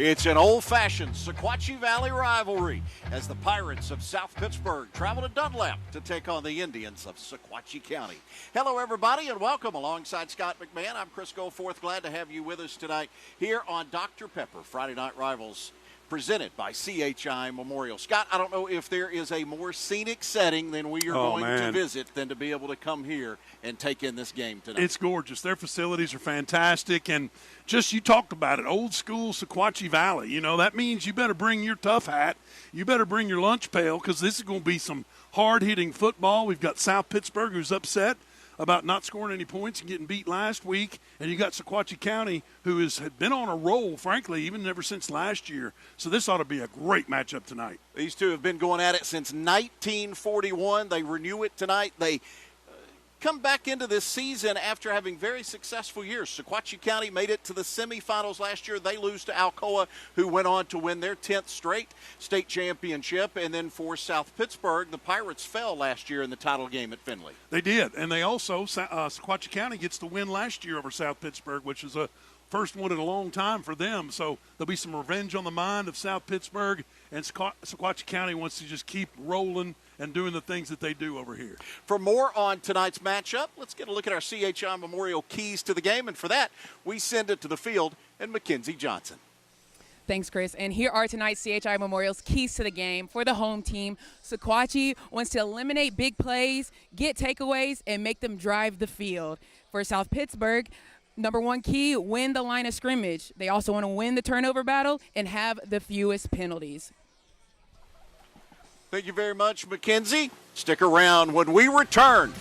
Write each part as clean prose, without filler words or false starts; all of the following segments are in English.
It's an old-fashioned Sequatchie Valley rivalry as the Pirates of South Pittsburg travel to Dunlap to take on the Indians of Sequatchie County. Hello, everybody, and welcome. Alongside Scott McMahon, I'm Chris Goforth. Glad to have you with us tonight here on Dr. Pepper, Friday Night Rivals, presented by CHI Memorial. Scott, I don't know if there is a more scenic setting than we are going to visit than to be able to come here and take in this game tonight. It's gorgeous. Their facilities are fantastic, and just you talked about it, old school Sequatchie Valley. You know, that means you better bring your tough hat. You better bring your lunch pail because this is going to be some hard-hitting football. We've got South Pittsburg, who's upset about not scoring any points and getting beat last week. And you got Sequatchie County, who had been on a roll, frankly, even ever since last year. So this ought to be a great matchup tonight. These two have been going at it since 1941. They renew it tonight. They come back into this season after having very successful years. Sequatchie County made it to the semifinals last year. They lose to Alcoa, who went on to win their 10th straight state championship. And then for South Pittsburg, the Pirates fell last year in the title game at Findlay. They did. And they also, Sequatchie County gets the win last year over South Pittsburg, which is a first one in a long time for them. So there'll be some revenge on the mind of South Pittsburg, and Sequatchie County wants to just keep rolling and doing the things that they do over here. For more on tonight's matchup, let's get a look at our CHI Memorial keys to the game. And for that, we send it to the field and Mackenzie Johnson. Thanks, Chris. And here are tonight's CHI Memorial's keys to the game for the home team. Sequatchie wants to eliminate big plays, get takeaways, and make them drive the field. For South Pittsburg, number one key, win the line of scrimmage. They also want to win the turnover battle and have the fewest penalties. Thank you very much, Mackenzie. Stick around. When we return,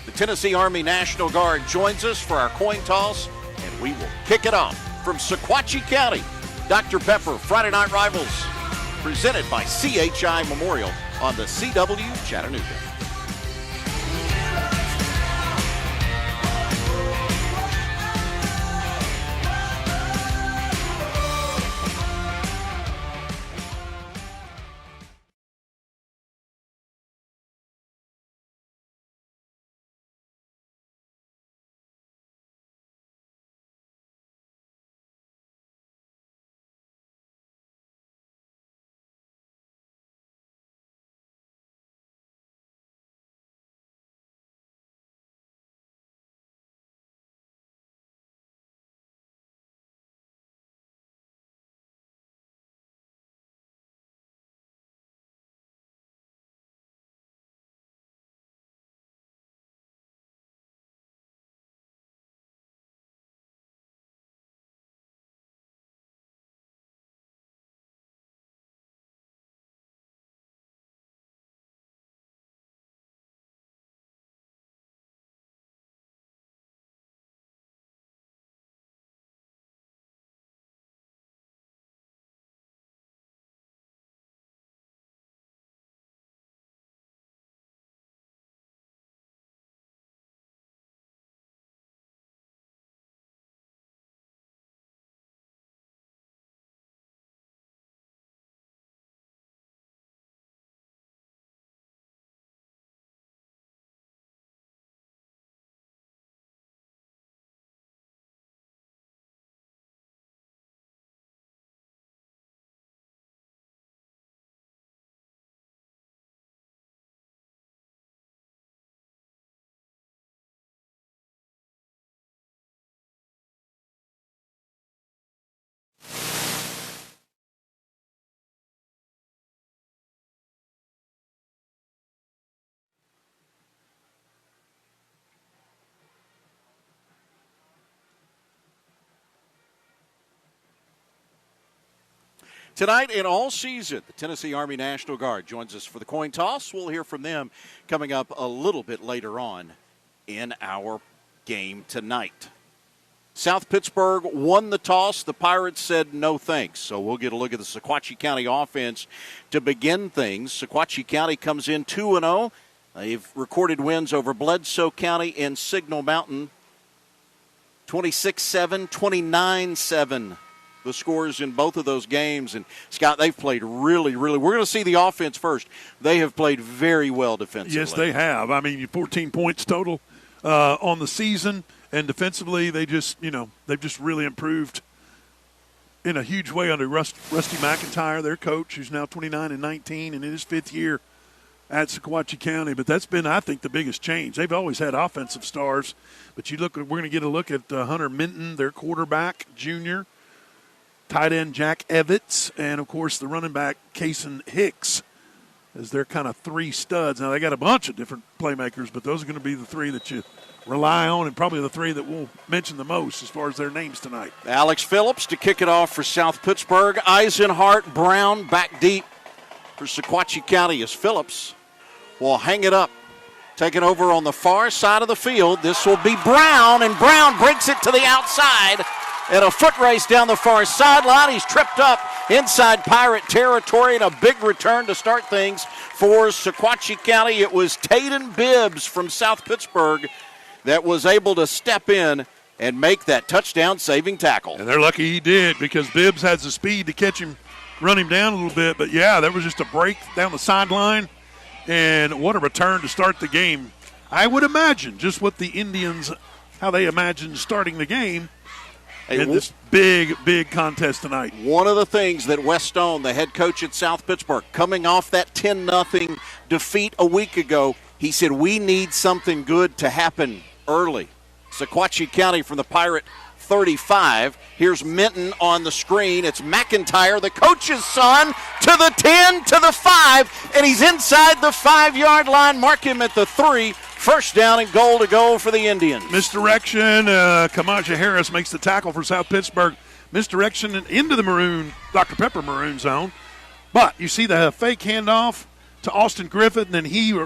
the Tennessee Army National Guard joins us for our coin toss, and we will kick it off from Sequatchie County. Dr. Pepper, Friday Night Rivals, presented by CHI Memorial on the CW Chattanooga. Tonight and all season, the Tennessee Army National Guard joins us for the coin toss. We'll hear from them coming up a little bit later on in our game tonight. South Pittsburg won the toss. The Pirates said no thanks. So we'll get a look at the Sequatchie County offense to begin things. Sequatchie County comes in 2-0. They've recorded wins over Bledsoe County and Signal Mountain. 26-7, 29-7. The scores in both of those games. And, Scott, they've played really, we're going to see the offense first. They have played very well defensively. Yes, they have. I mean, 14 points total on the season. And defensively, they've just really improved in a huge way under Rusty McIntyre, their coach, who's now 29 and 19 and in his 5th year at Sequatchie County. But that's been, I think, the biggest change. They've always had offensive stars, but we're going to get a look at Hunter Minton, their quarterback, junior, tight end Jack Evitts, and, of course, the running back Kason Hicks as their kind of 3 studs. Now, they got a bunch of different playmakers, but those are going to be the 3 that you rely on, and probably the 3 that we'll mention the most as far as their names tonight. Alex Phillips to kick it off for South Pittsburg. Eisenhart, Brown back deep for Sequatchie County as Phillips will hang it up. Taking over on the far side of the field. This will be Brown, and Brown breaks it to the outside. And a foot race down the far sideline. He's tripped up inside Pirate territory, and a big return to start things for Sequatchie County. It was Taden Bibbs from South Pittsburg that was able to step in and make that touchdown-saving tackle. And they're lucky he did, because Bibbs has the speed to catch him, run him down a little bit. But, yeah, there was just a break down the sideline, and what a return to start the game. I would imagine just what the Indians, how they imagine starting the game in this big, big contest tonight. One of the things that Wes Stone, the head coach at South Pittsburg, coming off that 10-0 defeat a week ago, he said, we need something good to happen early. Sequatchie County from the Pirate 35. Here's Minton on the screen. It's McIntyre, the coach's son, to the 10, to the 5, and he's inside the 5-yard line. Mark him at the 3. First down and goal to go for the Indians. Misdirection. Kamaja Harris makes the tackle for South Pittsburg. Misdirection into the maroon, Dr. Pepper maroon zone. But you see the fake handoff to Austin Griffith, and then he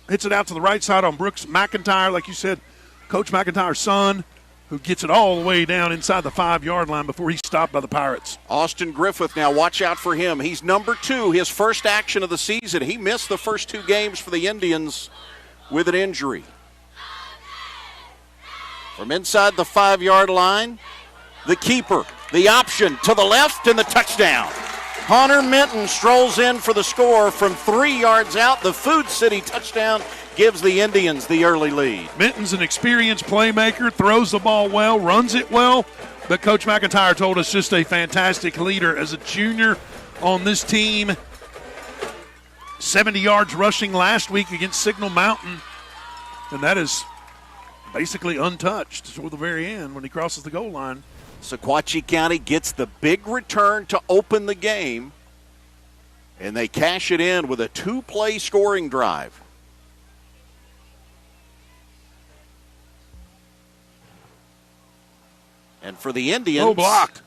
hits it out to the right side on Brooks McIntyre, like you said, Coach McIntyre's son, who gets it all the way down inside the 5-yard line before he's stopped by the Pirates. Austin Griffith, now watch out for him. He's number 2, his first action of the season. He missed the first 2 games for the Indians with an injury. From inside the 5-yard line, the keeper, the option to the left, and the touchdown. Hunter Minton strolls in for the score from 3 yards out. The Food City touchdown gives the Indians the early lead. Minton's an experienced playmaker, throws the ball well, runs it well, but Coach McIntyre told us just a fantastic leader as a junior on this team. 70 yards rushing last week against Signal Mountain, and that is basically untouched toward the very end when he crosses the goal line. Sequatchie County gets the big return to open the game, and they cash it in with a 2-play scoring drive. And for the Indians, blocked.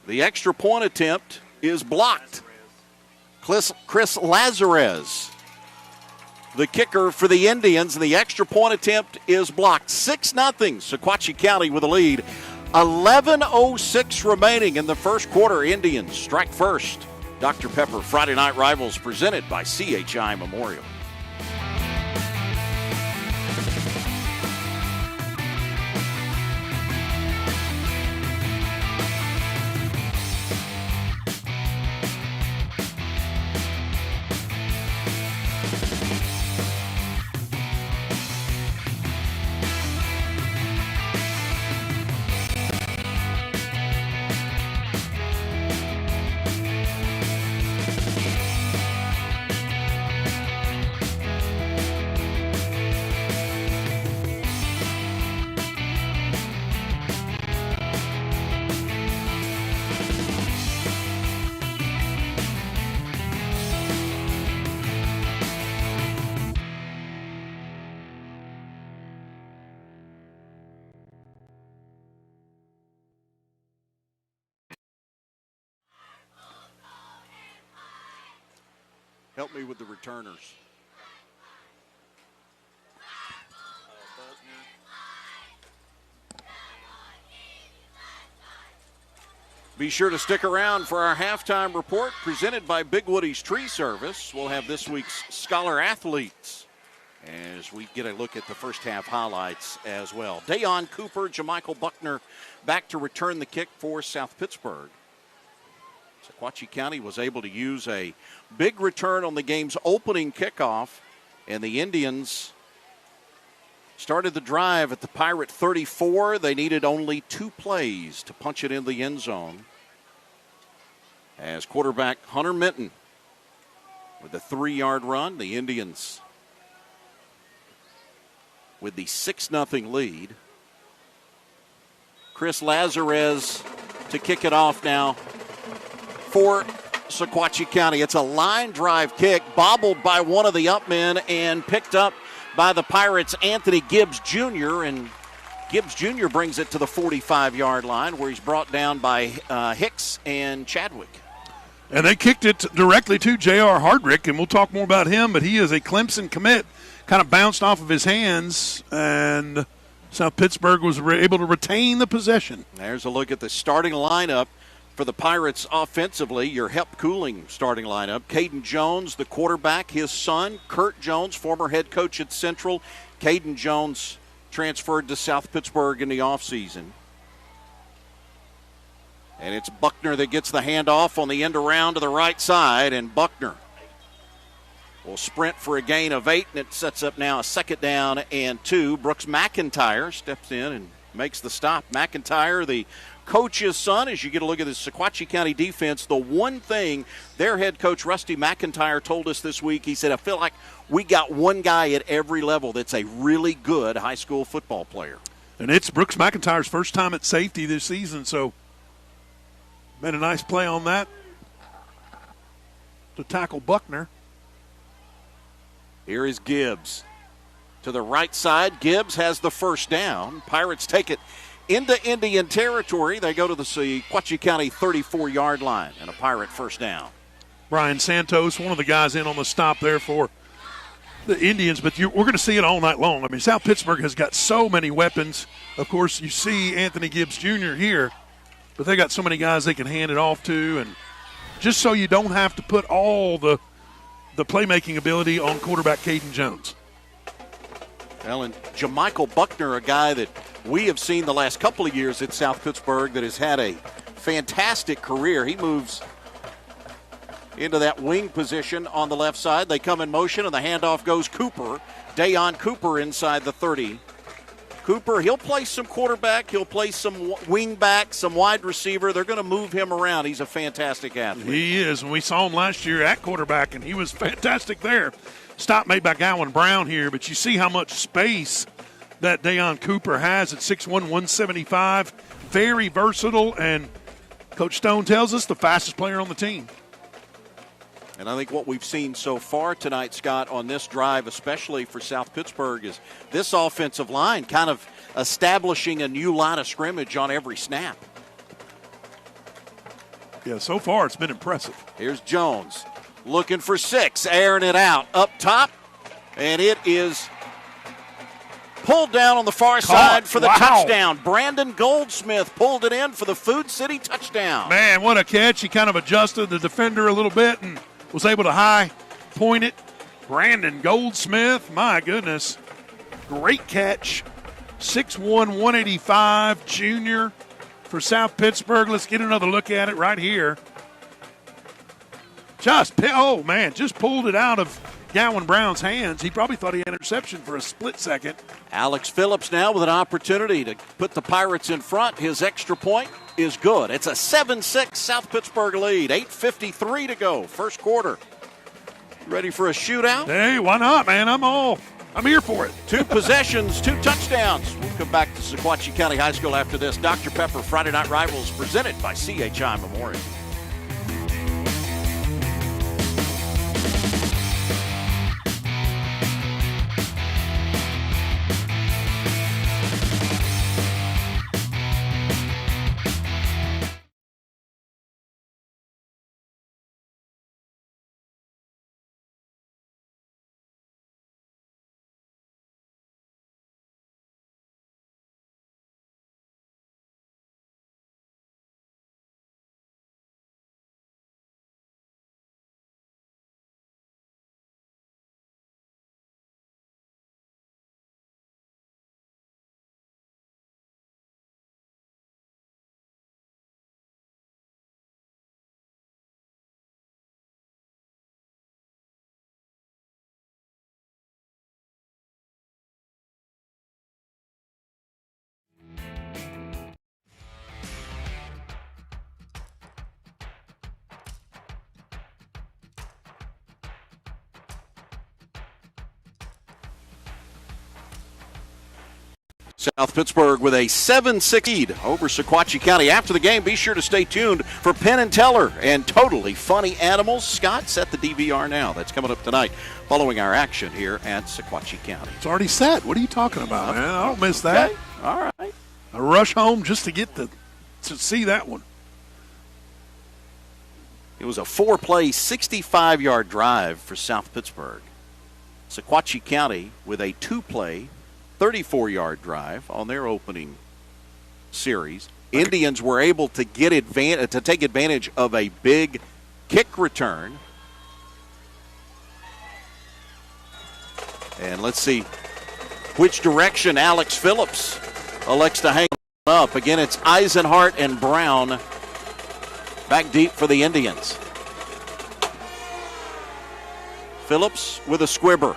The extra point attempt is blocked. Chris Lazarez, the kicker for the Indians, and the extra point attempt is blocked. 6-0, Sequatchie County with a lead. 11:06 remaining in the first quarter. Indians strike first. Dr. Pepper Friday Night Rivals presented by CHI Memorial. Help me with the returners. Be sure to stick around for our halftime report presented by Big Woody's Tree Service. We'll have this week's Scholar Athletes as we get a look at the first half highlights as well. Dayon Cooper, Jamichael Buckner back to return the kick for South Pittsburg. Sequatchie County was able to use a big return on the game's opening kickoff, and the Indians started the drive at the Pirate 34. They needed only 2 plays to punch it in the end zone. As quarterback Hunter Minton with a 3-yard run. The Indians with the 6-0 lead. Chris Lazarez to kick it off now for Sequatchie County. It's a line drive kick, bobbled by one of the upmen and picked up by the Pirates' Anthony Gibbs Jr., and Gibbs Jr. brings it to the 45-yard line where he's brought down by Hicks and Chadwick. And they kicked it directly to J.R. Hardrick, and we'll talk more about him, but he is a Clemson commit. Kind of bounced off of his hands, and South Pittsburg was able to retain the possession. There's a look at the starting lineup for the Pirates offensively. Your Hep Cooling starting lineup. Caden Jones, the quarterback, his son, Kurt Jones, former head coach at Central. Caden Jones transferred to South Pittsburg in the offseason. And it's Buckner that gets the handoff on the end around to the right side, and Buckner will sprint for a gain of 8, and it sets up now a 2nd down and 2. Brooks McIntyre steps in and makes the stop. McIntyre, the coach's son, as you get a look at the Sequatchie County defense, the one thing their head coach, Rusty McIntyre, told us this week, he said, I feel like we got one guy at every level that's a really good high school football player. And it's Brooks McIntyre's first time at safety this season, so made a nice play on that to tackle Buckner. Here is Gibbs. To the right side, Gibbs has the first down. Pirates take it into Indian territory. They go to the Sequatchie County 34-yard line and a Pirate first down. Brian Santos, one of the guys in on the stop there for the Indians, but we're going to see it all night long. I mean, South Pittsburg has got so many weapons. Of course, you see Anthony Gibbs Jr. here, but they got so many guys they can hand it off to, and just so you don't have to put all the playmaking ability on quarterback Caden Jones. Well, and Jamichael Buckner, a guy that we have seen the last couple of years at South Pittsburg that has had a fantastic career. He moves into that wing position on the left side. They come in motion, and the handoff goes Cooper. Dayon Cooper inside the 30. Cooper, he'll play some quarterback. He'll play some wing back, some wide receiver. They're going to move him around. He's a fantastic athlete. He is, and we saw him last year at quarterback, and he was fantastic there. Stop made by Gowan Brown here, but you see how much space that Dayon Cooper has at 6'1", 175. Very versatile, and Coach Stone tells us the fastest player on the team. And I think what we've seen so far tonight, Scott, on this drive, especially for South Pittsburg, is this offensive line kind of establishing a new line of scrimmage on every snap. Yeah, so far it's been impressive. Here's Jones looking for 6, airing it out up top, and it is pulled down on the far side for the touchdown. Brandon Goldsmith pulled it in for the Food City touchdown. Man, what a catch. He kind of adjusted the defender a little bit and was able to high point it. Brandon Goldsmith, my goodness. Great catch. 6'1", 185, junior for South Pittsburg. Let's get another look at it right here. Just pulled it out of Gowan Brown's hands. He probably thought he had an interception for a split second. Alex Phillips now with an opportunity to put the Pirates in front. His extra point is good. It's a 7-6 South Pittsburg lead. 8:53 to go, first quarter. Ready for a shootout? Hey, why not, man? I'm here for it. 2 possessions, 2 touchdowns. We'll come back to Sequatchie County High School after this. Dr. Pepper Friday Night Rivals presented by CHI Memorial. South Pittsburg with a 7-6 lead over Sequatchie County. After the game, be sure to stay tuned for Penn and Teller and Totally Funny Animals. Scott, set the DVR now. That's coming up tonight following our action here at Sequatchie County. It's already set. What are you talking about, man? I don't miss that. Okay. All right. I rush home just to get to see that one. It was a 4-play, 65-yard drive for South Pittsburg. Sequatchie County with a 2-play, 34-yard drive on their opening series. Indians were able to take advantage of a big kick return. And let's see which direction Alex Phillips elects to hang up. Again, it's Eisenhart and Brown back deep for the Indians. Phillips with a squibber,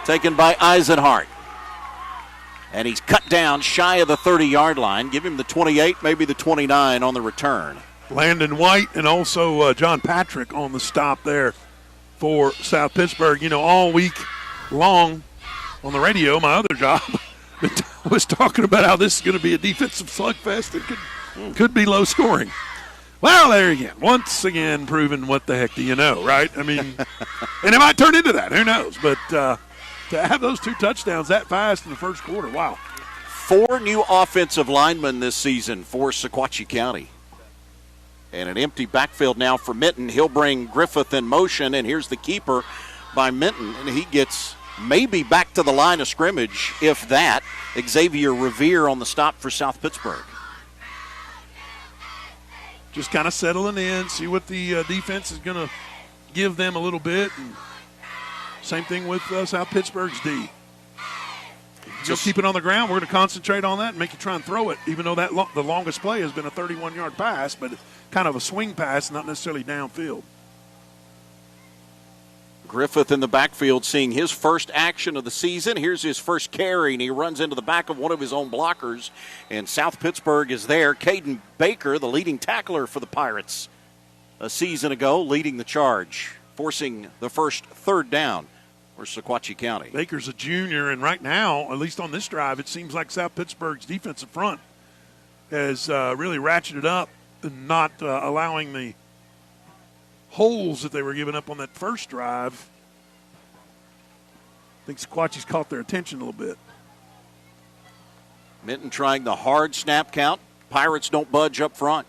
taken by Eisenhart. And he's cut down shy of the 30-yard line. Give him the 28, maybe the 29 on the return. Landon White and also John Patrick on the stop there for South Pittsburg. You know, all week long on the radio, my other job was talking about how this is going to be a defensive slugfest. It could be low scoring. Well, there again, once again, proving what the heck do you know, right? I mean, and it might turn into that. Who knows? But to have those 2 touchdowns that fast in the first quarter, wow. 4 new offensive linemen this season for Sequatchie County. And an empty backfield now for Minton. He'll bring Griffith in motion, and here's the keeper by Minton, and he gets maybe back to the line of scrimmage, if that. Xavier Revere on the stop for South Pittsburg. Just kind of settling in, see what the defense is going to give them a little bit. And same thing with South Pittsburgh's D. Just keep it on the ground. We're going to concentrate on that and make you try and throw it, even though that the longest play has been a 31-yard pass, but kind of a swing pass, not necessarily downfield. Griffith in the backfield seeing his first action of the season. Here's his first carry, and he runs into the back of one of his own blockers. And South Pittsburg is there. Caden Baker, the leading tackler for the Pirates a season ago, leading the charge, forcing the first third down for Sequatchie County. Baker's a junior, and right now, at least on this drive, it seems like South Pittsburg's defensive front has really ratcheted up and not allowing the holes that they were giving up on that first drive. I think Sequatchie's caught their attention a little bit. Minton trying the hard snap count. Pirates don't budge up front.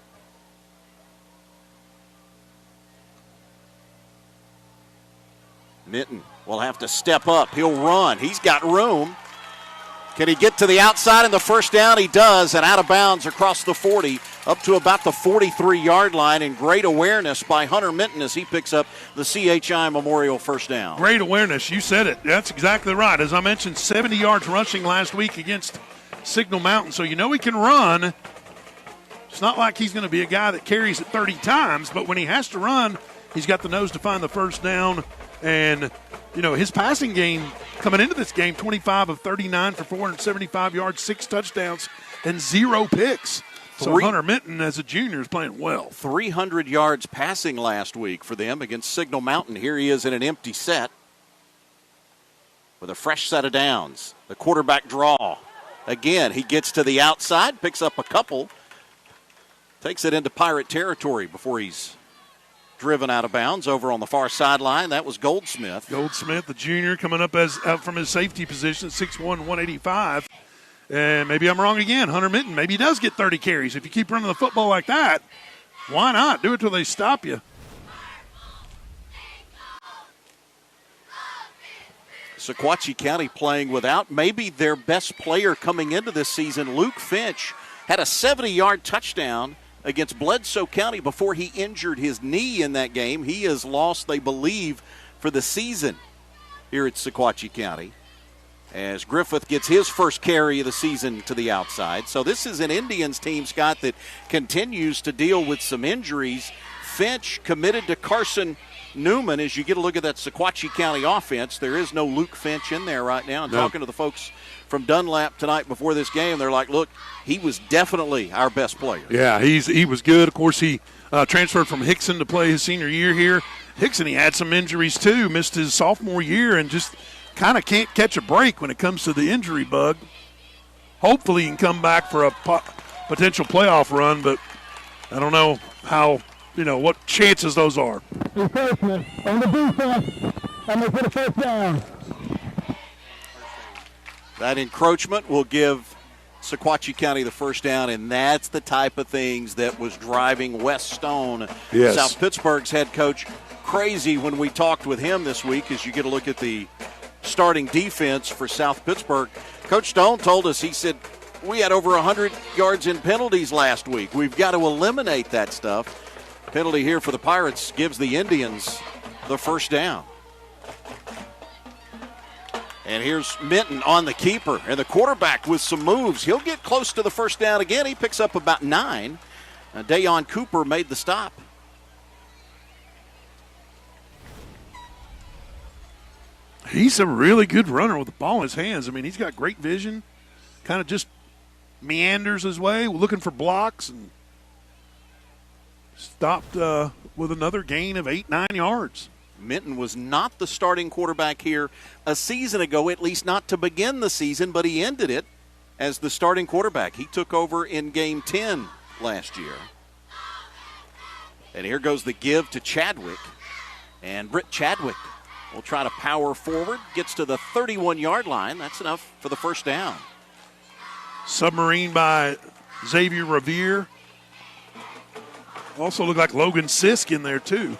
Minton will have to step up. He'll run. He's got room. Can he get to the outside in the first down? He does, and out of bounds across the 40, up to about the 43-yard line, and great awareness by Hunter Minton as he picks up the CHI Memorial first down. Great awareness. You said it. That's exactly right. As I mentioned, 70 yards rushing last week against Signal Mountain, so you know he can run. It's not like he's going to be a guy that carries it 30 times, but when he has to run, he's got the nose to find the first down. And, you know, his passing game coming into this game, 25 of 39 for 475 yards, 6 touchdowns, and 0 picks. So Hunter Minton, as a junior, is playing well. 300 yards passing last week for them against Signal Mountain. Here he is in an empty set with a fresh set of downs. The quarterback draw. Again, he gets to the outside, picks up a couple, takes it into Pirate territory before he's driven out of bounds over on the far sideline. That was Goldsmith. Goldsmith, the junior, coming up out from his safety position, 6'1", 185. And maybe I'm wrong again. Hunter Minton, maybe he does get 30 carries. If you keep running the football like that, why not? Do it till they stop you. Sequatchie County playing without maybe their best player coming into this season. Luke Finch had a 70-yard touchdown against Bledsoe County before he injured his knee in that game. He is lost, they believe, for the season here at Sequatchie County, as Griffith gets his first carry of the season to the outside. So this is an Indians team, Scott, that continues to deal with some injuries. Finch committed to Carson Newman. As you get a look at that Sequatchie County offense, there is no Luke Finch in there right now. And talking to the folks from Dunlap tonight before this game, they're like, look, he was definitely our best player. Yeah, he was good. Of course, he transferred from Hickson to play his senior year here. Hickson, he had some injuries too, missed his sophomore year, and just kind of can't catch a break when it comes to the injury bug. hopefully he can come back for a potential playoff run, but I don't know how, what chances those are. Encouragement on the defense, and they put a first down. That encroachment will give Sequatchie County the first down, and that's the type of things that was driving Wes Stone, yes, South Pittsburgh's head coach, crazy when we talked with him this week. As you get a look at the starting defense for South Pittsburgh, Coach Stone told us, he said, we had over 100 yards in penalties last week. We've got to eliminate that stuff. Penalty here for the Pirates gives the Indians the first down. And here's Minton on the keeper, and the quarterback with some moves. He'll get close to the first down again. He picks up about 9. Dayon Cooper made the stop. He's a really good runner with the ball in his hands. I mean, he's got great vision, kind of just meanders his way, looking for blocks, and stopped with another gain of 8-9 yards. Minton was not the starting quarterback here a season ago, at least not to begin the season, but he ended it as the starting quarterback. He took over in Game 10 last year. And here goes the give to Chadwick. And Britt Chadwick will try to power forward, gets to the 31-yard line. That's enough for the first down. Submarine by Xavier Revere. Also looked like Logan Sisk in there, too.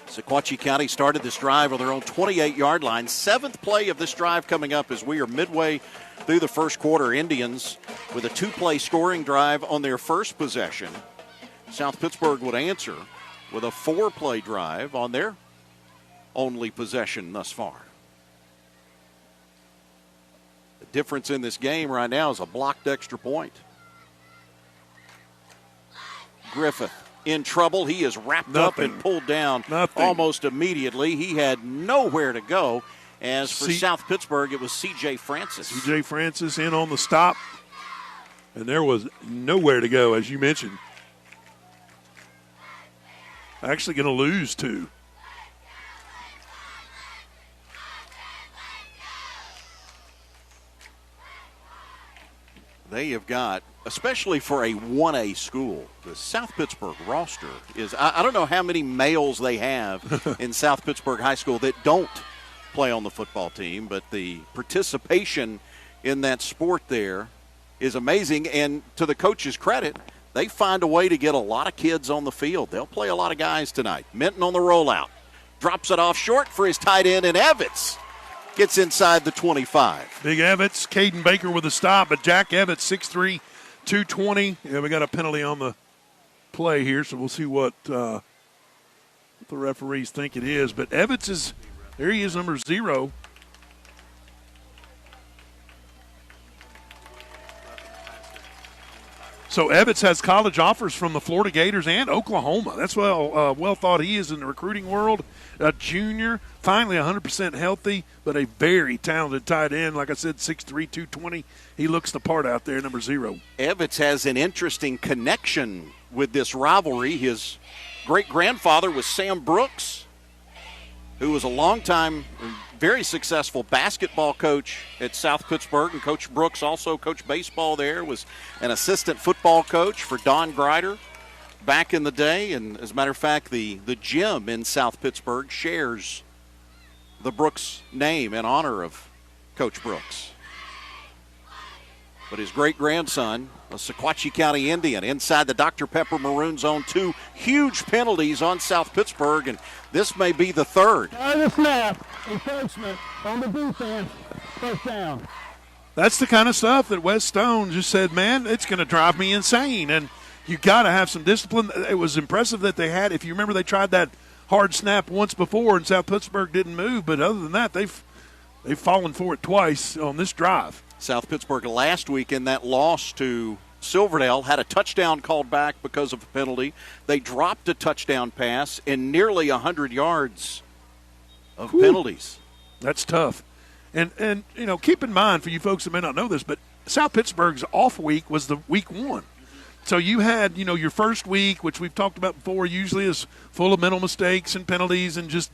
Sequatchie County started this drive on their own 28-yard line. 7th play of this drive coming up as we are midway through the first quarter. Indians with a 2-play scoring drive on their first possession. South Pittsburgh would answer with a 4-play drive on their only possession thus far. The difference in this game right now is a blocked extra point. Griffith in trouble. He is wrapped up and pulled down almost immediately. He had nowhere to go. As for South Pittsburgh, it was C.J. Francis. C.J. Francis in on the stop, and there was nowhere to go, as you mentioned. Actually going to lose 2. They have got, especially for a 1A school, the South Pittsburgh roster is, I don't know how many males they have in South Pittsburgh High School that don't play on the football team, but the participation in that sport there is amazing. And to the coach's credit, they find a way to get a lot of kids on the field. They'll play a lot of guys tonight. Minton on the rollout. Drops it off short for his tight end, and Evans gets inside the 25. Big Evans, Caden Baker with a stop, but Jack Evans, 6'3", 220. Yeah, we got a penalty on the play here, so we'll see what the referees think it is. But Evans is, there he is, number 0. So Evans has college offers from the Florida Gators and Oklahoma. That's well thought he is in the recruiting world. A junior, finally 100% healthy, but a very talented tight end. Like I said, 6'3", 220. He looks the part out there, number 0. Evans has an interesting connection with this rivalry. His great-grandfather was Sam Brooks, who was a longtime, very successful basketball coach at South Pittsburgh, and Coach Brooks also coached baseball there, was an assistant football coach for Don Grider back in the day. And as a matter of fact, the gym in South Pittsburgh shares the Brooks name in honor of Coach Brooks. But his great-grandson, a Sequatchie County Indian, inside the Dr. Pepper Maroon Zone. 2 huge penalties on South Pittsburgh, and this may be the third. The snap, encouragement on the defense, first down. That's the kind of stuff that Wes Stone just said, man, it's going to drive me insane. And you got to have some discipline. It was impressive that they had, if you remember, they tried that hard snap once before, and South Pittsburgh didn't move. But other than that, they've fallen for it twice on this drive. South Pittsburgh last week in that loss to Silverdale had a touchdown called back because of a penalty. They dropped a touchdown pass and nearly 100 yards of penalties. That's tough. And keep in mind, for you folks that may not know this, but South Pittsburgh's off week was the week 1. So you had, your first week, which we've talked about before, usually is full of mental mistakes and penalties and just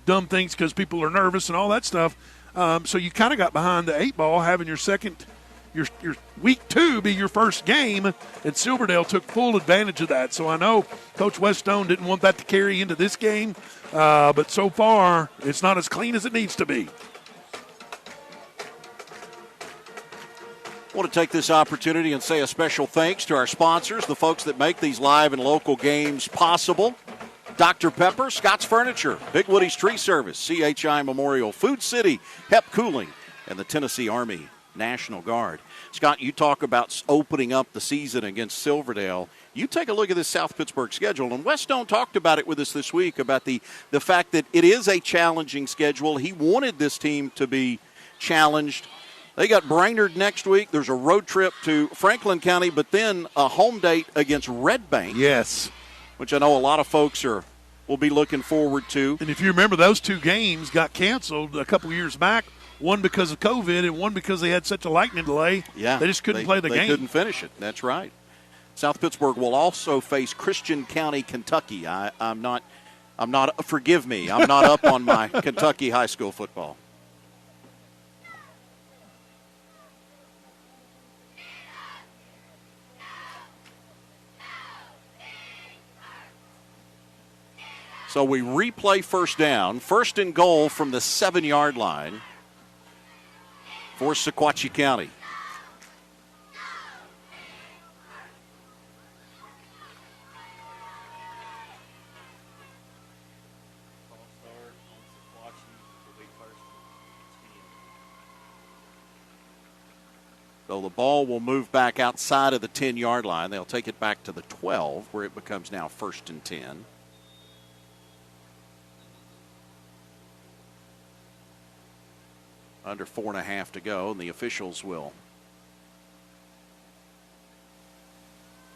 dumb things because people are nervous and all that stuff. So you kind of got behind the 8 ball having your second your week 2 be your first game, and Silverdale took full advantage of that. So I know Coach Westone didn't want that to carry into this game, but so far it's not as clean as it needs to be. I want to take this opportunity and say a special thanks to our sponsors, the folks that make these live and local games possible. Dr. Pepper, Scott's Furniture, Big Woody's Tree Service, CHI Memorial, Food City, HEP Cooling, and the Tennessee Army National Guard. Scott, you talk about opening up the season against Silverdale. You take a look at this South Pittsburg schedule, and Westone talked about it with us this week about the fact that it is a challenging schedule. He wanted this team to be challenged. They got Brainerd next week. There's a road trip to Franklin County, but then a home date against Red Bank. Yes. Which I know a lot of folks will be looking forward to. And if you remember, those 2 games got canceled a couple years back, one because of COVID and one because they had such a lightning delay. Yeah. They just couldn't play the game. They couldn't finish it. That's right. South Pittsburg will also face Christian County, Kentucky. I'm not, forgive me, I'm not up on my Kentucky high school football. So we replay first down, 1st and goal from the 7-yard line for Sequatchie County. So the ball will move back outside of the 10-yard line. They'll take it back to the 12, where it becomes now 1st and 10. Under 4.5 to go, and the officials will.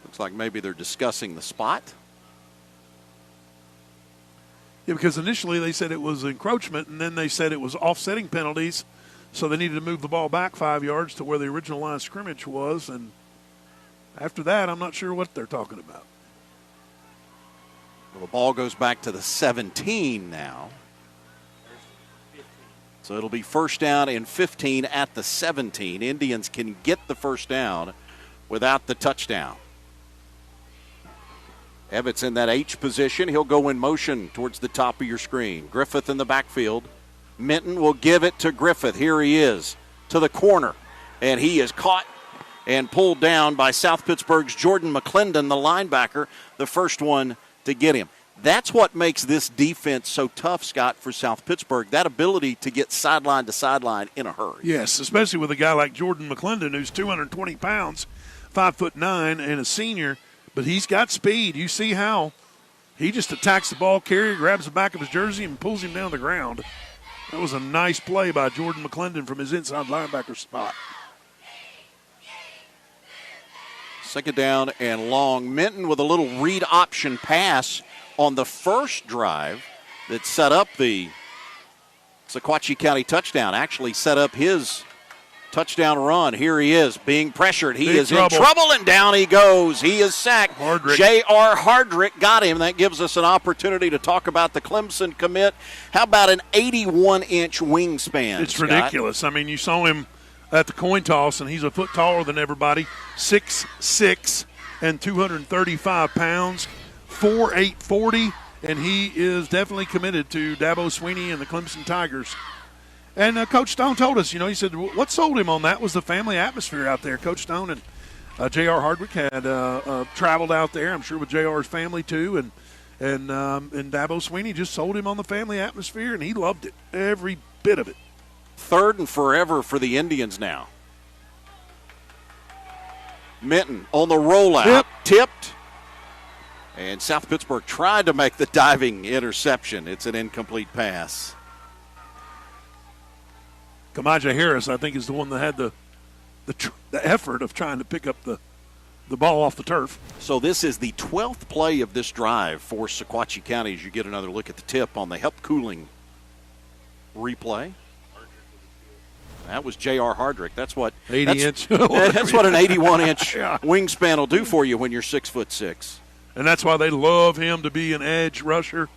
Looks like maybe they're discussing the spot. Yeah, because initially they said it was encroachment, and then they said it was offsetting penalties, so they needed to move the ball back 5 yards to where the original line of scrimmage was, and after that, I'm not sure what they're talking about. Well, the ball goes back to the 17 now. So it'll be 1st down and 15 at the 17. Indians can get the 1st down without the touchdown. Evett's in that H position. He'll go in motion towards the top of your screen. Griffith in the backfield. Minton will give it to Griffith. Here he is to the corner. And he is caught and pulled down by South Pittsburgh's Jordan McClendon, the linebacker, the first one to get him. That's what makes this defense so tough, Scott, for South Pittsburgh, that ability to get sideline to sideline in a hurry. Yes, especially with a guy like Jordan McClendon, who's 220 pounds, 5'9", and a senior, but he's got speed. You see how he just attacks the ball carrier, grabs the back of his jersey, and pulls him down the ground. That was a nice play by Jordan McClendon from his inside linebacker spot. 2nd down and long. Minton with a little read option pass on the first drive that set up the Sequatchie County touchdown. Actually set up his touchdown run. Here he is being pressured. He is in trouble, and down he goes. He is sacked. J.R. Hardrick got him. That gives us an opportunity to talk about the Clemson commit. How about an 81-inch wingspan, It's Scott? ridiculous. I mean, you saw him at the coin toss, and he's a foot taller than everybody. 6'6" and 235 pounds. 4'8", 40, and he is definitely committed to Dabo Sweeney and the Clemson Tigers. And Coach Stone told us, he said what sold him on that was the family atmosphere out there. Coach Stone and J.R. Hardwick had traveled out there, I'm sure with J.R.'s family too, and Dabo Sweeney just sold him on the family atmosphere, and he loved it, every bit of it. 3rd and forever for the Indians now. Minton on the rollout, tipped. And South Pittsburgh tried to make the diving interception. It's an incomplete pass. Kamaja Harris, I think, is the one that had the effort of trying to pick up the ball off the turf. So this is the 12th play of this drive for Sequatchie County as you get another look at the tip on the HEP Cooling replay. That was J.R. Hardrick. That's what 80-inch. That's what an 81-inch wingspan will do for you when you're 6'6". And that's why they love him to be an edge rusher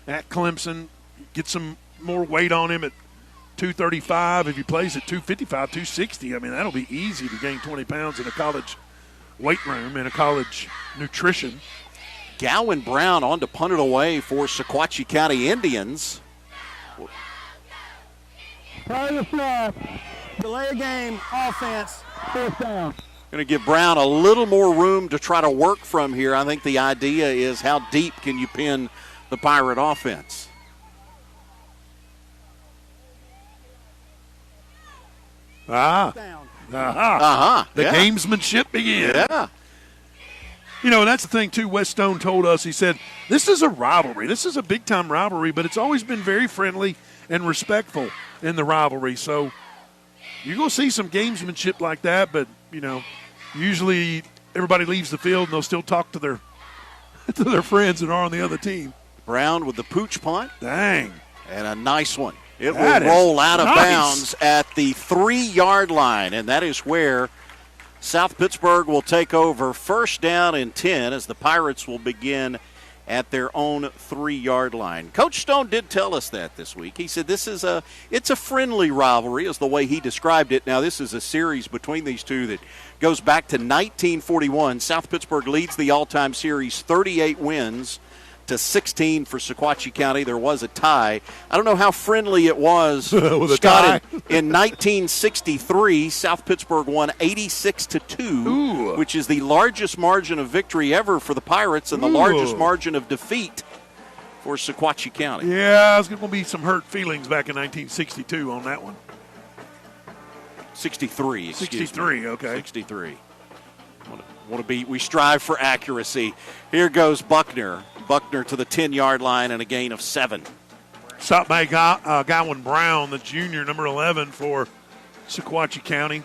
at Clemson. Get some more weight on him at 235. If he plays at 255, 260, I mean, that'll be easy to gain 20 pounds in a college weight room and a college nutrition. Gowan Brown on to punt it away for Sequatchie County Indians. Prior to snap, delay a game, offense, 4th down. Going to give Brown a little more room to try to work from here. I think the idea is how deep can you pin the Pirate offense? The gamesmanship begins. Yeah. You know, and that's the thing, too. Wes Stone told us, he said, this is a rivalry. This is a big-time rivalry, but it's always been very friendly and respectful in the rivalry. So you're going to see some gamesmanship like that, but, you know, usually everybody leaves the field and they'll still talk to their friends that are on the other team. Brown with the pooch punt. Dang. And a nice one. It That will is roll out of nice. bounds at the 3-yard line, and that is where South Pittsburg will take over 1st down and 10 as the Pirates will begin at their own 3-yard line. Coach Stone did tell us that this week. He said it's a friendly rivalry is the way he described it. Now, this is a series between these two that goes back to 1941. South Pittsburg leads the all-time series 38 wins to 16 for Sequatchie County. There was a tie. I don't know how friendly it was. With a Scott, tie? in 1963, South Pittsburg won 86-2, which is the largest margin of victory ever for the Pirates and the largest margin of defeat for Sequatchie County. Yeah, there's going to be some hurt feelings back in 1962 on that one. 63, excuse 63, me. okay. 63. We strive for accuracy. Here goes Buckner. Buckner to the 10-yard line and a gain of 7. Stopped by Gowan Brown, the junior, number 11 for Sequatchie County.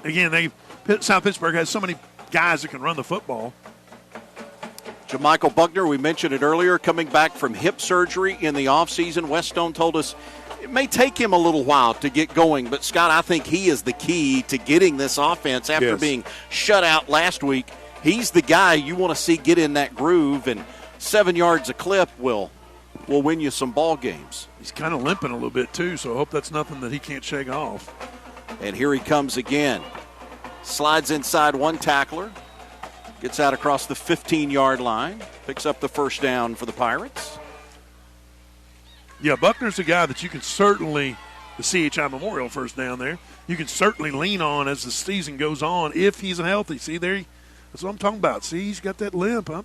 Again, South Pittsburg has so many guys that can run the football. Jamichael Buckner, we mentioned it earlier, coming back from hip surgery in the offseason. Wes Stone told us it may take him a little while to get going, but, Scott, I think he is the key to getting this offense after being shut out last week. He's the guy you want to see get in that groove, and 7 yards a clip will win you some ball games. He's kind of limping a little bit, too, so I hope that's nothing that he can't shake off. And here he comes again. Slides inside one tackler. Gets out across the 15-yard line. Picks up the 1st down for the Pirates. Yeah, Buckner's a guy that you can certainly, the CHI Memorial 1st down there, you can certainly lean on as the season goes on if he's healthy. See, that's what I'm talking about. See, he's got that limp. Huh?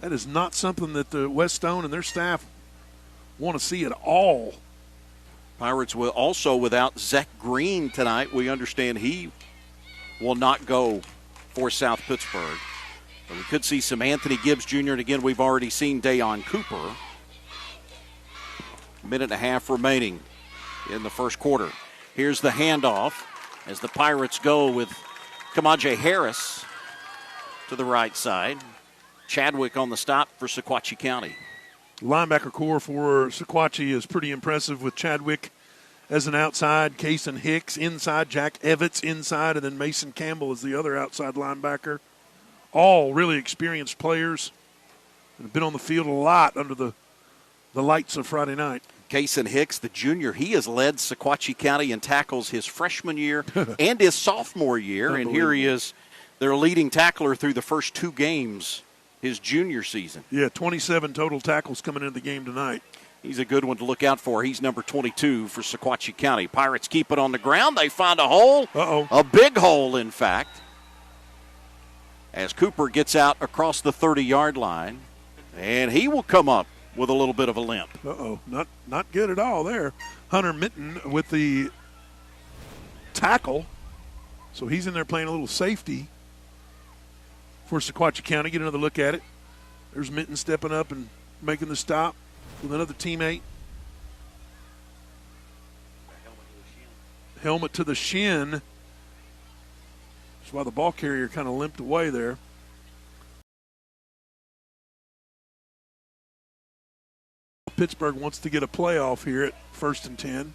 That is not something that the Wes Stone and their staff want to see at all. Pirates will also without Zach Green tonight. We understand he will not go for South Pittsburg. But we could see some Anthony Gibbs Jr. And again, we've already seen Dayon Cooper. Minute and a half remaining in the 1st quarter. Here's the handoff as the Pirates go with Kamaje Harris to the right side. Chadwick on the stop for Sequatchie County. Linebacker core for Sequatchie is pretty impressive with Chadwick as an outside, Kason Hicks inside, Jack Evitts inside, and then Mason Campbell is the other outside linebacker. All really experienced players and have been on the field a lot under the lights of Friday night. Kason Hicks, the junior, he has led Sequatchie County in tackles his freshman year and his sophomore year, and here he is, their leading tackler through the first 2 games his junior season. Yeah, 27 total tackles coming into the game tonight. He's a good one to look out for. He's number 22 for Sequatchie County. Pirates keep it on the ground. They find a hole. A big hole, in fact, as Cooper gets out across the 30-yard line, and he will come up with a little bit of a limp. Not good at all there. Hunter Mitten with the tackle. So he's in there playing a little safety for Sequatchie County. Get another look at it. There's Mitten stepping up and making the stop with another teammate. Helmet to the shin. That's why the ball carrier kind of limped away there. Pittsburgh wants to get a playoff here at 1st and 10.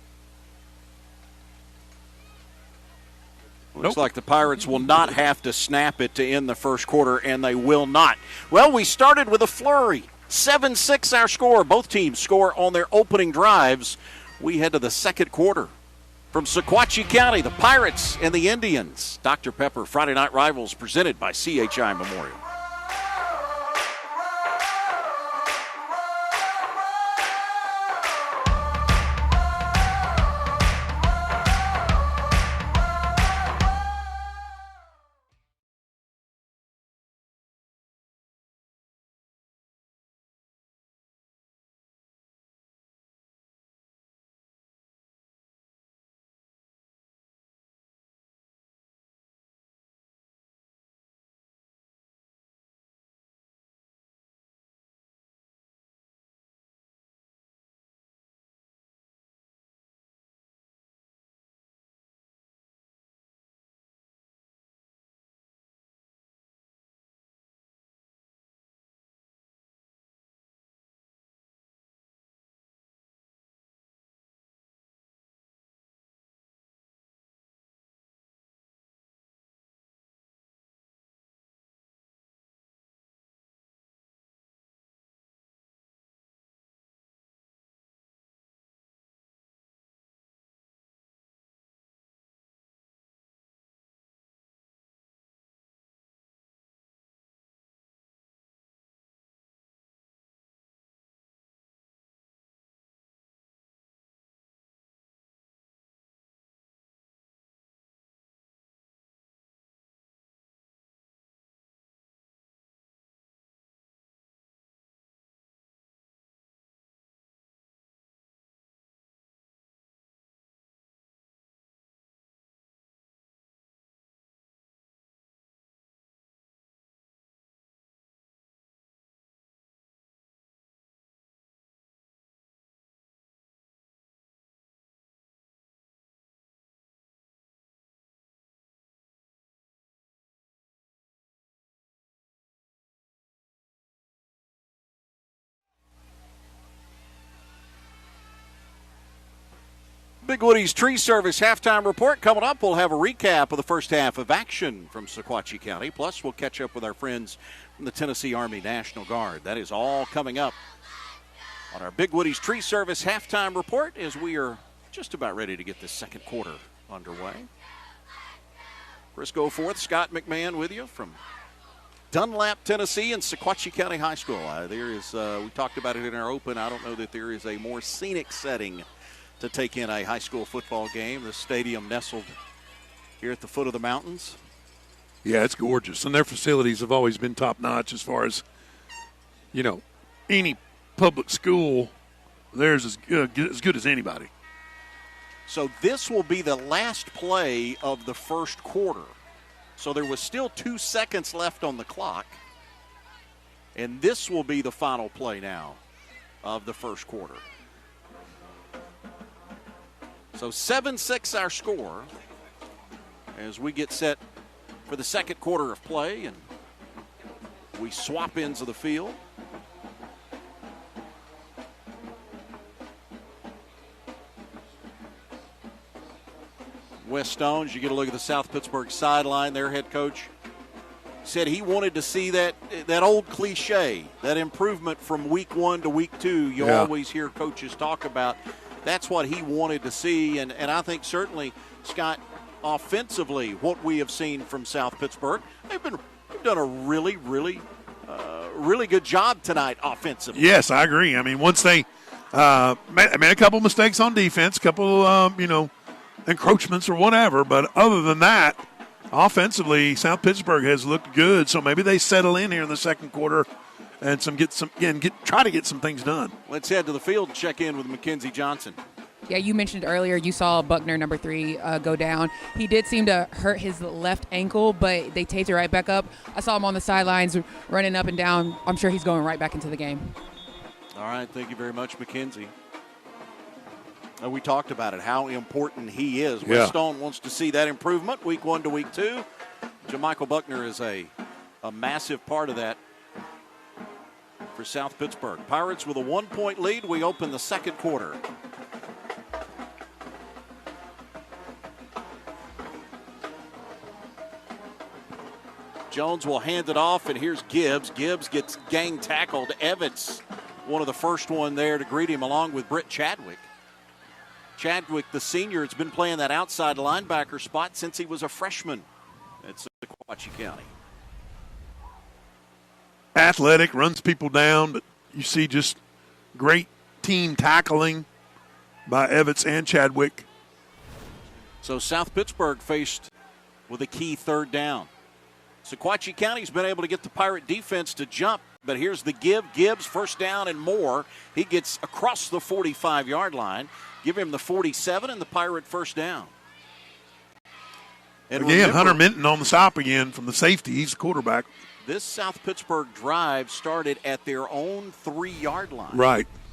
Looks like the Pirates will not have to snap it to end the 1st quarter, and they will not. Well, we started with a flurry. 7-6 our score. Both teams score on their opening drives we head to the second quarter. From Sequatchie County, the Pirates and the Indians. Dr. Pepper Friday Night Rivals presented by CHI Memorial. Big Woody's Tree Service halftime report coming up. We'll have a recap of the first half of action from Sequatchie County. Plus, we'll catch up with our friends from the Tennessee Army National Guard. That is all coming up on our Big Woody's Tree Service halftime report as we are just about ready to get this second quarter underway. Chris Goforth, Scott McMahon with you from Dunlap, Tennessee, and Sequatchie County High School. We talked about it in our open. I don't know that there is a more scenic setting to take in a high school football game. The stadium nestled here at the foot of the mountains. Yeah, it's gorgeous. And their facilities have always been top-notch as far as, any public school, theirs is as good as anybody. So this will be the last play of the first quarter. So there was still 2 seconds left on the clock. And this will be the final play now of the first quarter. So 7-6 our score as we get set for the second quarter of play, and we swap ends of the field. Wes Stones, you get a look at the South Pittsburg sideline. Their head coach said he wanted to see that old cliche, that improvement from week 1 to week 2 you always hear coaches talk about. That's what he wanted to see, and I think certainly, Scott, offensively, what we have seen from South Pittsburg, they've done a really, really, really good job tonight offensively. Yes, I agree. I mean, once they made a couple mistakes on defense, a couple, encroachments or whatever, but other than that, offensively, South Pittsburg has looked good. So maybe they settle in here in the second quarter and try to get some things done. Let's head to the field and check in with Mackenzie Johnson. Yeah, you mentioned earlier you saw Buckner, number 3, go down. He did seem to hurt his left ankle, but they taped it right back up. I saw him on the sidelines running up and down. I'm sure he's going right back into the game. All right, thank you very much, Mackenzie. We talked about it, how important he is. Yeah. Wes Stone wants to see that improvement week 1 to week 2. Jamichael Buckner is a massive part of that for South Pittsburg. Pirates with a 1-point lead. We open the second quarter. Jones will hand it off, and here's Gibbs. Gibbs gets gang tackled. Evans, one of the first one there to greet him, along with Britt Chadwick. Chadwick, the senior, has been playing that outside linebacker spot since he was a freshman at Sequatchie County. Athletic, runs people down, but you see just great team tackling by Evans and Chadwick. So South Pittsburg faced with a key third down. Sequatchie County's been able to get the Pirate defense to jump, but here's the give. Gibbs, first down and more. He gets across the 45-yard line. Give him the 47 and the Pirate first down. And again, Hunter Minton on the stop again from the safety. He's the quarterback. This South Pittsburg drive started at their own 3-yard line.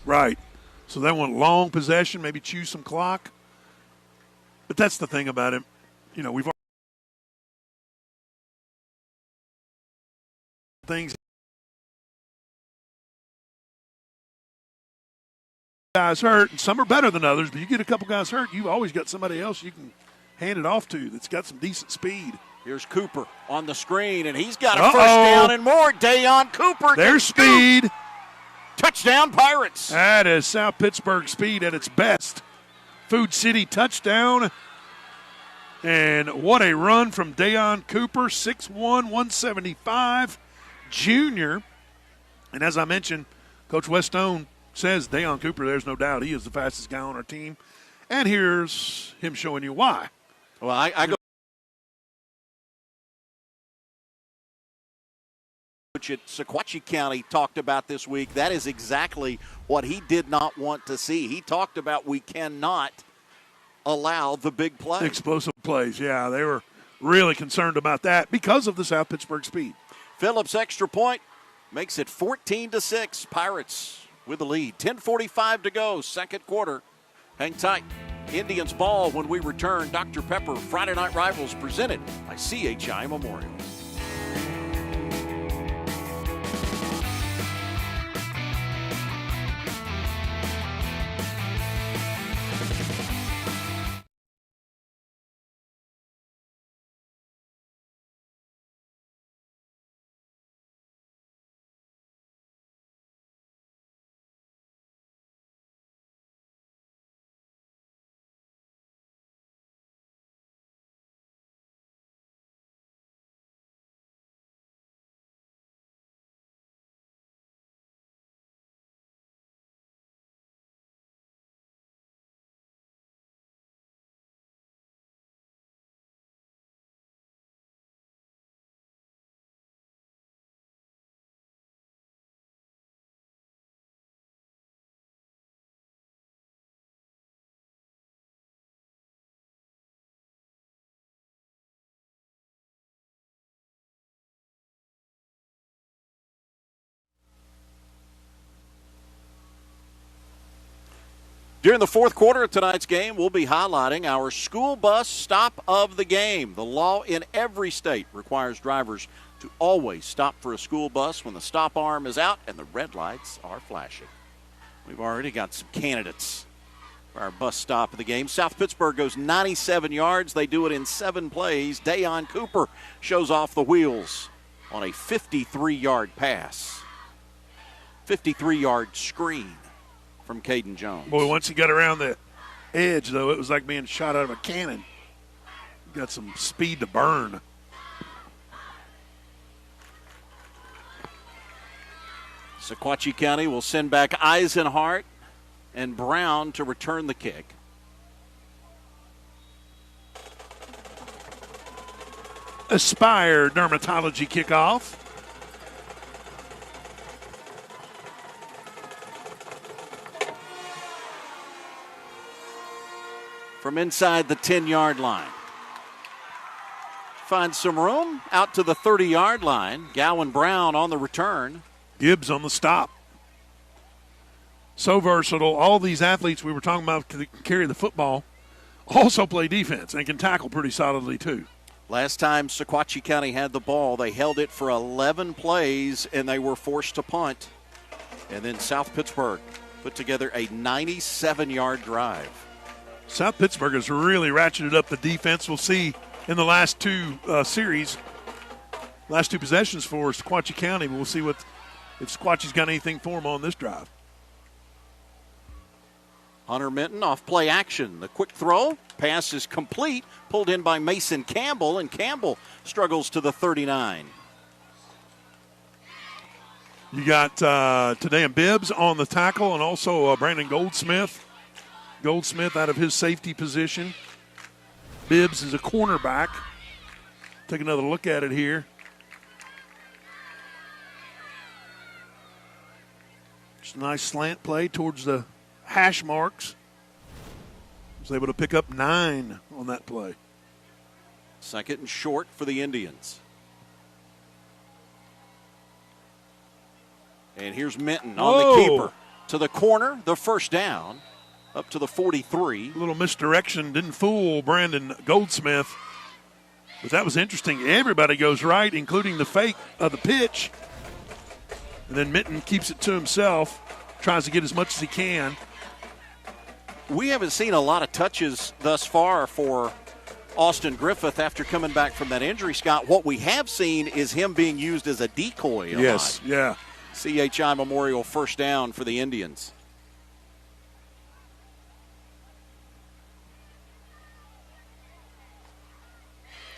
Right. So they want long possession, maybe chew some clock. But that's the thing about him. You know, we've things guys hurt, and some are better than others, but you get a couple guys hurt, you've always got somebody else you can hand it off to that's got some decent speed. Here's Cooper on the screen, and he's got a first down and more. Dayon Cooper. There's speed. Touchdown, Pirates. That is South Pittsburgh speed at its best. Food City touchdown. And what a run from Dayon Cooper, 6'1", 175, junior. And as I mentioned, Coach Westone says Dayon Cooper, there's no doubt, he is the fastest guy on our team. And here's him showing you why. Well, I go. Coach at Sequatchie County talked about this week. That is exactly what he did not want to see. He talked about we cannot allow the big play. Explosive plays, yeah. They were really concerned about that because of the South Pittsburgh speed. Phillips' extra point makes it 14-6. Pirates with the lead. 10:45 to go, second quarter. Hang tight. Indians ball when we return. Dr. Pepper Friday Night Rivals presented by CHI Memorial. During the fourth quarter of tonight's game, we'll be highlighting our school bus stop of the game. The law in every state requires drivers to always stop for a school bus when the stop arm is out and the red lights are flashing. We've already got some candidates for our bus stop of the game. South Pittsburg goes 97 yards. They do it in 7 plays. Dayon Cooper shows off the wheels on a 53-yard pass. 53-yard screen from Caden Jones. Boy, once he got around the edge, though, it was like being shot out of a cannon. Got some speed to burn. Sequatchie County will send back Eisenhart and Brown to return the kick. Aspire Dermatology kickoff. From inside the 10-yard line. Finds some room out to the 30-yard line. Gowan Brown on the return. Gibbs on the stop. So versatile. All these athletes we were talking about can carry the football, also play defense and can tackle pretty solidly too. Last time Sequatchie County had the ball, they held it for 11 plays and they were forced to punt. And then South Pittsburg put together a 97-yard drive. South Pittsburg has really ratcheted up the defense. We'll see in the last two series, last two possessions for Sequatchie County. We'll see if Sequatchie's got anything for them on this drive. Hunter Minton off play action. The quick throw. Pass is complete. Pulled in by Mason Campbell, and Campbell struggles to the 39. You got Tadean Bibbs on the tackle, and also Brandon Goldsmith. Goldsmith out of his safety position. Bibbs is a cornerback. Take another look at it here. Just a nice slant play towards the hash marks. Was able to pick up 9 on that play. Second and short for the Indians. And here's Minton on the keeper. To the corner, the first down, up to the 43. A little misdirection, didn't fool Brandon Goldsmith. But that was interesting. Everybody goes right, including the fake of the pitch. And then Minton keeps it to himself, tries to get as much as he can. We haven't seen a lot of touches thus far for Austin Griffith after coming back from that injury, Scott. What we have seen is him being used as a decoy. Yes, yeah. CHI Memorial first down for the Indians.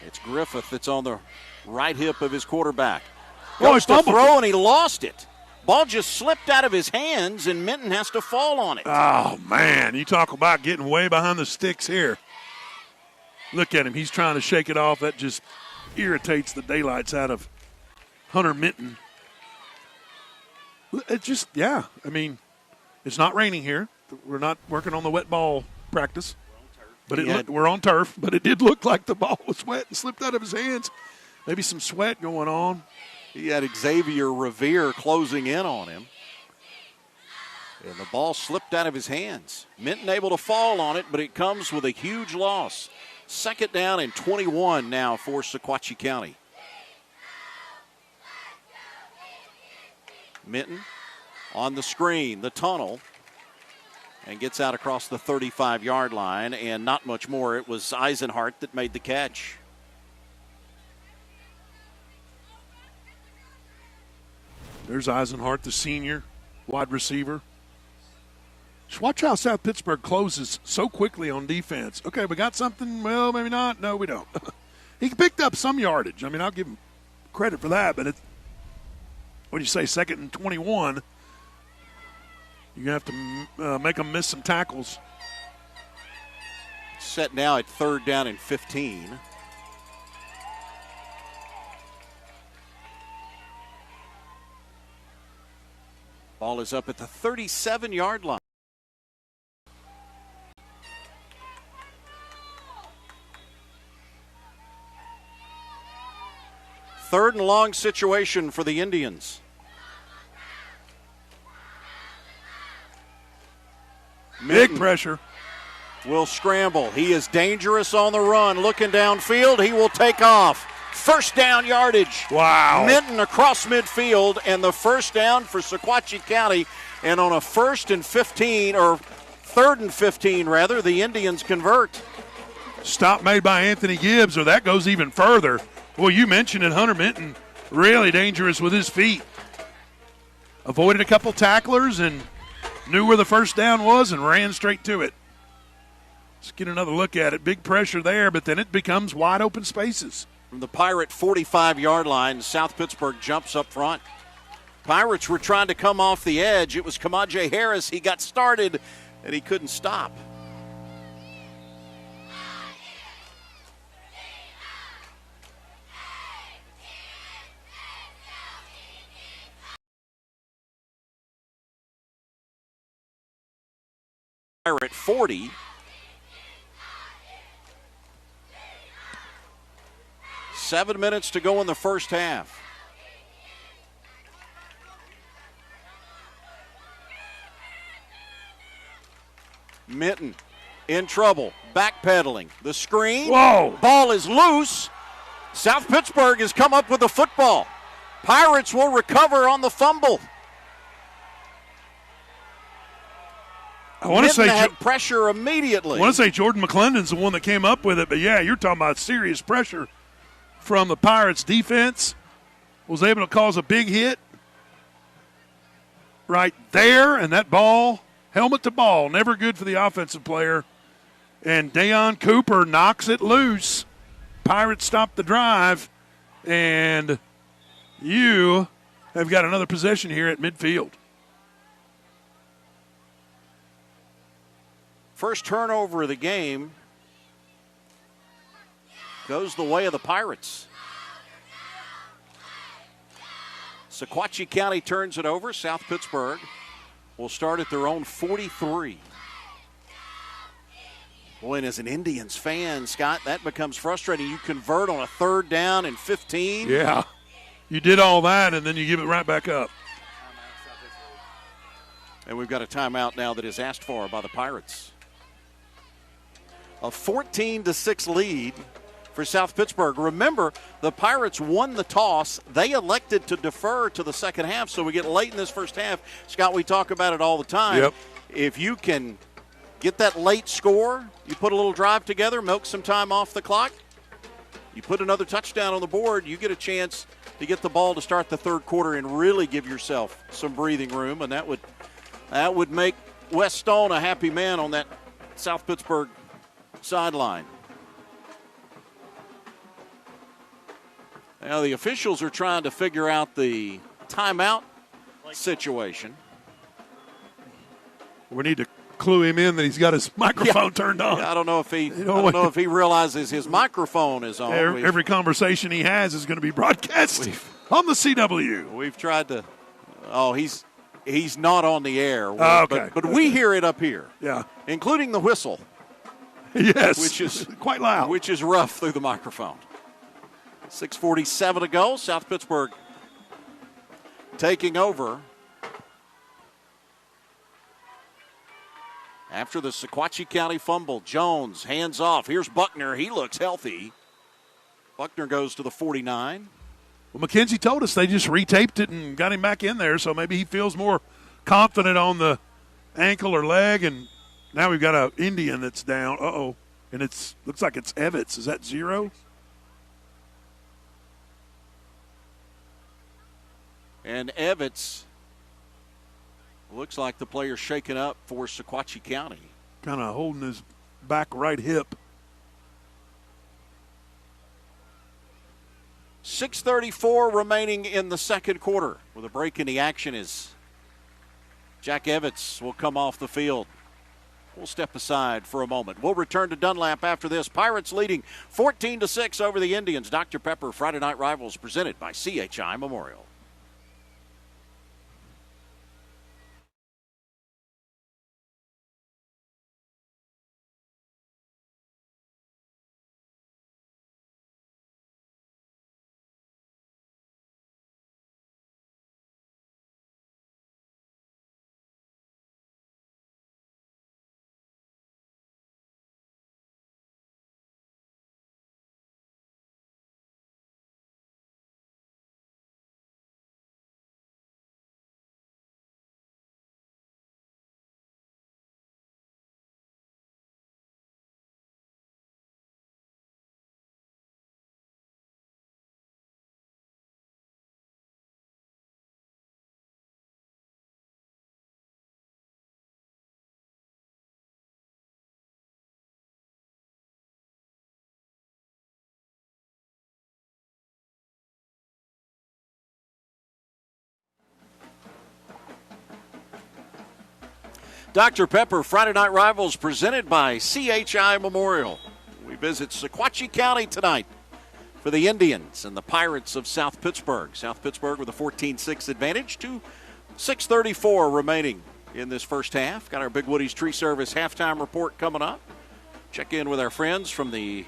It's Griffith that's on the right hip of his quarterback. Goes to throw, and he lost it. Ball just slipped out of his hands, and Minton has to fall on it. Oh, man. You talk about getting way behind the sticks here. Look at him. He's trying to shake it off. That just irritates the daylights out of Hunter Minton. It just, yeah. I mean, it's not raining here. We're not working on the wet ball practice. But we're on turf. But it did look like the ball was wet and slipped out of his hands. Maybe some sweat going on. He had Xavier Revere closing in on him. And the ball slipped out of his hands. Minton able to fall on it, but it comes with a huge loss. Second down and 21 now for Sequatchie County. Minton on the screen, the tunnel, and gets out across the 35-yard line, and not much more. It was Eisenhart that made the catch. There's Eisenhart, the senior wide receiver. Just watch how South Pittsburg closes so quickly on defense. Okay, we got something. Well, maybe not. No, we don't. He picked up some yardage. I mean, I'll give him credit for that. But what do you say, second and 21? You're going to have to make them miss some tackles. Set now at third down and 15. Ball is up at the 37-yard line. Third and long situation for the Indians. Big pressure. Will scramble. He is dangerous on the run. Looking downfield, he will take off. First down yardage. Wow. Minton across midfield, and the first down for Sequatchie County. And on a third and 15, the Indians convert. Stop made by Anthony Gibbs, or that goes even further. Well, you mentioned it, Hunter Minton, really dangerous with his feet. Avoided a couple tacklers and knew where the first down was and ran straight to it. Let's get another look at it. Big pressure there, but then it becomes wide open spaces. From the Pirate 45-yard line, South Pittsburg jumps up front. Pirates were trying to come off the edge. It was Kamaje Harris. He got started, and he couldn't stop. Pirate 40. Seven minutes to go in the first half. Minton in trouble, backpedaling. The screen. Whoa. Ball is loose. South Pittsburg has come up with the football. Pirates will recover on the fumble. I want to say had pressure immediately. I want to say Jordan McClendon's the one that came up with it, but yeah, you're talking about serious pressure from the Pirates defense. Was able to cause a big hit right there, and that ball helmet to ball, never good for the offensive player. And Deion Cooper knocks it loose. Pirates stop the drive, and you have got another possession here at midfield. First turnover of the game goes the way of the Pirates. Sequatchie County turns it over. South Pittsburg will start at their own 43. Boy, and as an Indians fan, Scott, that becomes frustrating. You convert on a 3rd down and 15. Yeah. You did all that, and then you give it right back up. And we've got a timeout now that is asked for by the Pirates. A 14-6 lead for South Pittsburg. Remember, the Pirates won the toss. They elected to defer to the second half, so we get late in this first half. Scott, we talk about it all the time. Yep. If you can get that late score, you put a little drive together, milk some time off the clock, you put another touchdown on the board, you get a chance to get the ball to start the third quarter and really give yourself some breathing room, and that would make Wes Stone a happy man on that South Pittsburg sideline. Now the officials are trying to figure out the timeout situation. We need to clue him in that he's got his microphone turned on. Yeah, I don't know if he realizes his microphone is on. Every conversation he has is going to be broadcast on the CW. We've tried to. Oh, he's not on the air. Okay. But we hear it up here. Yeah. Including the whistle. Yes. Which is quite loud. Which is rough through the microphone. 6:47 to go. South Pittsburg taking over after the Sequatchie County fumble. Jones hands off. Here's Buckner. He looks healthy. Buckner goes to the 49. Well, McKenzie told us they just retaped it and got him back in there, so maybe he feels more confident on the ankle or leg. And now we've got an Indian that's down. Uh-oh. And looks like it's Evitz. Is that 0? And Evitz looks like the player shaken up for Sequatchie County. Kind of holding his back right hip. 6:34 remaining in the second quarter. With a break in the action is Jack Evitz will come off the field. We'll step aside for a moment. We'll return to Dunlap after this. Pirates leading 14-6 over the Indians. Dr. Pepper Friday Night Rivals presented by CHI Memorial. Dr. Pepper Friday Night Rivals presented by CHI Memorial. We visit Sequatchie County tonight for the Indians and the Pirates of South Pittsburg. South Pittsburg with a 14-6 advantage to 6:34 remaining in this first half. Got our Big Woody's Tree Service halftime report coming up. Check in with our friends from the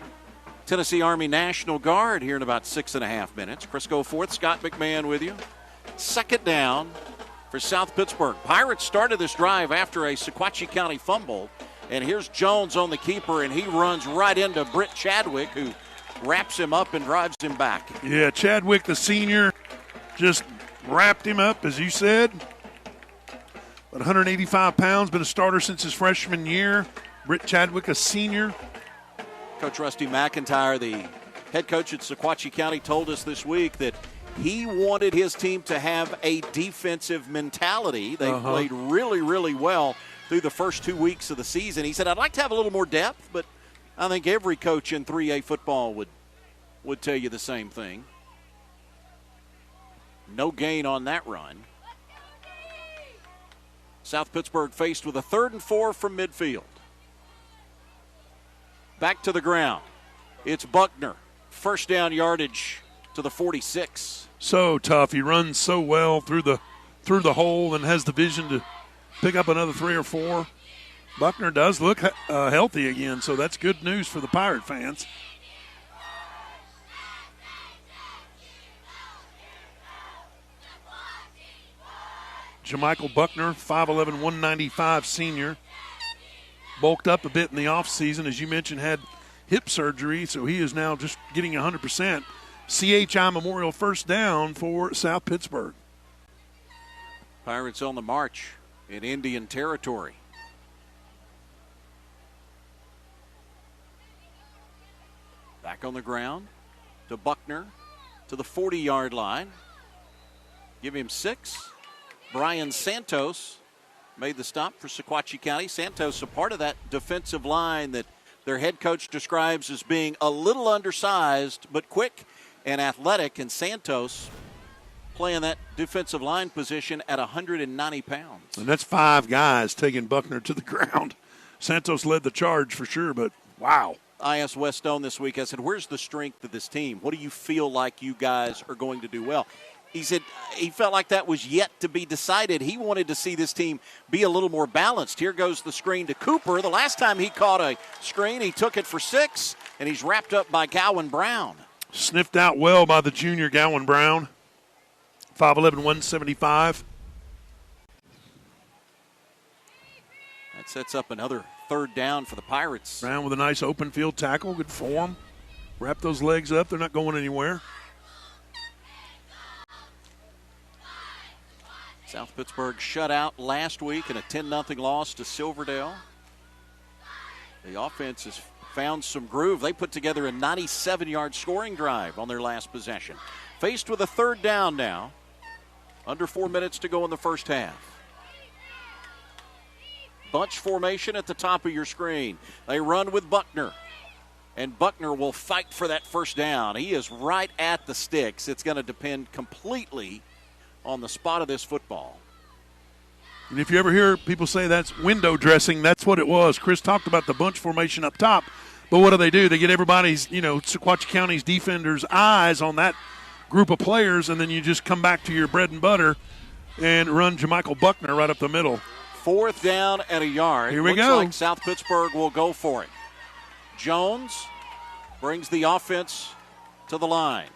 Tennessee Army National Guard here in about 6.5 minutes. Crisco Fourth, Scott McMahon with you. Second down for South Pittsburg. Pirates started this drive after a Sequatchie County fumble. And here's Jones on the keeper, and he runs right into Britt Chadwick, who wraps him up and drives him back. Yeah, Chadwick, the senior, just wrapped him up, as you said. But 185 pounds, been a starter since his freshman year. Britt Chadwick, a senior. Coach Rusty McIntyre, the head coach at Sequatchie County, told us this week that he wanted his team to have a defensive mentality. They played really, really well through the first 2 weeks of the season. He said, I'd like to have a little more depth, but I think every coach in 3A football would tell you the same thing. No gain on that run. South Pittsburg faced with a 3rd and 4 from midfield. Back to the ground. It's Buckner. First down yardage to the 46. So tough. He runs so well through the hole and has the vision to pick up another 3 or 4. Buckner does look healthy again, so that's good news for the Pirate fans. Jamichael Buckner, 5'11", 195 senior. Bulked up a bit in the offseason, as you mentioned, had hip surgery, so he is now just getting 100%. CHI Memorial first down for South Pittsburg. Pirates on the march in Indian territory. Back on the ground to Buckner to the 40-yard line. Give him 6. Brian Santos made the stop for Sequatchie County. Santos, a part of that defensive line that their head coach describes as being a little undersized but quick and athletic, and Santos playing that defensive line position at 190 pounds. And that's 5 guys taking Buckner to the ground. Santos led the charge for sure, but wow. I asked Wes Stone this week, I said, where's the strength of this team? What do you feel like you guys are going to do well? He said he felt like that was yet to be decided. He wanted to see this team be a little more balanced. Here goes the screen to Cooper. The last time he caught a screen, he took it for 6, and he's wrapped up by Gowan Brown. Sniffed out well by the junior Gowan Brown, 5'11", 175. That sets up another 3rd down for the Pirates. Brown with a nice open field tackle, good form. Wrap those legs up, they're not going anywhere. South Pittsburg shut out last week in a 10-0 loss to Silverdale. The offense has found some groove. They put together a 97-yard scoring drive on their last possession. Faced with a 3rd down now. Under 4 minutes to go in the first half. Bunch formation at the top of your screen. They run with Buckner. And Buckner will fight for that first down. He is right at the sticks. It's going to depend completely on the spot of this football. And if you ever hear people say that's window dressing, that's what it was. Chris talked about the bunch formation up top, but what do? They get everybody's, Sequatchie County's defenders' eyes on that group of players, and then you just come back to your bread and butter and run Jamichael Buckner right up the middle. 4th down and a yard. Here we Looks go. like South Pittsburg will go for it. Jones brings the offense to the line.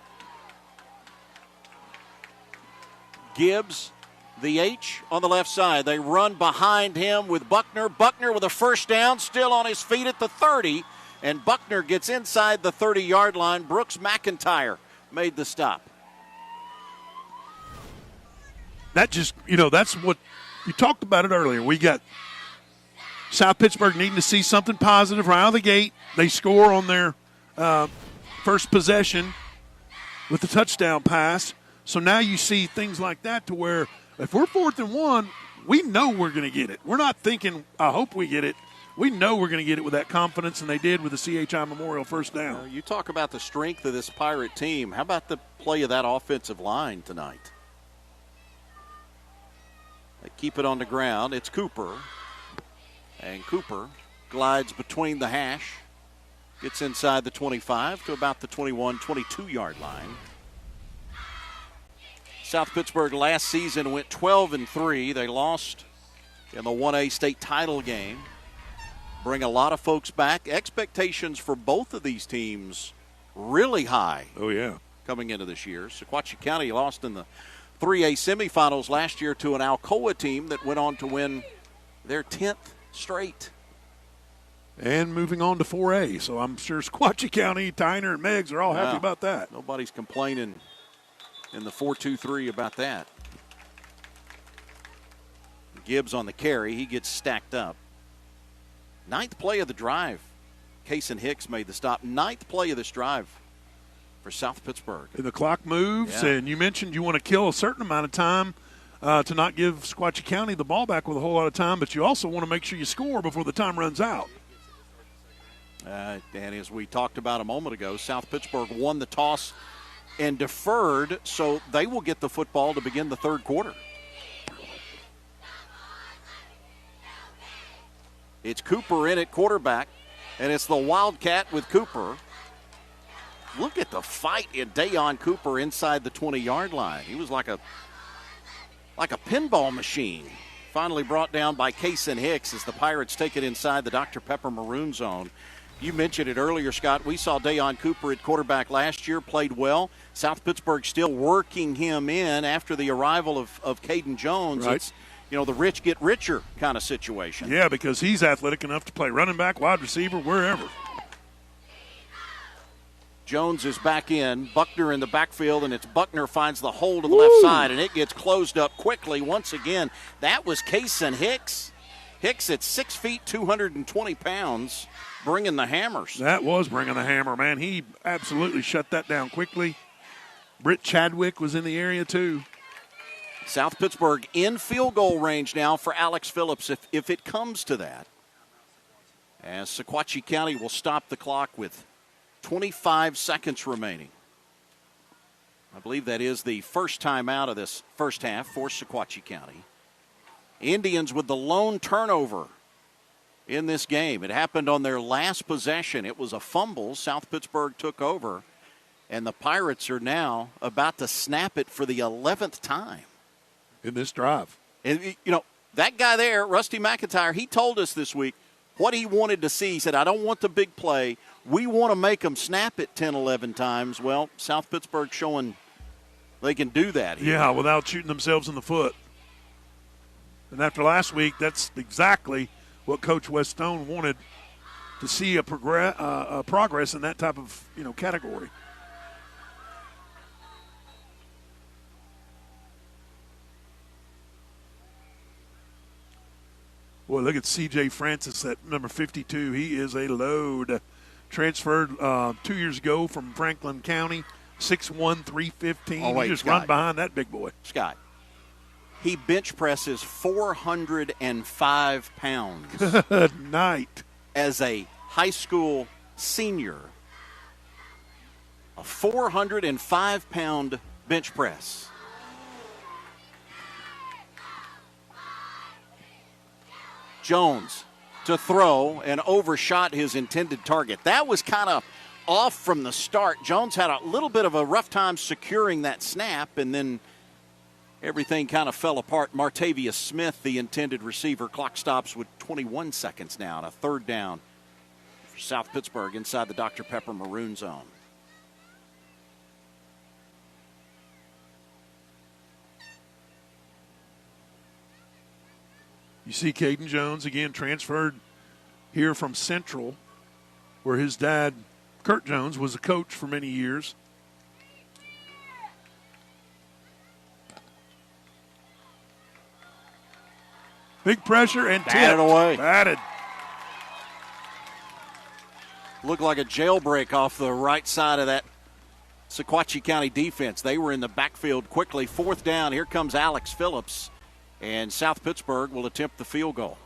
Gibbs, the H on the left side. They run behind him with Buckner. Buckner with a first down, still on his feet at the 30. And Buckner gets inside the 30-yard line. Brooks McIntyre made the stop. That just, that's what you talked about it earlier. We got South Pittsburg needing to see something positive right out of the gate. They score on their first possession with the touchdown pass. So now you see things like that to where if we're 4th and 1, we know we're going to get it. We're not thinking, I hope we get it. We know we're going to get it with that confidence, and they did with the CHI Memorial first down. You talk about the strength of this Pirate team. How about the play of that offensive line tonight? They keep it on the ground. It's Cooper. And Cooper glides between the hash, gets inside the 25 to about the 21, 22-yard line. South Pittsburg last season went 12-3. They lost in the 1A state title game. Bring a lot of folks back. Expectations for both of these teams really high. Oh, yeah. Coming into this year. Sequatchie County lost in the 3A semifinals last year to an Alcoa team that went on to win their 10th straight. And moving on to 4A. So I'm sure Sequatchie County, Tyner, and Meggs are all happy about that. Nobody's complaining in the 4-2-3 about that. Gibbs on the carry. He gets stacked up. 9th play of the drive. Cason Hicks made the stop. 9th play of this drive for South Pittsburg. And the clock moves, and you mentioned you want to kill a certain amount of time to not give Sequatchie County the ball back with a whole lot of time, but you also want to make sure you score before the time runs out. And as we talked about a moment ago, South Pittsburg won the toss and deferred, so they will get the football to begin the third quarter. It's Cooper in at quarterback, and it's the Wildcat with Cooper. Look at the fight in Dayon Cooper inside the 20-yard line. He was like a pinball machine. Finally brought down by Kason Hicks as the Pirates take it inside the Dr. Pepper Maroon Zone. You mentioned it earlier, Scott. We saw Dayon Cooper at quarterback last year, played well. South Pittsburgh still working him in after the arrival of Caden Jones. Right. It's, the rich get richer kind of situation. Yeah, because he's athletic enough to play running back, wide receiver, wherever. Jones is back in. Buckner in the backfield, and it's Buckner finds the hole to the left side, and it gets closed up quickly once again. That was Kason Hicks. Hicks at 6 feet, 220 pounds, bringing the hammers. That was bringing the hammer, man. He absolutely shut that down quickly. Britt Chadwick was in the area, too. South Pittsburgh in field goal range now for Alex Phillips if it comes to that. As Sequatchie County will stop the clock with 25 seconds remaining. I believe that is the first time out of this first half for Sequatchie County. Indians with the lone turnover in this game. It happened on their last possession. It was a fumble. South Pittsburgh took over, and the Pirates are now about to snap it for the 11th time in this drive. And, that guy there, Rusty McIntyre, he told us this week what he wanted to see. He said, I don't want the big play. We want to make them snap it 10, 11 times. Well, South Pittsburgh showing they can do that here. Yeah, without shooting themselves in the foot. And after last week, that's exactly what Coach West Stone wanted to see a progress in that type of category. Boy, look at C.J. Francis at number 52. He is a load. Transferred 2 years ago from Franklin County, 6'1", 315. Oh, wait, you just Scott. run behind that big boy. Scott, he bench presses 405 pounds. Good night. As a high school senior, a 405-pound bench press. Jones to throw and overshot his intended target. That was kind of off from the start. Jones had a little bit of a rough time securing that snap, and then everything kind of fell apart. Martavius Smith, the intended receiver, clock stops with 21 seconds now, and a third down for South Pittsburgh inside the Dr. Pepper Maroon Zone. You see Caden Jones, again, transferred here from Central, where his dad, Kurt Jones, was a coach for many years. Big pressure and batted away. Batted. Looked like a jailbreak off the right side of that Sequatchie County defense. They were in the backfield quickly. Fourth down. Here comes Alex Phillips. And South Pittsburgh will attempt the field goal.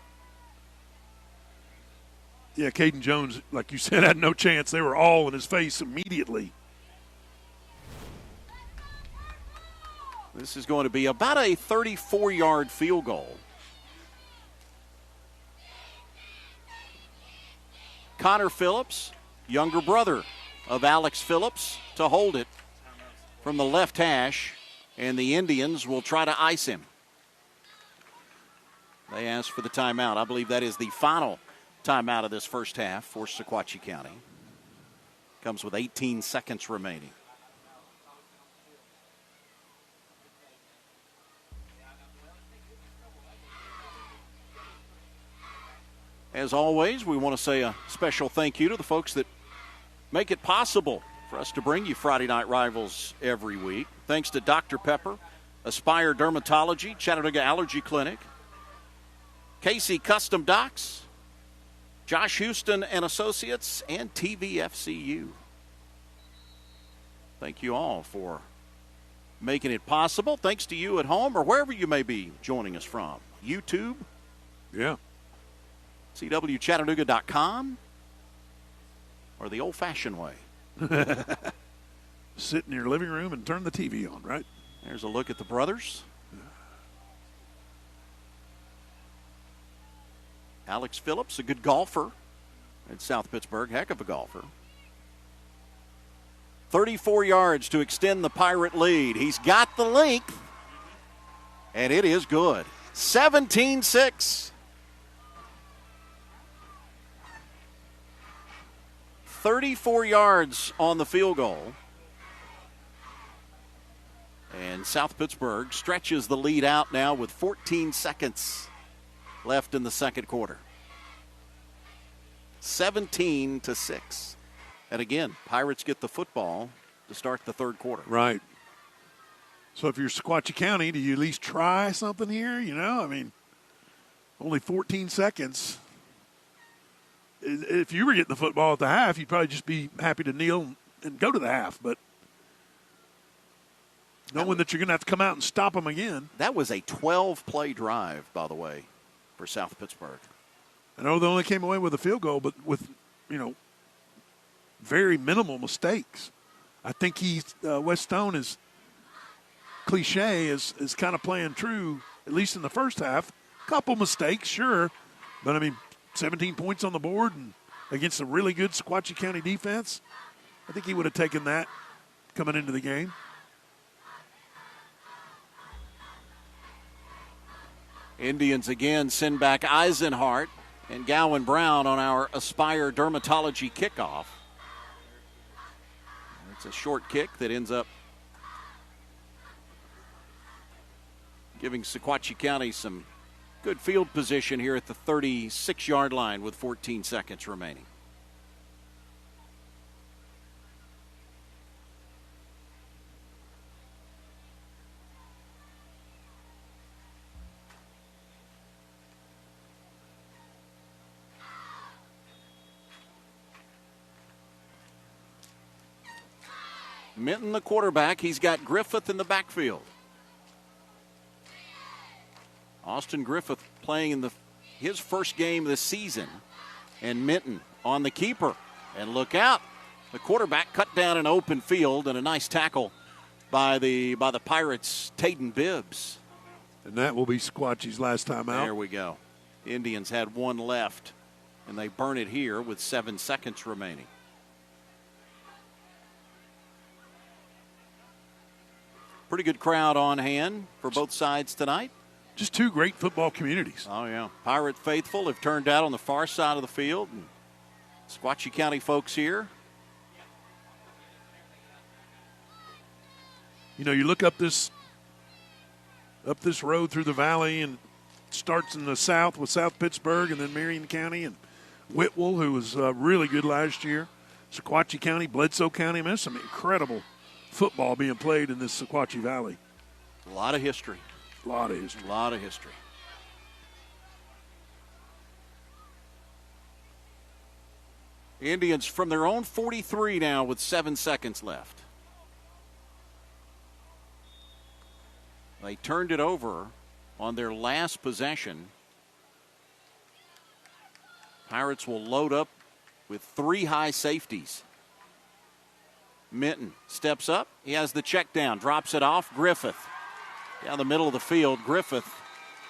Yeah, Caden Jones, like you said, had no chance. They were all in his face immediately. This is going to be about a 34-yard field goal. Connor Phillips, younger brother of Alex Phillips, to hold it from the left hash, and the Indians will try to ice him. They asked for the timeout. I believe that is the final timeout of this first half for Sequatchie County. Comes with 18 seconds remaining. As always, we want to say a special thank you to the folks that make it possible for us to bring you Friday Night Rivals every week. Thanks to Dr. Pepper, Aspire Dermatology, Chattanooga Allergy Clinic, Casey Custom Docks, Josh Houston and Associates, and TVFCU. Thank you all for making it possible thanks to you at home or wherever you may be joining us from. YouTube, Yeah. CWChattanooga.com, or the old-fashioned way. Sit in your living room and turn the TV on, right? There's a look at the brothers. Alex Phillips, a good golfer at South Pittsburg, heck of a golfer. 34 yards to extend the Pirate lead. He's got the length, and it is good. 17-6. 34 yards on the field goal. And South Pittsburg stretches the lead out now with 14 seconds left in the second quarter. 17-6. And again, Pirates get the football to start the third quarter. Right. So if you're Sequatchie County, do you at least try something here? You know, I mean, only 14 seconds. If you were getting the football at the half, you'd probably just be happy to kneel and go to the half. But knowing that you're going to have to come out and stop them again. That was a 12-play drive, by the way, for South Pittsburg. I know they only came away with a field goal, but with, very minimal mistakes. I think Wes Stone is cliche is kind of playing true, at least in the first half. Couple mistakes, sure. But, 17 points on the board and against a really good Sequatchie County defense. I think he would have taken that coming into the game. Indians again send back Eisenhart and Gowan Brown on our Aspire Dermatology kickoff. It's a short kick that ends up giving Sequatchie County some good field position here at the 36-yard line with 14 seconds remaining. Minton, the quarterback, he's got Griffith in the backfield. Austin Griffith playing in his first game of the season. And Minton on the keeper. And look out. The quarterback cut down an open field and a nice tackle by the Pirates' Tayden Bibbs. And that will be Sequatchie's last time out. There we go. The Indians had one left, and they burn it here with 7 seconds remaining. Pretty good crowd on hand for both sides tonight. Just two great football communities. Oh, yeah. Pirate faithful have turned out on the far side of the field. And Sequatchie County folks here. You look up this road through the valley, and it starts in the south with South Pittsburg and then Marion County and Whitwell, who was really good last year. Sequatchie County, Bledsoe County. There's some incredible football being played in this Sequatchie Valley. A lot of history. A lot of history. A lot of history. The Indians from their own 43 now with 7 seconds left. They turned it over on their last possession. Pirates will load up with 3 high safeties. Minton steps up. He has the check down, drops it off. Griffith down the middle of the field. Griffith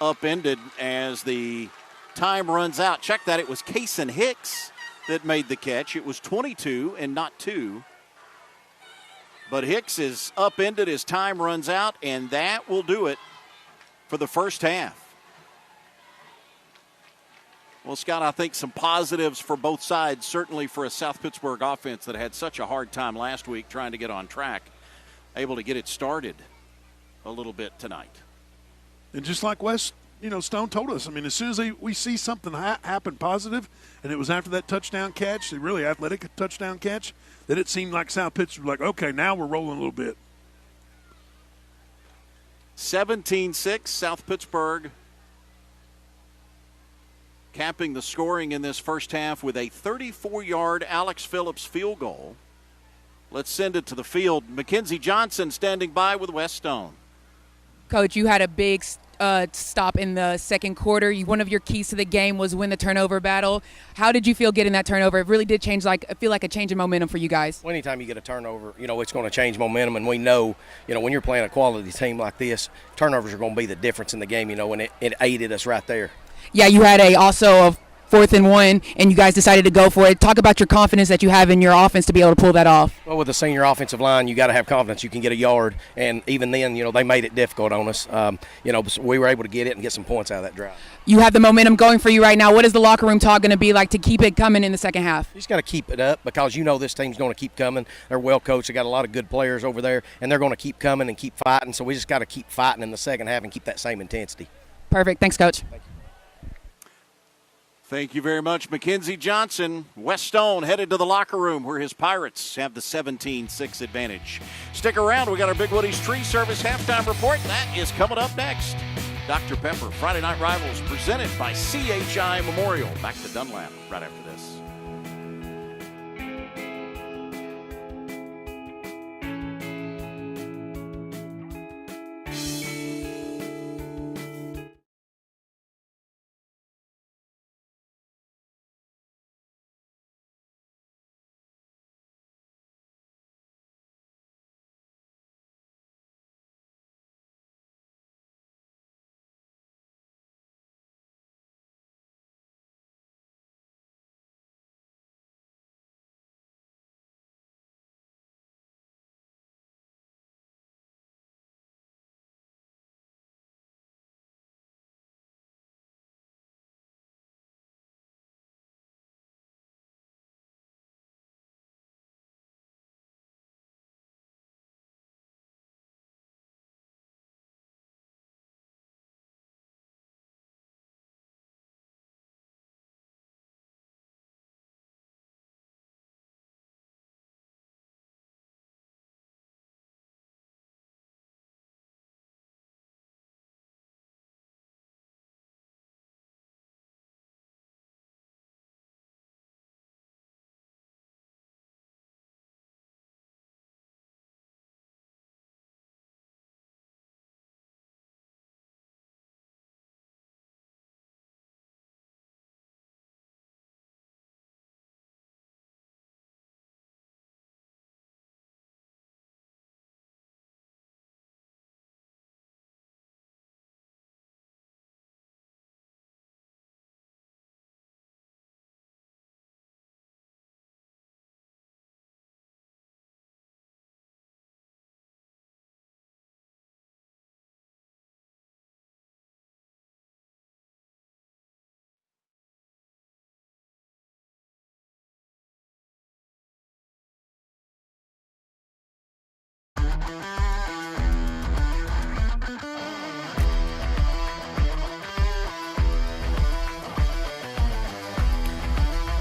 upended as the time runs out. Check that. It was Kason Hicks that made the catch. It was 22 and not 2. But Hicks is upended as time runs out, and that will do it for the first half. Well, Scott, I think some positives for both sides, certainly for a South Pittsburg offense that had such a hard time last week trying to get on track, able to get it started a little bit tonight. And just like Wes, Stone told us, as soon as we see something happen positive, and it was after that touchdown catch, the really athletic touchdown catch, that it seemed like South Pittsburg was like, okay, now we're rolling a little bit. 17-6, South Pittsburg capping the scoring in this first half with a 34-yard Alex Phillips field goal. Let's send it to the field. Mackenzie Johnson standing by with West Stone. Coach, you had a big stop in the second quarter. One of your keys to the game was win the turnover battle. How did you feel getting that turnover? It really did change, I feel like a change in momentum for you guys. Well, anytime you get a turnover, it's going to change momentum, and we know, when you're playing a quality team like this, turnovers are going to be the difference in the game, and it aided us right there. Yeah, you had also a 4th and 1, and you guys decided to go for it. Talk about your confidence that you have in your offense to be able to pull that off. Well, with the senior offensive line, you got to have confidence you can get a yard, and even then, they made it difficult on us. So we were able to get it and get some points out of that drive. You have the momentum going for you right now. What is the locker room talk going to be like to keep it coming in the second half? You just got to keep it up because this team's going to keep coming. They're well coached. They got a lot of good players over there, and they're going to keep coming and keep fighting. So we just got to keep fighting in the second half and keep that same intensity. Perfect. Thanks, Coach. Thank you. Thank you very much, Mackenzie Johnson. West Stone headed to the locker room where his Pirates have the 17-6 advantage. Stick around. We got our Big Woody's Tree Service halftime report. That is coming up next. Dr. Pepper, Friday Night Rivals, presented by CHI Memorial. Back to Dunlap right after this.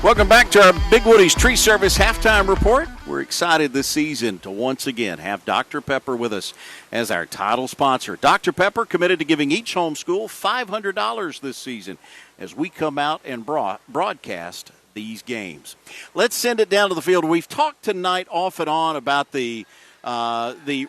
Welcome back to our Big Woody's Tree Service halftime report. We're excited this season to once again have Dr. Pepper with us as our title sponsor. Dr. Pepper committed to giving each homeschool $500 this season as we come out and broadcast these games. Let's send it down to the field. We've talked tonight off and on about the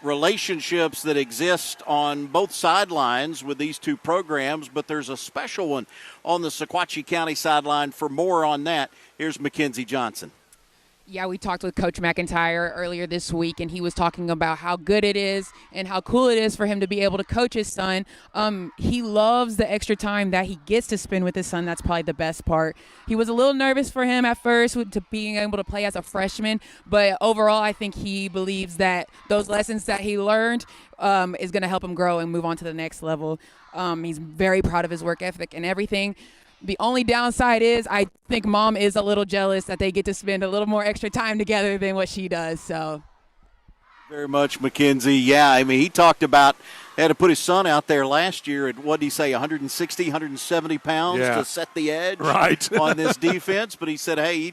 relationships that exist on both sidelines with these two programs, but there's a special one on the Sequatchie County sideline. For more on that, here's Mackenzie Johnson. Yeah, we talked with Coach McIntyre earlier this week, and he was talking about how good it is and how cool it is for him to be able to coach his son. He loves the extra time that he gets to spend with his son. That's probably the best part. He was a little nervous for him at first to being able to play as a freshman, but overall I think he believes that those lessons that he learned is going to help him grow and move on to the next level. He's very proud of his work ethic and everything. The only downside is I think Mom is a little jealous that they get to spend a little more extra time together than what she does. So, very much, Mackenzie. Yeah, I mean, he talked about had to put his son out there last year at, what did he say, 160, 170 pounds to set the edge on this defense. But he said, hey, he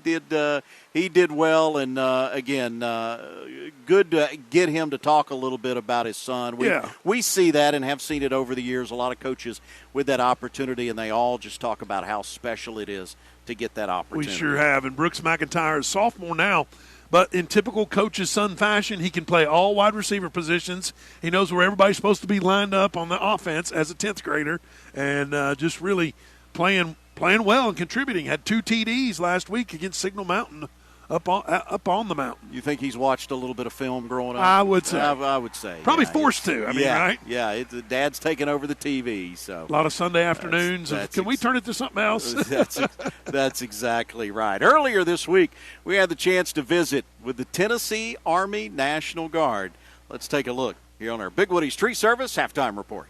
did well. And, again, good to get him to talk a little bit about his son. We see that and have seen it over the years. A lot of coaches with that opportunity, and they all just talk about how special it is to get that opportunity. We sure have. And Brooks McIntyre is sophomore now, But in typical coach's son fashion, he can play all wide receiver positions. He knows where everybody's supposed to be lined up on the offense as a 10th grader, and just really playing well and contributing. Had 2 TDs last week against Signal Mountain up on the mountain. You think he's watched a little bit of film growing up? I would say. I would say. Probably forced to. Right? Yeah, Dad's taking over the TV. So a lot of Sunday afternoons. Can we turn it to something else? That's exactly right. Earlier this week, we had the chance to visit with the Tennessee Army National Guard. Let's take a look here on our Big Woody's Tree Service Halftime Report.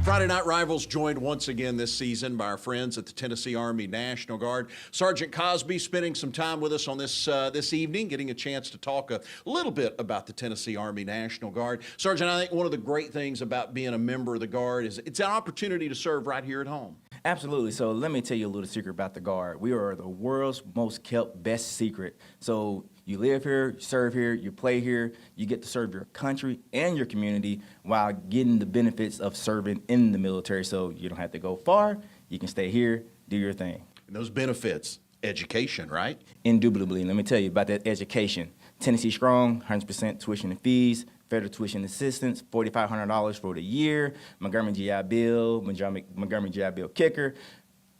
Friday Night Rivals joined once again this season by our friends at the Tennessee Army National Guard. Sergeant Cosby spending some time with us on this evening, getting a chance to talk a little bit about the Tennessee Army National Guard. Sergeant, I think one of the great things about being a member of the Guard is it's an opportunity to serve right here at home. Absolutely. So let me tell you a little secret about the Guard. We are the world's most kept best secret. So you live here, you serve here, you play here, you get to serve your country and your community while getting the benefits of serving in the military. So you don't have to go far. You can stay here, do your thing. And those benefits, education, right? Indubitably. Let me tell you about that education. Tennessee Strong, 100% tuition and fees, federal tuition assistance, $4,500 for the year, Montgomery GI Bill, Montgomery GI Bill kicker.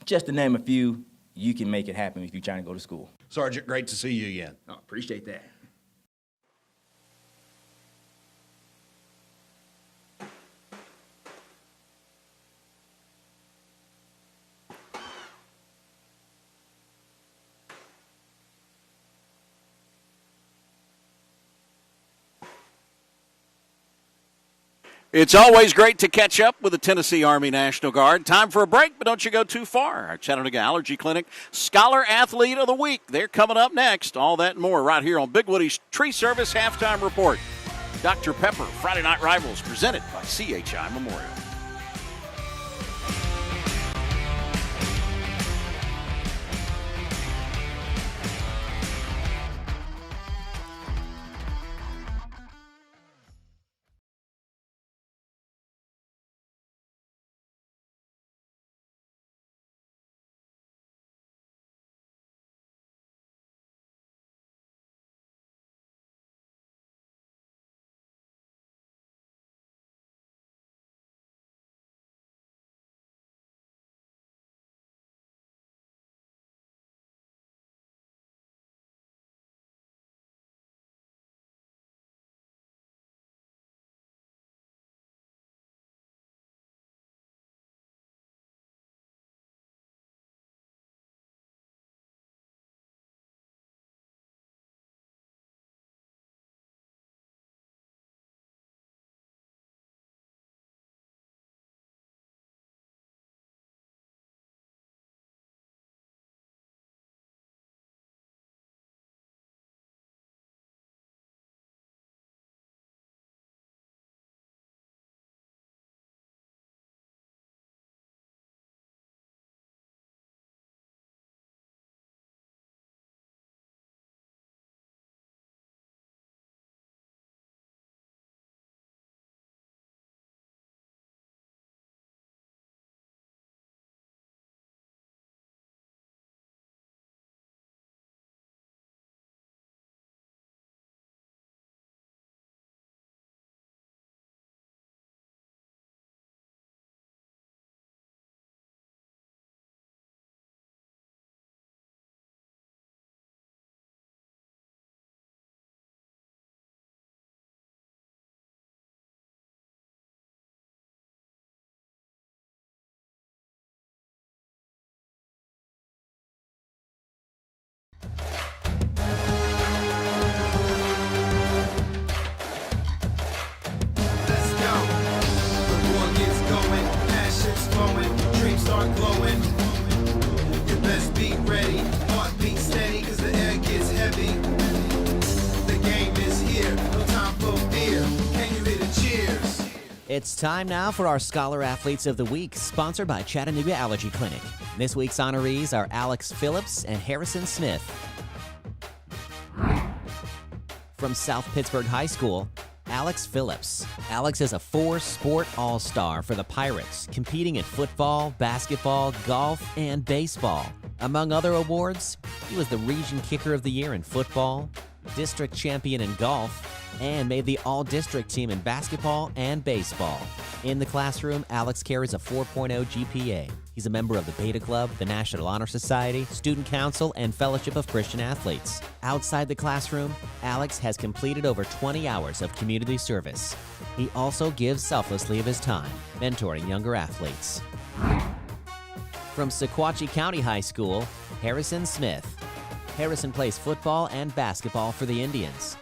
Just to name a few, you can make it happen if you're trying to go to school. Sergeant, great to see you again. Oh, appreciate that. It's always great to catch up with the Tennessee Army National Guard. Time for a break, but don't you go too far. Our Chattanooga Allergy Clinic Scholar Athlete of the Week. They're coming up next. All that and more right here on Big Woody's Tree Service Halftime Report. Dr. Pepper, Friday Night Rivals, presented by CHI Memorial. It's time now for our Scholar Athletes of the Week, sponsored by Chattanooga Allergy Clinic. This week's honorees are Alex Phillips and Harrison Smith. From South Pittsburg High School, Alex Phillips. Alex is a 4-sport all-star for the Pirates, competing in football, basketball, golf, and baseball. Among other awards, he was the Region Kicker of the Year in football, district champion in golf, and made the all-district team in basketball and baseball. In the classroom, Alex carries a 4.0 GPA. He's a member of the Beta Club, the National Honor Society, Student Council, and Fellowship of Christian Athletes. Outside the classroom, Alex has completed over 20 hours of community service. He also gives selflessly of his time, mentoring younger athletes. From Sequatchie County High School, Harrison Smith. Harrison plays football and basketball for the Indians.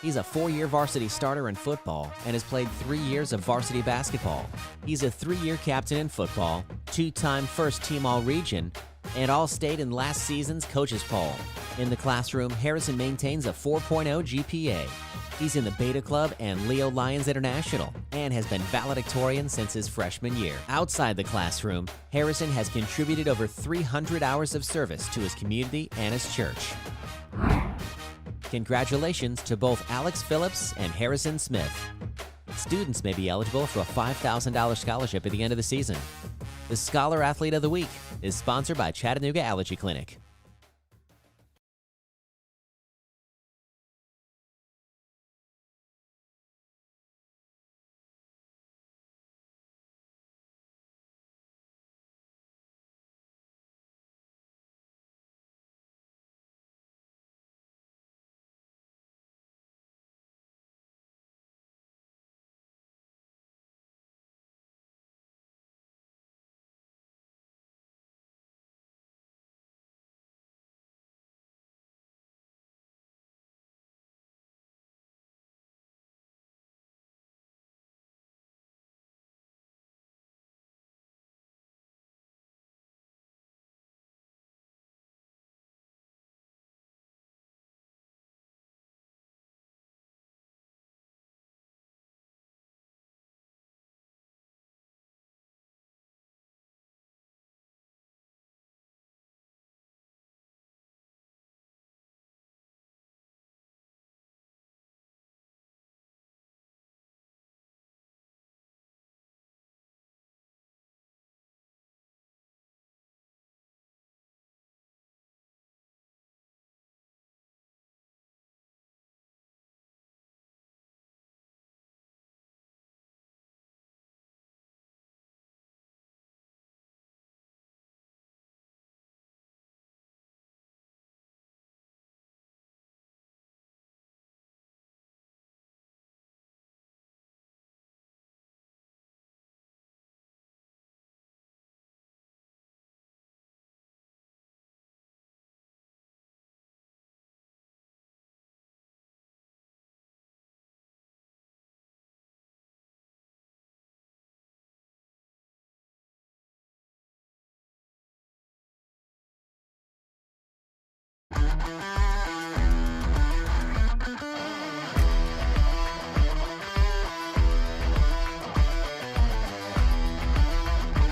He's a 4-year varsity starter in football and has played 3 years of varsity basketball. He's a 3-year captain in football, 2-time first-team All-Region, and All-State in last season's coaches poll. In the classroom, Harrison maintains a 4.0 GPA. He's in the Beta Club and Leo Lions International and has been valedictorian since his freshman year. Outside the classroom, Harrison has contributed over 300 hours of service to his community and his church. Congratulations to both Alex Phillips and Harrison Smith. Students may be eligible for a $5,000 scholarship at the end of the season. The Scholar Athlete of the Week is sponsored by Chattanooga Allergy Clinic.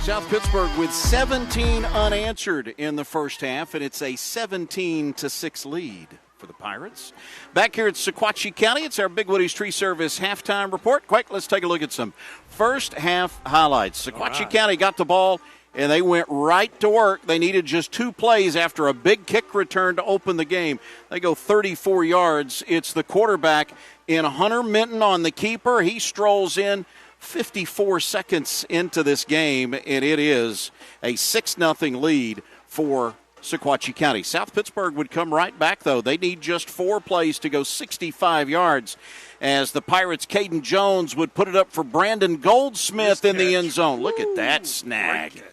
South Pittsburg with 17 unanswered in the first half, and it's a 17-6 lead for the Pirates. Back here at Sequatchie County, it's our Big Woody's Tree Service halftime report. Quick, let's take a look at some first half highlights. Sequatchie County got the ball, and they went right to work. They needed just 2 plays after a big kick return to open the game. They go 34 yards. It's the quarterback in Hunter Minton on the keeper. He strolls in 54 seconds into this game, and it is a 6-0 lead for Sequatchie County. South Pittsburg would come right back, though. They need just 4 plays to go 65 yards as the Pirates' Caden Jones would put it up for Brandon Goldsmith in the end zone. Look at that snag.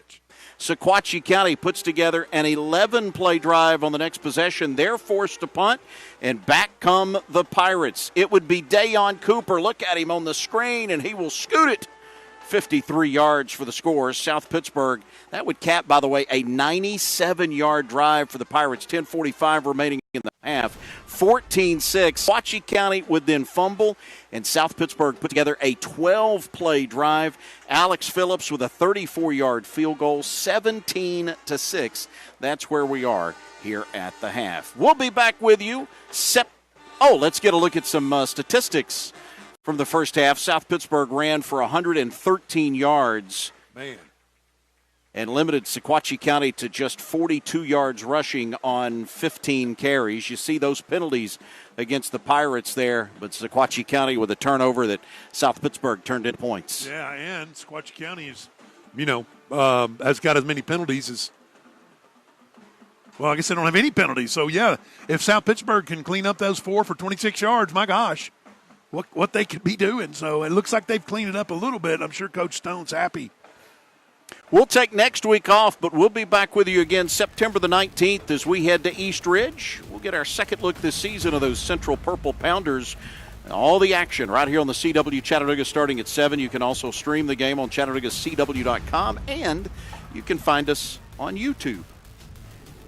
Sequatchie County puts together an 11-play drive on the next possession. They're forced to punt, and back come the Pirates. It would be Dayon Cooper. Look at him on the screen, and he will scoot it 53 yards for the score. South Pittsburg, that would cap, by the way, a 97-yard drive for the Pirates. 10:45 remaining in the half. 14-6. Sequatchie County would then fumble, and South Pittsburg put together a 12-play drive. Alex Phillips with a 34-yard field goal. 17-6. That's where we are here at the half. We'll be back with you. Let's get a look at some statistics from the first half. South Pittsburg ran for 113 yards. Man. And limited Sequatchie County to just 42 yards rushing on 15 carries. You see those penalties against the Pirates there, but Sequatchie County with a turnover that South Pittsburg turned into points. Yeah, and Sequatchie County is, has got as many penalties as, well, I guess they don't have any penalties. So, yeah, if South Pittsburg can clean up those 4 for 26 yards, my gosh, what they could be doing. So it looks like they've cleaned it up a little bit. I'm sure Coach Stone's happy. We'll take next week off, but we'll be back with you again September the 19th as we head to East Ridge. We'll get our second look this season of those Central Purple Pounders. All the action right here on the CW Chattanooga starting at 7. You can also stream the game on ChattanoogaCW.com, and you can find us on YouTube.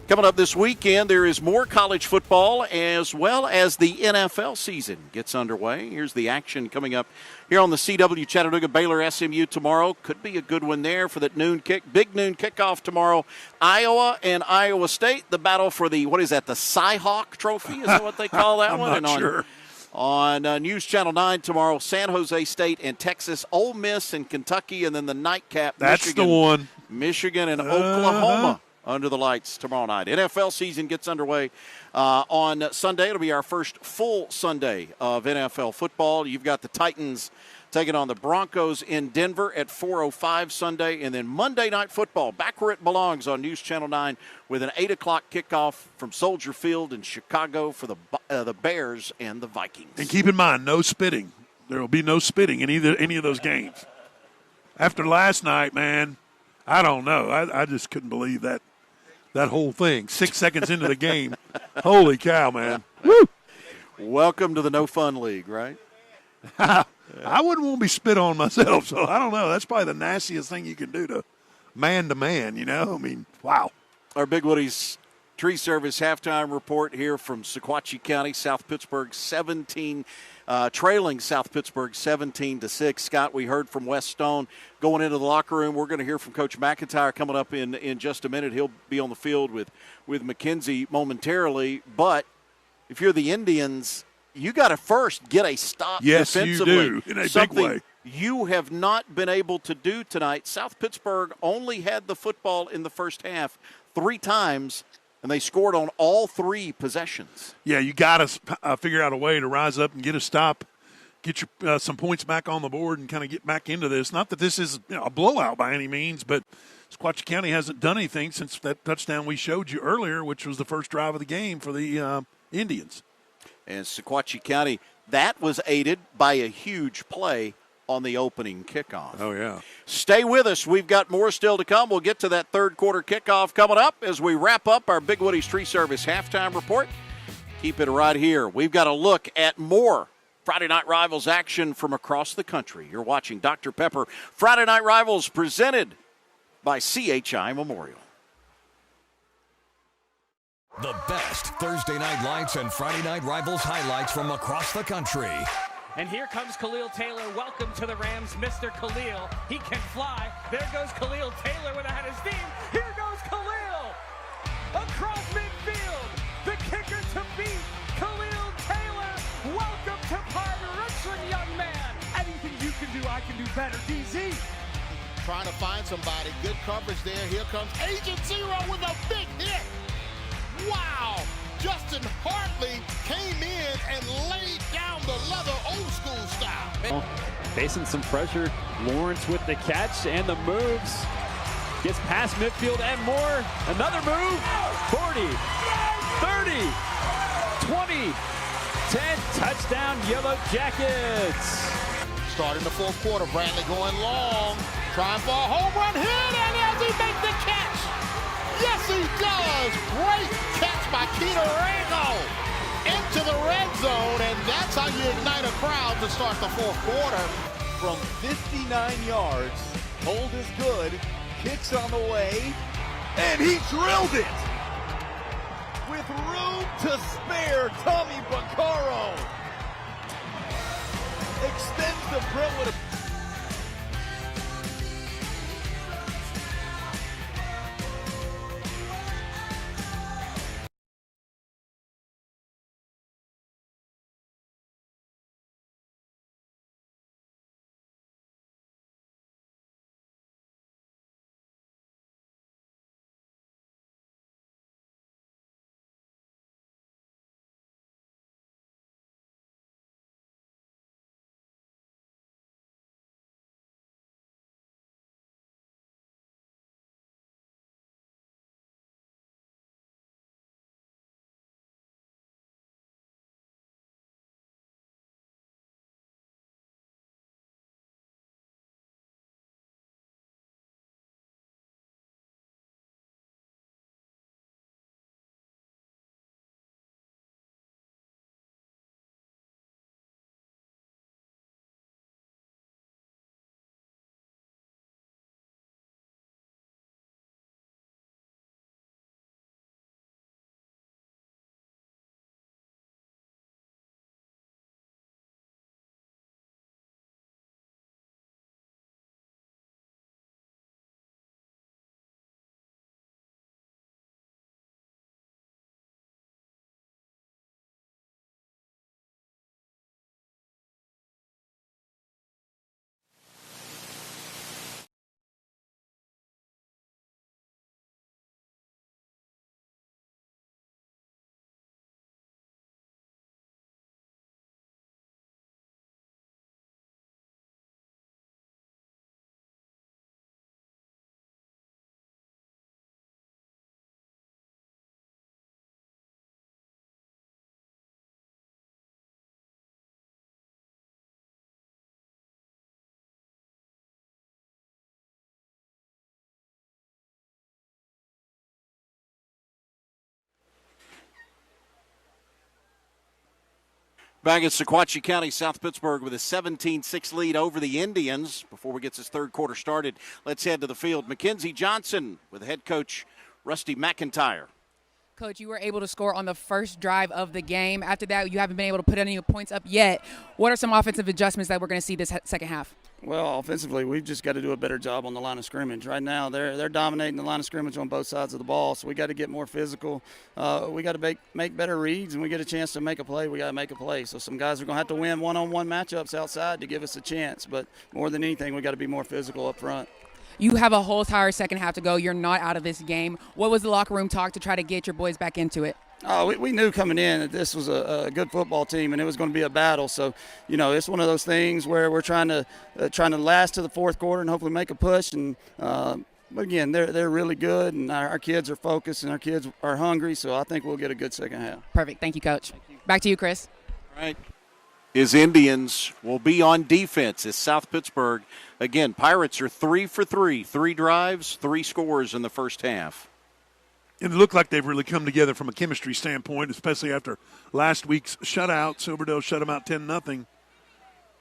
Coming up this weekend, there is more college football as well as the NFL season gets underway. Here's the action coming up here on the CW Chattanooga. Baylor SMU tomorrow. Could be a good one there for that big noon kickoff tomorrow. Iowa and Iowa State, the battle for the, the Cy-Hawk Trophy? Is that what they call that one? I'm not sure. On News Channel 9 tomorrow, San Jose State and Texas, Ole Miss and Kentucky, and then the nightcap, That's Michigan, the one. Michigan and Oklahoma. Under the lights tomorrow night. NFL season gets underway on Sunday. It'll be our first full Sunday of NFL football. You've got the Titans taking on the Broncos in Denver at 4:05 Sunday. And then Monday Night Football, back where it belongs on News Channel 9 with an 8 o'clock kickoff from Soldier Field in Chicago for the Bears and the Vikings. And keep in mind, no spitting. There will be no spitting in any of those games. After last night, man, I don't know. I just couldn't believe that whole thing. 6 seconds into the game. Holy cow, man. Woo! Welcome to the No Fun League, right? I wouldn't want to be spit on myself, so I don't know. That's probably the nastiest thing you can do to man, I mean, wow. Our Big Woody's Tree Service halftime report here from Sequatchie County, South Pittsburg 17, trailing South Pittsburg 17-6. Scott, we heard from Wes Stone going into the locker room. We're going to hear from Coach McIntyre coming up in just a minute. He'll be on the field with McKenzie momentarily. But if you're the Indians, you got to first get a stop defensively. Yes, you do, in a big way. You have not been able to do tonight. South Pittsburg only had the football in the first half 3 times, and they scored on all 3 possessions. Yeah, you got to figure out a way to rise up and get a stop, get your some points back on the board, and kind of get back into this. Not that this is a blowout by any means, but Sequatchie County hasn't done anything since that touchdown we showed you earlier, which was the first drive of the game for the Indians. And Sequatchie County, that was aided by a huge play on the opening kickoff. Oh, yeah. Stay with us. We've got more still to come. We'll get to that third quarter kickoff coming up as we wrap up our Big Woody's Tree Service halftime report. Keep it right here. We've got a look at more Friday Night Rivals action from across the country. You're watching Dr. Pepper Friday Night Rivals presented by CHI Memorial. The best Thursday night lights and Friday Night Rivals highlights from across the country. And here comes Khalil Taylor. Welcome to the Rams, Mr. Khalil. He can fly. There goes Khalil Taylor without his team. Here goes Khalil. Across midfield. The kicker to beat. Khalil Taylor. Welcome to Park Richland, young man. Anything you can do, I can do better. DZ. Trying to find somebody. Good coverage there. Here comes Agent Zero with a big hit. Wow. Justin Hartley came in and laid down the leather old school style. Facing some pressure, Lawrence with the catch and the moves. Gets past midfield and more. Another move. 40, 30, 20, 10. Touchdown, Yellow Jackets. Starting the fourth quarter, Bradley going long. Trying for a home run hit, and does he make the catch? Yes, he does. Great catch by Keita Rego into the red zone, and that's how you ignite a crowd to start the fourth quarter. From 59 yards, hold is good, kicks on the way, and he drilled it. With room to spare, Tommy Baccaro extends the front with a Back at Sequatchie County, South Pittsburg with a 17-6 lead over the Indians. Before we get this third quarter started, let's head to the field. Mackenzie Johnson with head coach Rusty McIntyre. Coach, you were able to score on the first drive of the game. After that, you haven't been able to put any points up yet. What are some offensive adjustments that we're going to see this second half? Well, offensively, we've just got to do a better job on the line of scrimmage. Right now, they're dominating the line of scrimmage on both sides of the ball, so we got to get more physical. We got to make better reads, and we get a chance to make a play. We got to make a play. So some guys are going to have to win one-on-one matchups outside to give us a chance. But more than anything, we got to be more physical up front. You have a whole entire second half to go. You're not out of this game. What was the locker room talk to try to get your boys back into it? We knew coming in that this was a good football team and it was going to be a battle. So, it's one of those things where we're trying to last to the fourth quarter and hopefully make a push. And but again, they're really good, and our kids are focused and our kids are hungry. So I think we'll get a good second half. Perfect. Thank you, Coach. Back to you, Chris. All right. His Indians will be on defense as South Pittsburg. Again, Pirates are 3 for 3, 3 drives, 3 scores in the first half. It looked like they've really come together from a chemistry standpoint, especially after last week's shutout. Silverdale shut them out 10-0.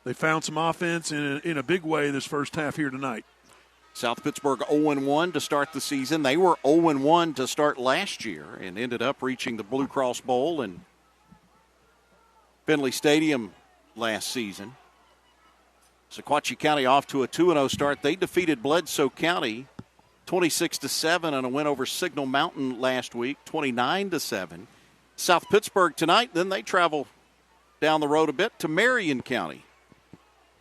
They found some offense in a big way this first half here tonight. South Pittsburg 0-1 to start the season. They were 0-1 to start last year and ended up reaching the Blue Cross Bowl and Finley Stadium last season. Sequatchie County off to a 2-0 start. They defeated Bledsoe County 26-7 on a win over Signal Mountain last week, 29-7. South Pittsburg tonight, then they travel down the road a bit to Marion County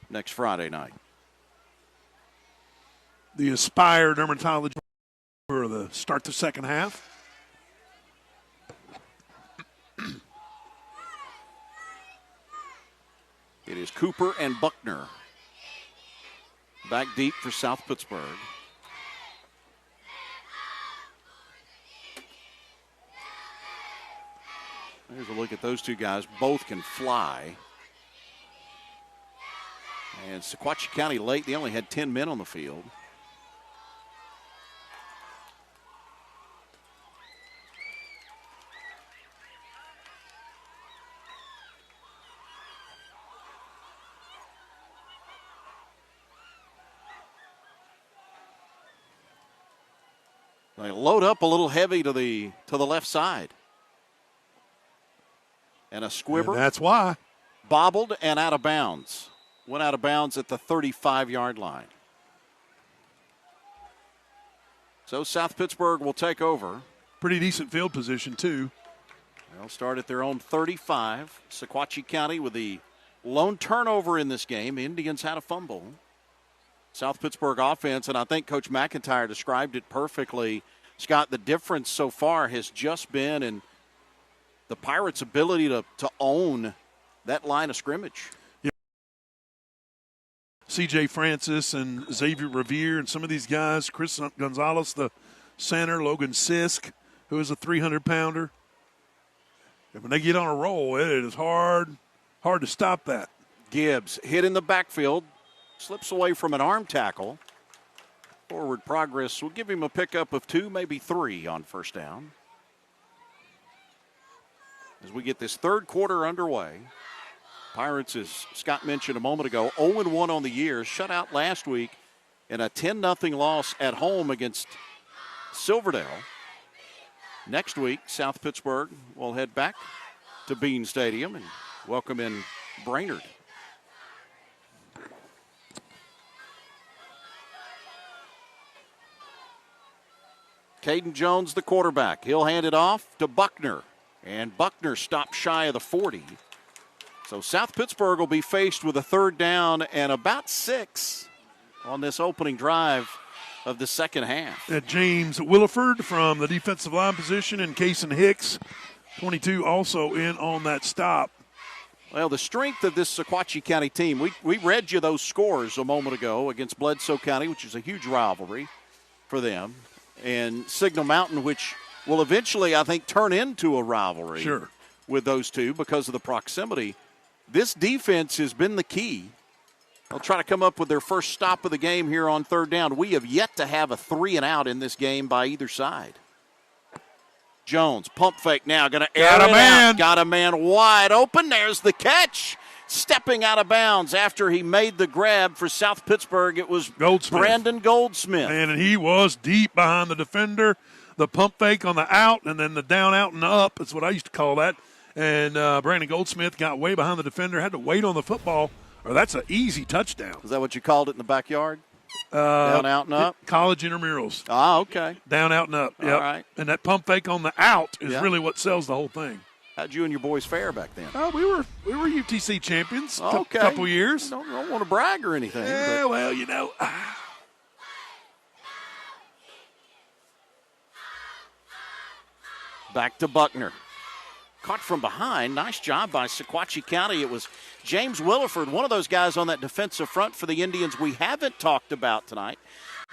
next Friday night. The Aspire Dermatology for the start the second half. It is Cooper and Buckner back deep for South Pittsburg. There's a look at those two guys. Both can fly. And Sequatchie County late, they only had 10 men on the field. They load up a little heavy to the left side. And a squibber. And that's why. Bobbled and out of bounds. Went out of bounds at the 35-yard line. So South Pittsburg will take over. Pretty decent field position, too. They'll start at their own 35. Sequatchie County with the lone turnover in this game. Indians had a fumble. South Pittsburg offense, and I think Coach McIntyre described it perfectly. Scott, the difference so far has just been in the Pirates' ability to own that line of scrimmage. Yeah. C.J. Francis and Xavier Revere and some of these guys, Chris Gonzalez, the center, Logan Sisk, who is a 300-pounder. And when they get on a roll, it is hard to stop that. Gibbs hit in the backfield, slips away from an arm tackle. Forward progress will give him a pickup of 2, maybe 3 on first down. As we get this third quarter underway, Pirates, as Scott mentioned a moment ago, 0-1 on the year, shut out last week in a 10-0 loss at home against Silverdale. Next week, South Pittsburg will head back to Bean Stadium and welcome in Brainerd. Caden Jones, the quarterback. He'll hand it off to Buckner. And Buckner stopped shy of the 40. So South Pittsburg will be faced with a third down and about 6 on this opening drive of the second half. James Williford from the defensive line position and Kason Hicks, 22, also in on that stop. Well, the strength of this Sequatchie County team, we read you those scores a moment ago against Bledsoe County, which is a huge rivalry for them, and Signal Mountain, which will eventually, I think, turn into a rivalry with those two because of the proximity. This defense has been the key. They'll try to come up with their first stop of the game here on third down. We have yet to have a 3-and-out in this game by either side. Jones, pump fake now, going to air Got a it man. out. Got a man wide open. There's the catch. Stepping out of bounds after he made the grab for South Pittsburg. It was Brandon Goldsmith. And he was deep behind the defender. The pump fake on the out and then the down, out, and up is what I used to call that. And Brandon Goldsmith got way behind the defender, had to wait on the football, or that's an easy touchdown. Is that what you called it in the backyard? Down, out, and up? College intramurals. Ah, okay. Down, out, and up. Yep. All right. And that pump fake on the out is really what sells the whole thing. How'd you and your boys fare back then? Oh, we were UTC champions a Okay. couple years. Don't want to brag or anything. Yeah, well, you know. Back to Buckner. Caught from behind. Nice job by Sequatchie County. It was James Williford, one of those guys on that defensive front for the Indians we haven't talked about tonight,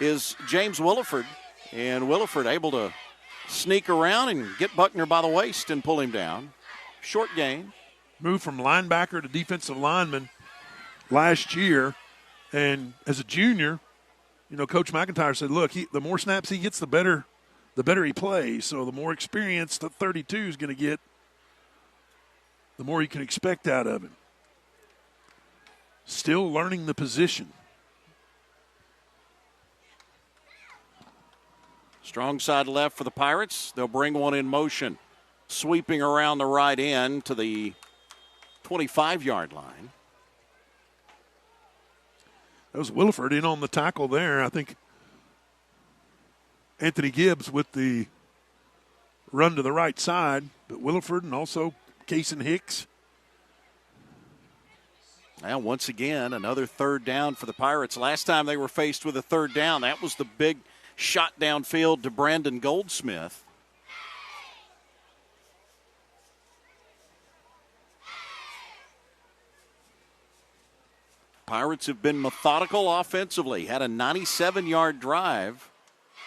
is James Williford. And Williford able to sneak around and get Buckner by the waist and pull him down. Short gain. Moved from linebacker to defensive lineman last year. And as a junior, you know, Coach McIntyre said, look, the more snaps he gets, the better he plays. So the more experience the 32 is going to get, the more you can expect out of him. Still learning the position. Strong side left for the Pirates. They'll bring one in motion. Sweeping around the right end to the 25-yard line. That was Williford in on the tackle there. I think Anthony Gibbs with the run to the right side, but Williford and also Kason Hicks. Now, once again, another third down for the Pirates. Last time they were faced with a third down, that was the big shot downfield to Brandon Goldsmith. Pirates have been methodical offensively. Had a 97-yard drive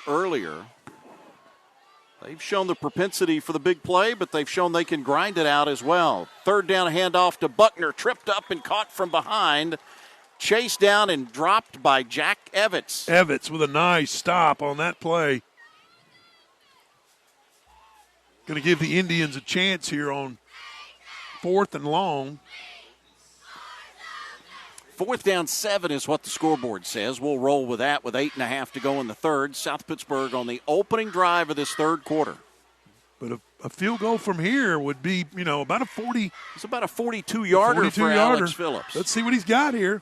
earlier. They've shown the propensity for the big play, but they've shown they can grind it out as well. Third down handoff to Buckner, tripped up and caught from behind. Chased down and dropped by Jack Evitz. Evitz with a nice stop on that play. Going to give the Indians a chance here on 4th and long. 4th down 7 is what the scoreboard says. We'll roll with that with 8.5 to go in the third. South Pittsburg on the opening drive of this third quarter. But a field goal from here would be, you know, about a 40. It's about a 42-yarder for Alex Phillips. Let's see what he's got here.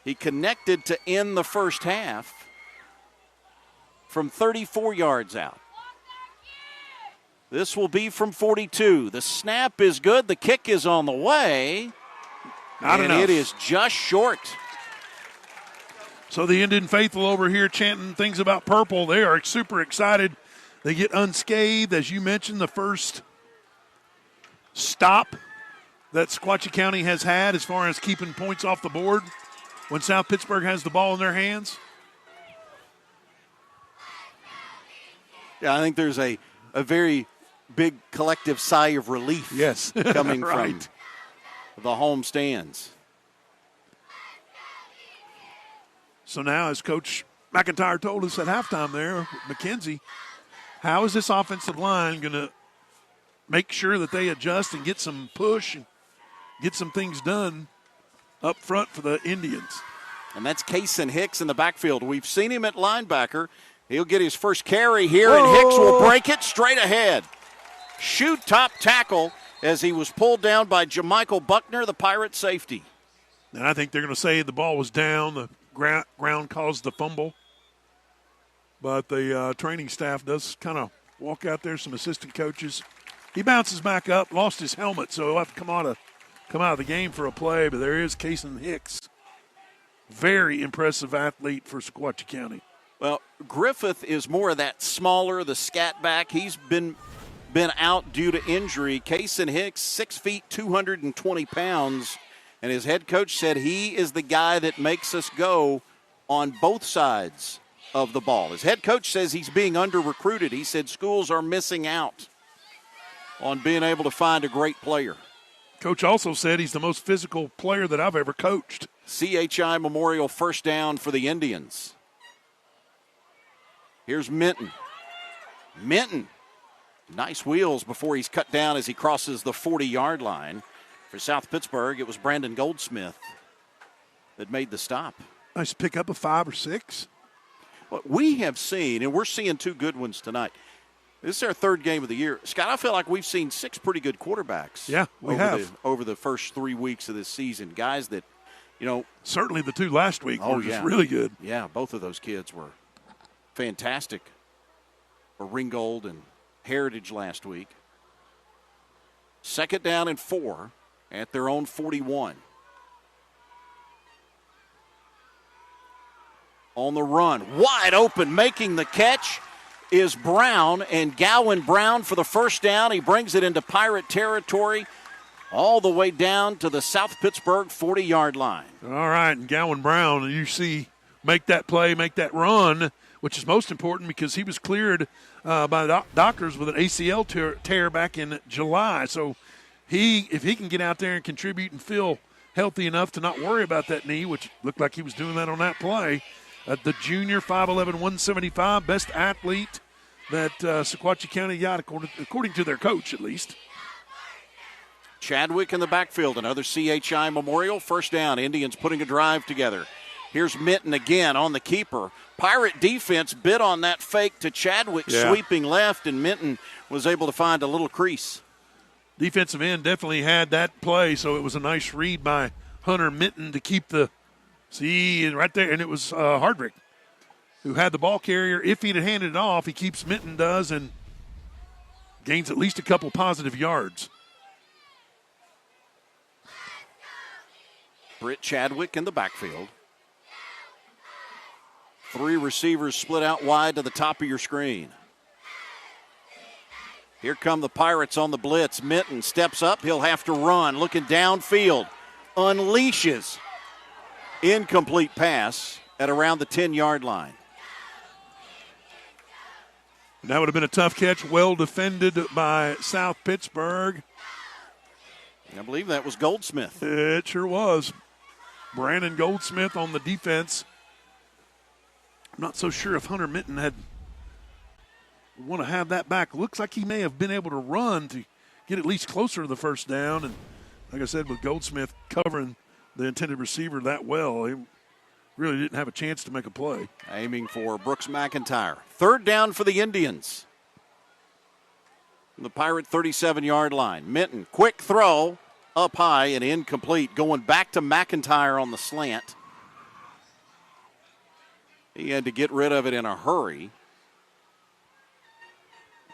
He connected to end the first half from 34 yards out. This will be from 42. The snap is good. The kick is on the way. Not enough. It is just short. So the Indian faithful over here chanting things about purple. They are super excited. They get unscathed. As you mentioned, the first stop that Sequatchie County has had as far as keeping points off the board when South Pittsburg has the ball in their hands. Yeah, I think there's a very big collective sigh of relief coming right. from the home stands. So now, as Coach McIntyre told us at halftime there, McKenzie, how is this offensive line going to make sure that they adjust and get some push and get some things done up front for the Indians? And that's Kason Hicks in the backfield. We've seen him at linebacker. He'll get his first carry here, and Hicks will break it straight ahead. Shoot top tackle as he was pulled down by Jamichael Buckner, the Pirate safety. And I think they're going to say the ball was down. The ground caused the fumble. But the training staff does kind of walk out there, some assistant coaches. He bounces back up, lost his helmet, so he'll have to come out of the game for a play. But there is Kason Hicks. Very impressive athlete for Sequatchie County. Well, Griffith is more of that smaller, the scat back. He's been out due to injury. Kason Hicks, 6 feet, 220 pounds. And his head coach said he is the guy that makes us go on both sides of the ball. His head coach says he's being under-recruited. He said schools are missing out on being able to find a great player. Coach also said he's the most physical player that I've ever coached. CHI Memorial first down for the Indians. Here's Minton. Minton. Nice wheels before he's cut down as he crosses the 40-yard line. For South Pittsburg, it was Brandon Goldsmith that made the stop. Nice pick up of 5 or 6. What we have seen, and we're seeing 2 good ones tonight. This is our 3rd game of the year. Scott, I feel like we've seen 6 pretty good quarterbacks. Yeah, we have. Over the first 3 weeks of this season. Guys that, certainly the 2 last week were just yeah. really good. Yeah, both of those kids were fantastic. For Ringgold and Heritage last week. 2nd down and 4 at their own 41. On the run, wide open, making the catch is Brown, and Gowan Brown for the first down. He brings it into Pirate territory all the way down to the South Pittsburg 40-yard line. All right, and Gowan Brown, you see, make that play, make that run, which is most important because he was cleared by doctors with an ACL tear back in July. So if he can get out there and contribute and feel healthy enough to not worry about that knee, which looked like he was doing that on that play, the junior, 5'11", 175, best athlete that Sequatchie County got, according to their coach at least. Chadwick in the backfield, another CHI Memorial. First down, Indians putting a drive together. Here's Minton again on the keeper. Pirate defense bit on that fake to Chadwick, sweeping left, and Minton was able to find a little crease. Defensive end definitely had that play, so it was a nice read by Hunter Minton to keep right there, and it was Hardrick who had the ball carrier. If he'd have handed it off, he keeps Minton does and gains at least a couple positive yards. Britt Chadwick in the backfield. 3 receivers split out wide to the top of your screen. Here come the Pirates on the blitz. Minton steps up. He'll have to run. Looking downfield. Unleashes. Incomplete pass at around the 10-yard line. That would have been a tough catch. Well defended by South Pittsburg. I believe that was Goldsmith. It sure was. Brandon Goldsmith on the defense. I'm not so sure if Hunter Minton want to have that back. Looks like he may have been able to run to get at least closer to the first down. And like I said, with Goldsmith covering the intended receiver that well, he really didn't have a chance to make a play. Aiming for Brooks McIntyre. 3rd down for the Indians. The Pirate 37-yard line. Minton, quick throw, up high and incomplete. Going back to McIntyre on the slant. He had to get rid of it in a hurry.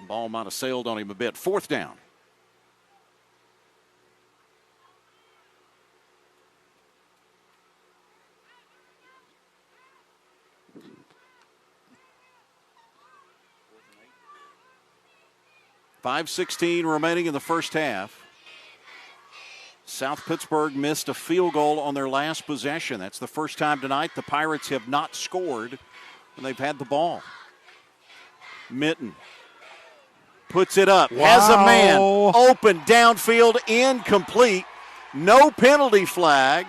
The ball might have sailed on him a bit. 4th down. .5:16 remaining in the first half. South Pittsburg missed a field goal on their last possession. That's the first time tonight the Pirates have not scored when they've had the ball. Minton puts it up, has a man open downfield, incomplete. No penalty flag.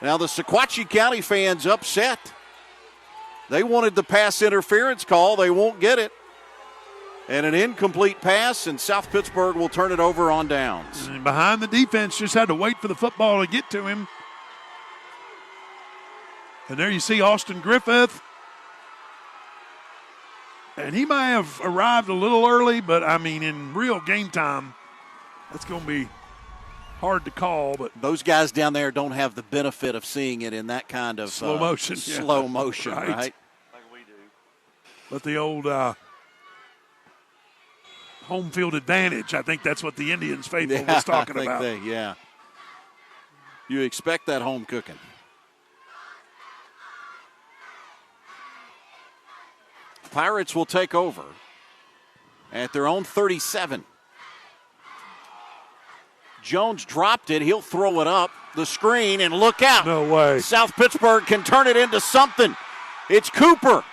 Now the Sequatchie County fans upset. They wanted the pass interference call. They won't get it. And an incomplete pass, and South Pittsburg will turn it over on downs. And behind the defense, just had to wait for the football to get to him. And there you see Austin Griffith. And he may have arrived a little early, but, I mean, in real game time, that's going to be hard to call. But those guys down there don't have the benefit of seeing it in that kind of slow motion. Slow motion, right? Like we do. But the old home field advantage, I think that's what the Indians faithful was talking about. You expect that home cooking. Pirates will take over at their own 37. Jones dropped it. He'll throw it up the screen, and look out. No way. South Pittsburg can turn it into something. It's Cooper.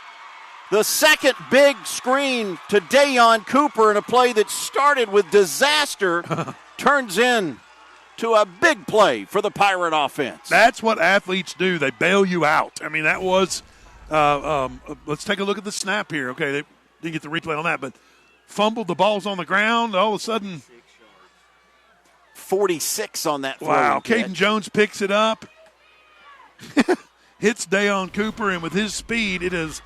The second big screen to Dayon Cooper in a play that started with disaster turns in to a big play for the Pirate offense. That's what athletes do. They bail you out. I mean, that was Let's take a look at the snap here. Okay, they didn't get the replay on that, but fumbled, the ball's on the ground. All of a sudden, 46 on that throw. Wow, Caden Jones picks it up, hits Dayon Cooper, and with his speed, it is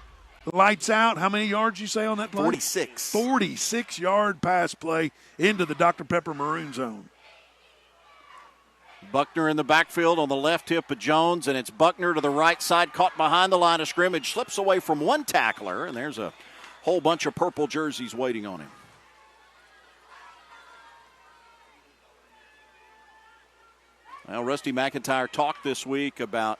lights out. How many yards you say on that play? 46. 46-yard pass play into the Dr. Pepper maroon zone. Buckner in the backfield on the left hip of Jones, and it's Buckner to the right side, caught behind the line of scrimmage, slips away from one tackler, and there's a whole bunch of purple jerseys waiting on him. Well, Rusty McIntyre talked this week about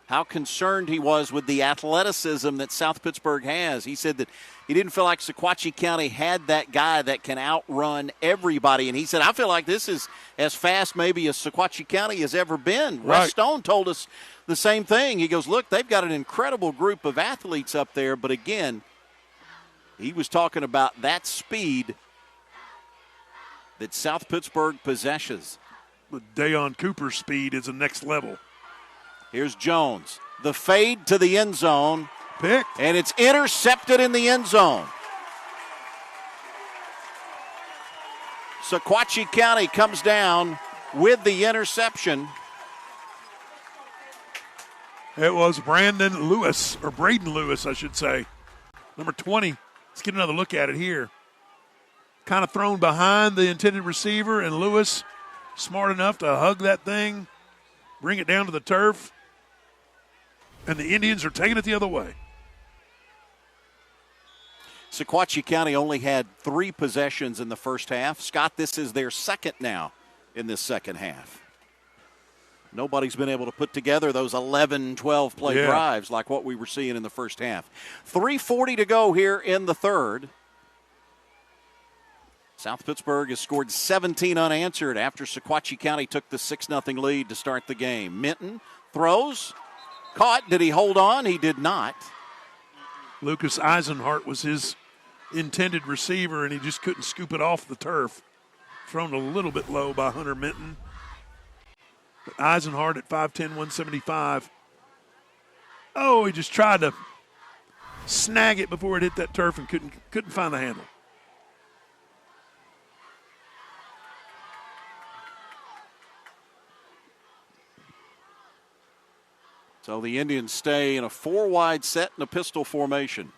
how concerned he was with the athleticism that South Pittsburg has. He said that he didn't feel like Sequatchie County had that guy that can outrun everybody. And he said, I feel like this is as fast maybe as Sequatchie County has ever been. Right. Russ Stone told us the same thing. He goes, look, they've got an incredible group of athletes up there. But again, he was talking about that speed that South Pittsburg possesses. But Dayon Cooper's speed is the next level. Here's Jones. The fade to the end zone. Picked. And it's intercepted in the end zone. Sequatchie County comes down with the interception. It was Braden Lewis, I should say. Number 20. Let's get another look at it here. Kind of thrown behind the intended receiver, and Lewis smart enough to hug that thing, bring it down to the turf, and the Indians are taking it the other way. Sequatchie County only had 3 possessions in the first half. Scott, this is their second now in this second half. Nobody's been able to put together those 11, 12-play drives like what we were seeing in the first half. 3:40 to go here in the third. South Pittsburg has scored 17 unanswered after Sequatchie County took the 6-0 lead to start the game. Minton throws. Caught. Did he hold on? He did not. Lucas Eisenhart was his intended receiver, and he just couldn't scoop it off the turf. Thrown a little bit low by Hunter Minton. But Eisenhart at 5'10", 175. Oh, he just tried to snag it before it hit that turf and couldn't find the handle. So the Indians stay in a 4-wide set in a pistol formation.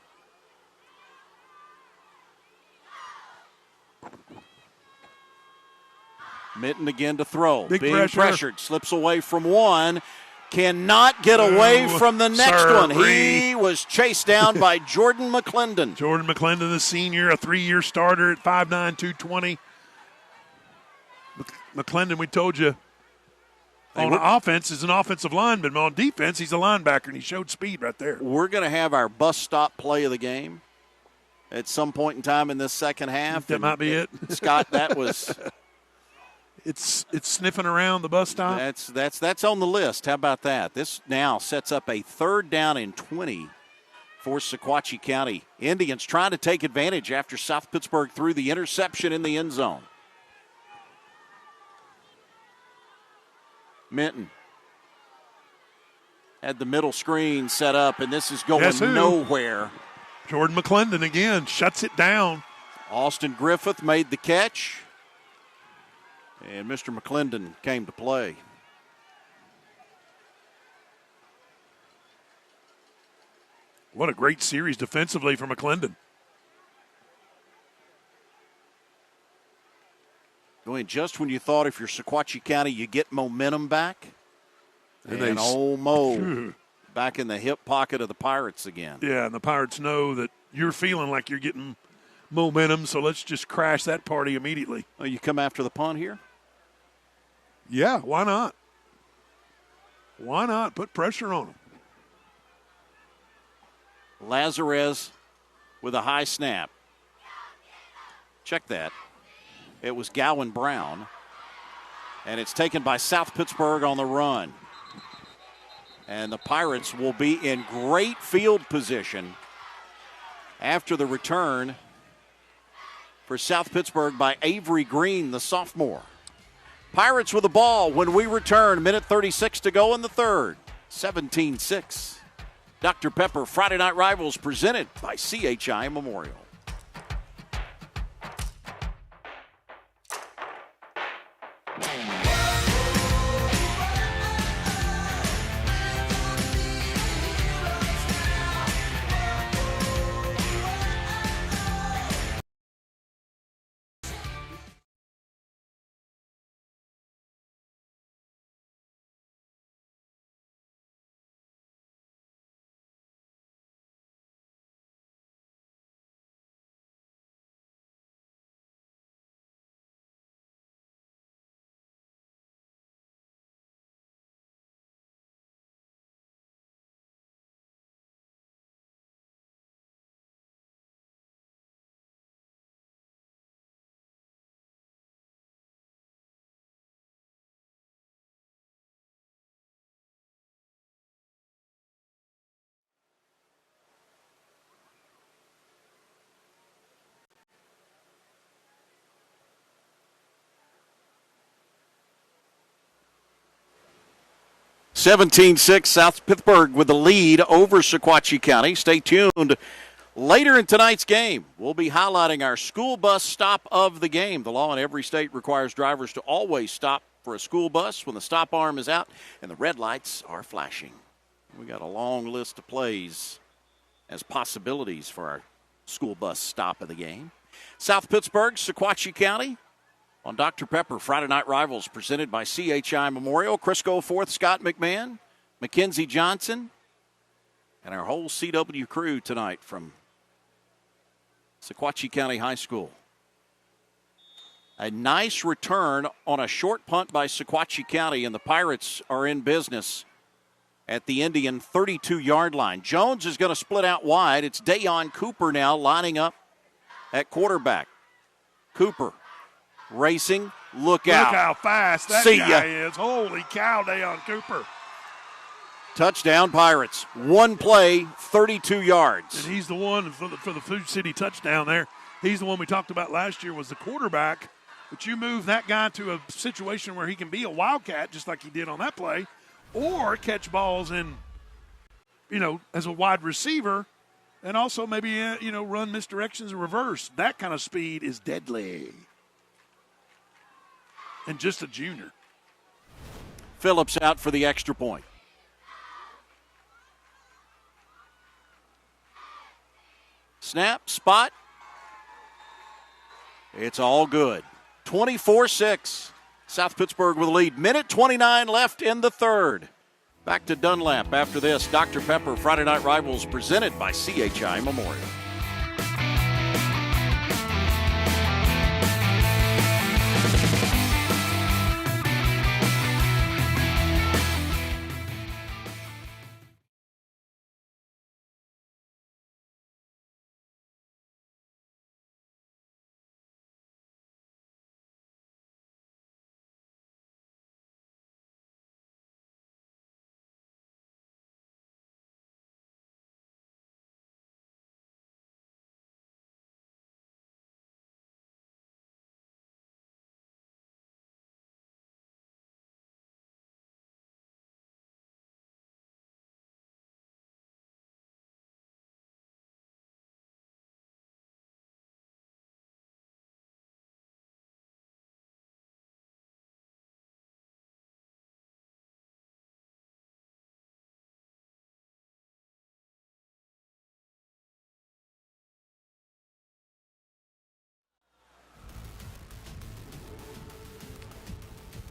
Minton again to throw. Being pressured. Slips away from one. Cannot get away from the next one. He was chased down by Jordan McClendon. Jordan McClendon, the senior, a 3-year starter at 5'9", 220. McClendon, we told you, on offense is an offensive lineman, but on defense he's a linebacker, and he showed speed right there. We're going to have our bus stop play of the game at some point in time in this second half. That might be it. Scott, that was... It's sniffing around the bus stop. That's on the list. How about that? This now sets up a 3rd down and 20 for Sequatchie County. Indians trying to take advantage after South Pittsburg threw the interception in the end zone. Minton had the middle screen set up, and this is going nowhere. Jordan McClendon again shuts it down. Austin Griffith made the catch, and Mr. McClendon came to play. What a great series defensively for McClendon. Going just when you thought if you're Sequatchie County, you get momentum back. And old Mo back in the hip pocket of the Pirates again. Yeah, and the Pirates know that you're feeling like you're getting momentum, so let's just crash that party immediately. Oh, you come after the punt here? Yeah, why not? Why not? Put pressure on them. Lazarez with a high snap. Check that. It was Gowan Brown. And it's taken by South Pittsburg on the run. And the Pirates will be in great field position after the return for South Pittsburg by Avery Green, the sophomore. Pirates with the ball when we return. 1:36 to go in the third. 17-6. Dr. Pepper Friday Night Rivals presented by CHI Memorial. (17-6) South Pittsburg with the lead over Sequatchie County. Stay tuned. Later in tonight's game, we'll be highlighting our school bus stop of the game. The law in every state requires drivers to always stop for a school bus when the stop arm is out and the red lights are flashing. We got a long list of plays as possibilities for our school bus stop of the game. South Pittsburg, Sequatchie County on Dr. Pepper Friday Night Rivals presented by CHI Memorial. Crisco Fourth, Scott McMahon, Mackenzie Johnson, and our whole CW crew tonight from Sequatchie County High School. A nice return on a short punt by Sequatchie County, and the Pirates are in business at the Indian 32-yard line. Jones is going to split out wide. It's Dayon Cooper now lining up at quarterback. Cooper racing. Look out. Look how fast that guy is. Holy cow, Dayon Cooper. Touchdown Pirates. One play, 32 yards. And he's the one for the Food City touchdown there. He's the one we talked about last year was the quarterback. But you move that guy to a situation where he can be a wildcat just like he did on that play, or catch balls in, as a wide receiver, and also maybe, run misdirections in reverse. That kind of speed is deadly. And just a junior. Phillips out for the extra point. Snap, spot. It's all good. 24-6. South Pittsburg with a lead. Minute 29 left in the third. Back to Dunlap after this. Dr. Pepper Friday Night Rivals presented by CHI Memorial.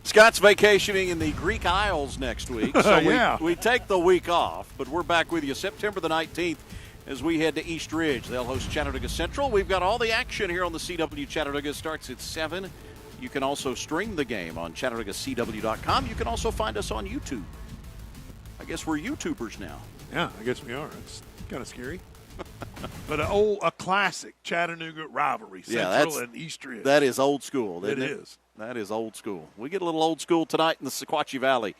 Scott's vacationing in the Greek Isles next week, so we take the week off, but we're back with you September the 19th as we head to East Ridge. They'll host Chattanooga Central. We've got all the action here on the CW Chattanooga. It starts at 7. You can also stream the game on ChattanoogaCW.com. You can also find us on YouTube. I guess we're YouTubers now. Yeah, I guess we are. It's kind of scary. But a classic Chattanooga rivalry, Central and East Ridge. That is old school, isn't it? It is. That is old school. We get a little old school tonight in the Sequatchie Valley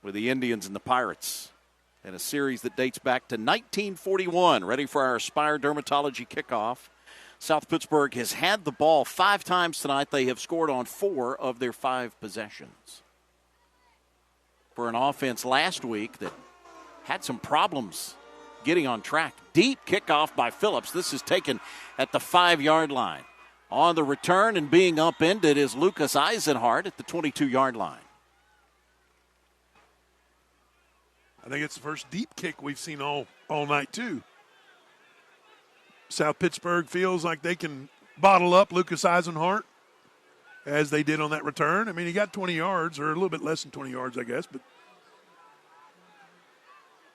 with the Indians and the Pirates in a series that dates back to 1941. Ready for our Aspire Dermatology kickoff. South Pittsburg has had the ball 5 times tonight. They have scored on 4 of their 5 possessions. For an offense last week that had some problems getting on track. Deep kickoff by Phillips. This is taken at the 5-yard line. On the return and being upended is Lucas Eisenhart at the 22-yard line. I think it's the first deep kick we've seen all night, too. South Pittsburg feels like they can bottle up Lucas Eisenhart as they did on that return. I mean, he got 20 yards, or a little bit less than 20 yards, I guess. But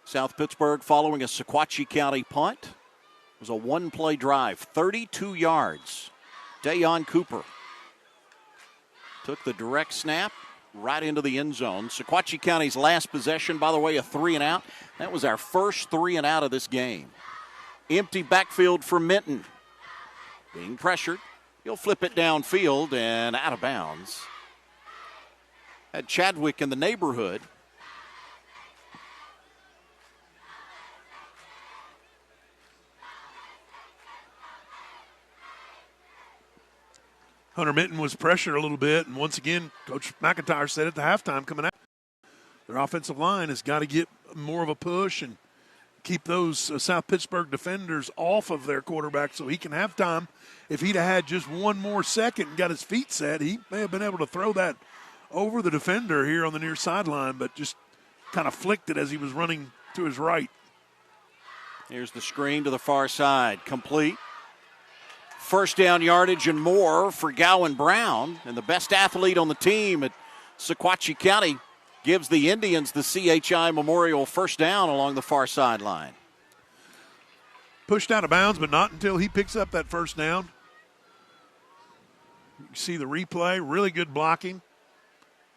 South Pittsburg following a Sequatchie County punt. It was a one-play drive, 32 yards. Dayon Cooper took the direct snap right into the end zone. Sequatchie County's last possession, by the way, a 3-and-out. That was our first 3-and-out of this game. Empty backfield for Minton. Being pressured. He'll flip it downfield and out of bounds. Had Chadwick in the neighborhood. Hunter Minton was pressured a little bit, and once again, Coach McIntyre said at the halftime coming out, their offensive line has got to get more of a push and keep those South Pittsburg defenders off of their quarterback so he can have time. If he'd have had just one more second and got his feet set, he may have been able to throw that over the defender here on the near sideline, but just kind of flicked it as he was running to his right. Here's the screen to the far side, complete. First down yardage and more for Gowan Brown, and the best athlete on the team at Sequatchie County gives the Indians the CHI Memorial first down along the far sideline. Pushed out of bounds, but not until he picks up that first down. You see the replay, really good blocking.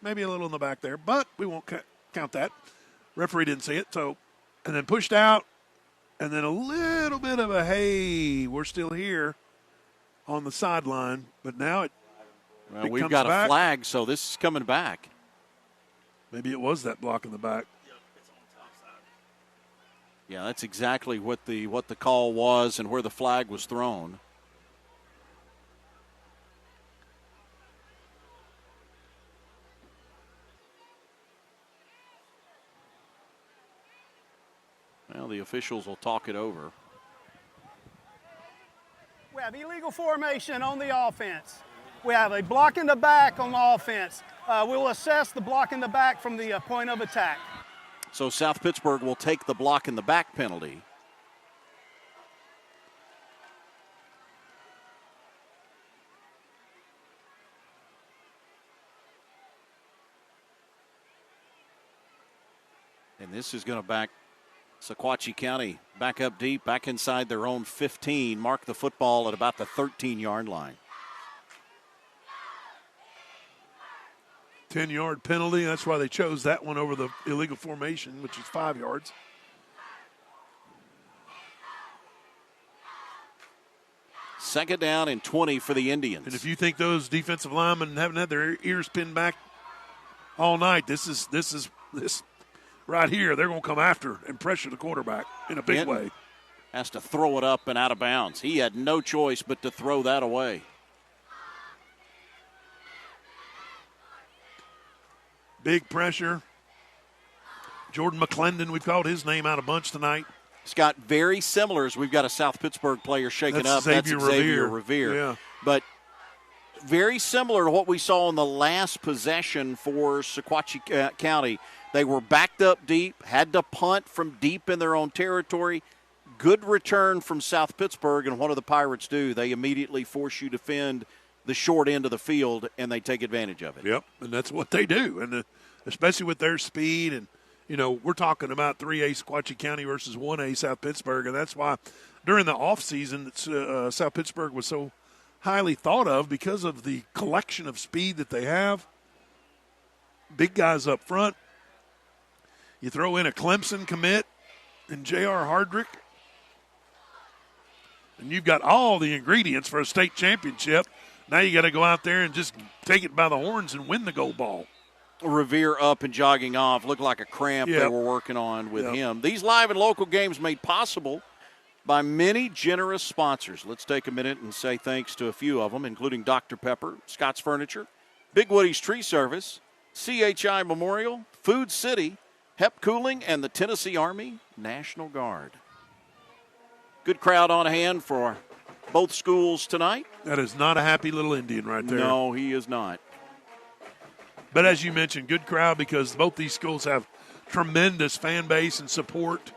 Maybe a little in the back there, but we won't count that. Referee didn't see it, so, and then pushed out, and then a little bit of a, hey, we're still here on the sideline, but now it we've got a flag, so this is coming back. Maybe it was that block in the back. Yeah, that's exactly what the call was and where the flag was thrown. Well, the officials will talk it over. We have illegal formation on the offense. We have a block in the back on the offense. We'll assess the block in the back from the point of attack. So South Pittsburg will take the block in the back penalty. And this is going to back Sequatchie County back up deep, back inside their own 15, mark the football at about the 13-yard line. 10-yard penalty. That's why they chose that one over the illegal formation, which is 5 yards. Second down and 20 for the Indians. And if you think those defensive linemen haven't had their ears pinned back all night, this right here, they're going to come after and pressure the quarterback in a big way. Has to throw it up and out of bounds. He had no choice but to throw that away. Big pressure. Jordan McClendon, we've called his name out a bunch tonight. Scott, very similar as we've got a South Pittsburg player shaken up. That's Xavier Revere. Yeah. But very similar to what we saw in the last possession for Sequatchie County. They were backed up deep, had to punt from deep in their own territory. Good return from South Pittsburg, and what do the Pirates do? They immediately force you to defend the short end of the field, and they take advantage of it. Yep, and that's what they do, and especially with their speed. And, you know, we're talking about 3A Sequatchie County versus 1A South Pittsburg, and that's why during the offseason South Pittsburg was so highly thought of because of the collection of speed that they have. Big guys up front. You throw in a Clemson commit and J.R. Hardrick, and you've got all the ingredients for a state championship. Now you got to go out there and just take it by the horns and win the gold ball. Revere up and jogging off. Looked like a cramp they were working on with him. These live and local games made possible by many generous sponsors. Let's take a minute and say thanks to a few of them, including Dr. Pepper, Scott's Furniture, Big Woody's Tree Service, CHI Memorial, Food City, Hep Cooling, and the Tennessee Army National Guard. Good crowd on hand for both schools tonight. That is not a happy little Indian right there. No, he is not. But as you mentioned, good crowd because both these schools have tremendous fan base and support.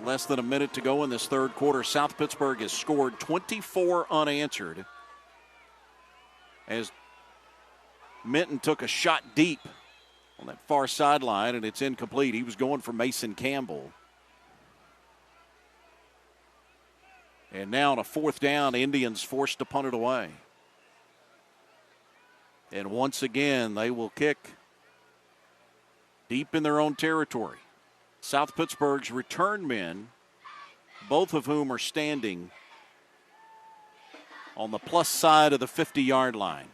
Less than a minute to go in this third quarter. South Pittsburg has scored 24 unanswered as Minton took a shot deep on that far sideline, and it's incomplete. He was going for Mason Campbell. And now on a fourth down, Indians forced to punt it away. And once again, they will kick deep in their own territory. South Pittsburgh's return men, both of whom are standing on the plus side of the 50-yard line.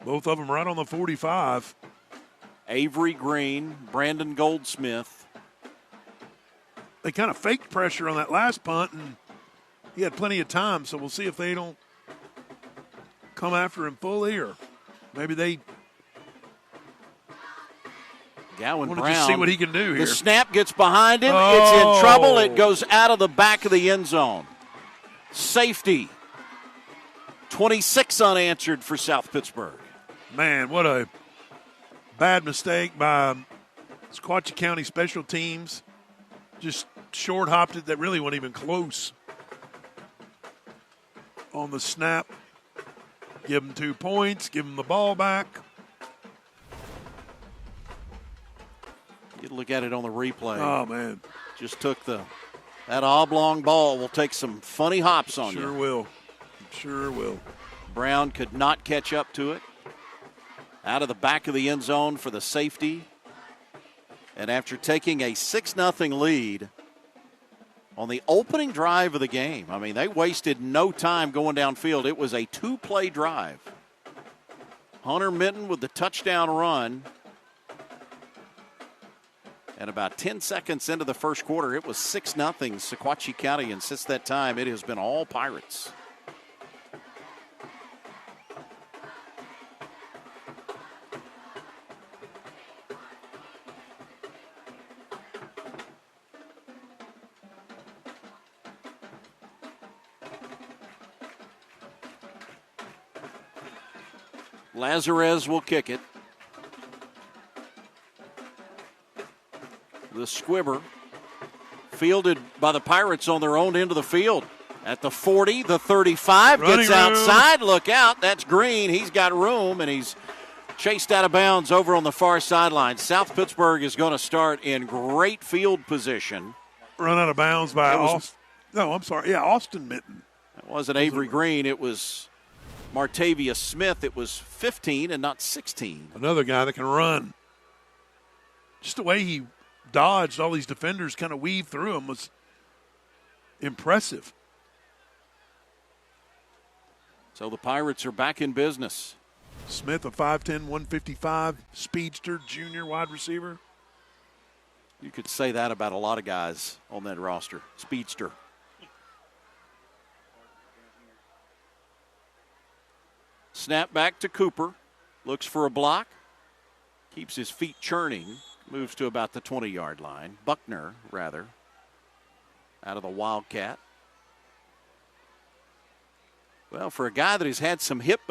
Both of them right on the 45. Avery Green, Brandon Goldsmith. They kind of faked pressure on that last punt, and he had plenty of time, so we'll see if they don't come after him fully, or maybe they Gowan want to Brown. just see what he can do here. The snap gets behind him. Oh. It's in trouble. It goes out of the back of the end zone. Safety. 26 unanswered for South Pittsburg. Man, what a bad mistake by Sequatchie County special teams. Just short-hopped it. That really wasn't even close on the snap. Give them 2 points. Give them the ball back. You look at it on the replay. Oh, man. Just took that oblong ball will take some funny hops on you. Sure will. Sure will. Brown could not catch up to it. Out of the back of the end zone for the safety. And after taking a 6-0 lead on the opening drive of the game, I mean, they wasted no time going downfield. It was a 2-play drive. Hunter Minton with the touchdown run. And about 10 seconds into the first quarter, it was 6-0 Sequatchie County. And since that time, it has been all Pirates. Lazarez will kick it. The squibber fielded by the Pirates on their own end of the field. At the 40, the 35, gets outside. Look out, that's Green. He's got room, and he's chased out of bounds over on the far sideline. South Pittsburg is going to start in great field position. Run out of bounds by Austin. No, I'm sorry. Yeah, Austin Minton. It wasn't Avery Green. It was Martavius Smith. It was 15 and not 16. Another guy that can run. Just the way he dodged all these defenders, kind of weaved through him, was impressive. So the Pirates are back in business. Smith, a 5'10", 155, speedster, junior wide receiver. You could say that about a lot of guys on that roster. Speedster. Snap back to Cooper. Looks for a block. Keeps his feet churning. Moves to about the 20-yard line. Buckner, rather, out of the Wildcat. Well, for a guy that has had some hip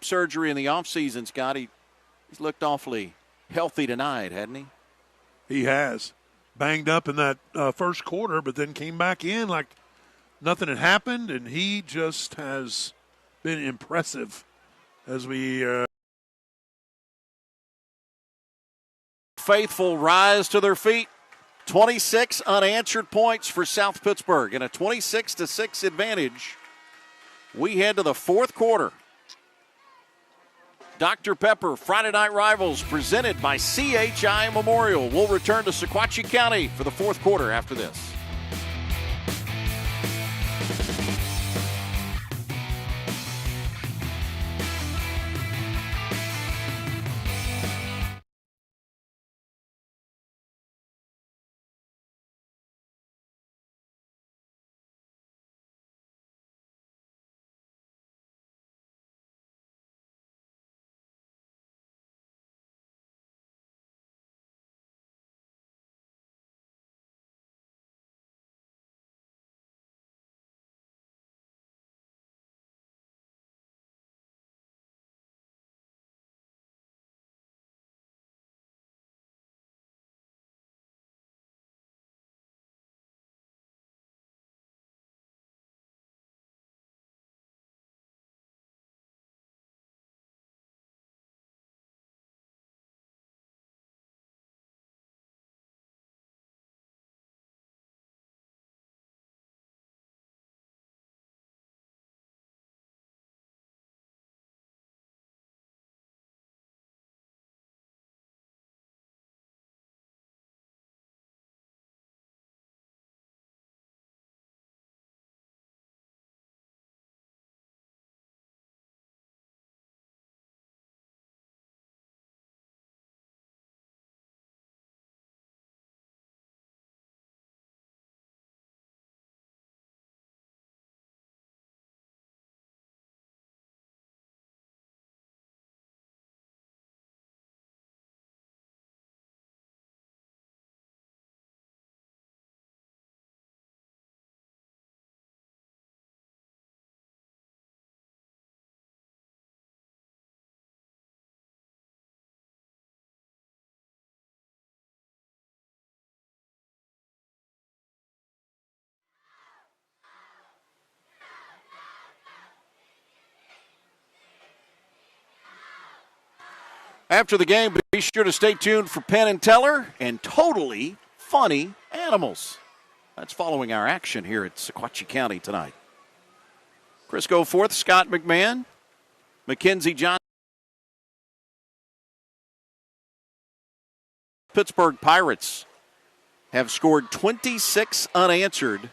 surgery in the offseason, Scott, he's looked awfully healthy tonight, hasn't he? He has. Banged up in that first quarter, but then came back in like nothing had happened, and he just has been impressive as we faithful rise to their feet. 26 unanswered points for South Pittsburg and a 26-6 advantage. We head to the fourth quarter. Dr. Pepper Friday Night Rivals presented by CHI Memorial. We'll return to Sequatchie County for the fourth quarter after this. After the game, be sure to stay tuned for Penn and Teller and Totally Funny Animals. That's following our action here at Sequatchie County tonight. Chris Goforth, Scott McMahon, Mackenzie Johnson. Pittsburg Pirates have scored 26 unanswered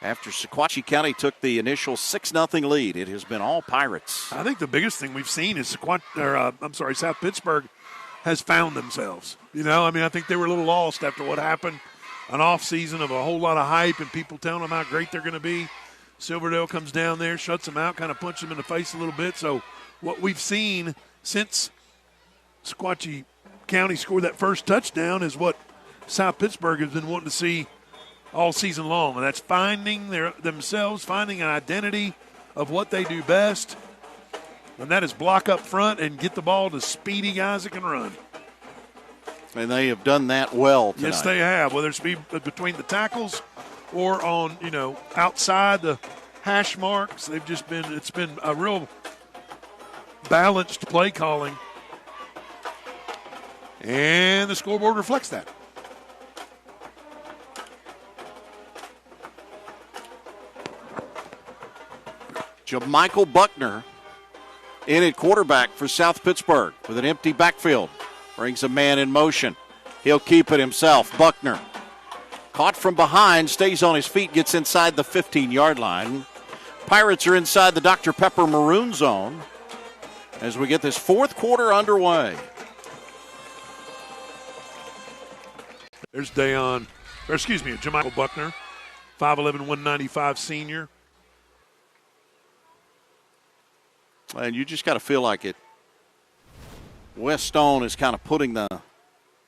after Sequatchie County took the initial 6-0 lead. It has been all Pirates. I think the biggest thing we've seen is South Pittsburg has found themselves. I think they were a little lost after what happened. An off season of a whole lot of hype and people telling them how great they're going to be. Silverdale comes down there, shuts them out, kind of punches them in the face a little bit. So what we've seen since Sequatchie County scored that first touchdown is what South Pittsburg has been wanting to see all season long, and that's finding themselves, finding an identity of what they do best, and that is block up front and get the ball to speedy guys that can run. And they have done that well tonight. Yes, they have, whether it's between the tackles or on, outside the hash marks. It's been a real balanced play calling, and the scoreboard reflects that. Michael Buckner in at quarterback for South Pittsburg with an empty backfield. Brings a man in motion. He'll keep it himself. Buckner caught from behind, stays on his feet, gets inside the 15-yard line. Pirates are inside the Dr. Pepper maroon zone as we get this fourth quarter underway. There's Jamichael Buckner, 5'11", 195 senior. And you just got to feel like it. Wes Stone is kind of putting the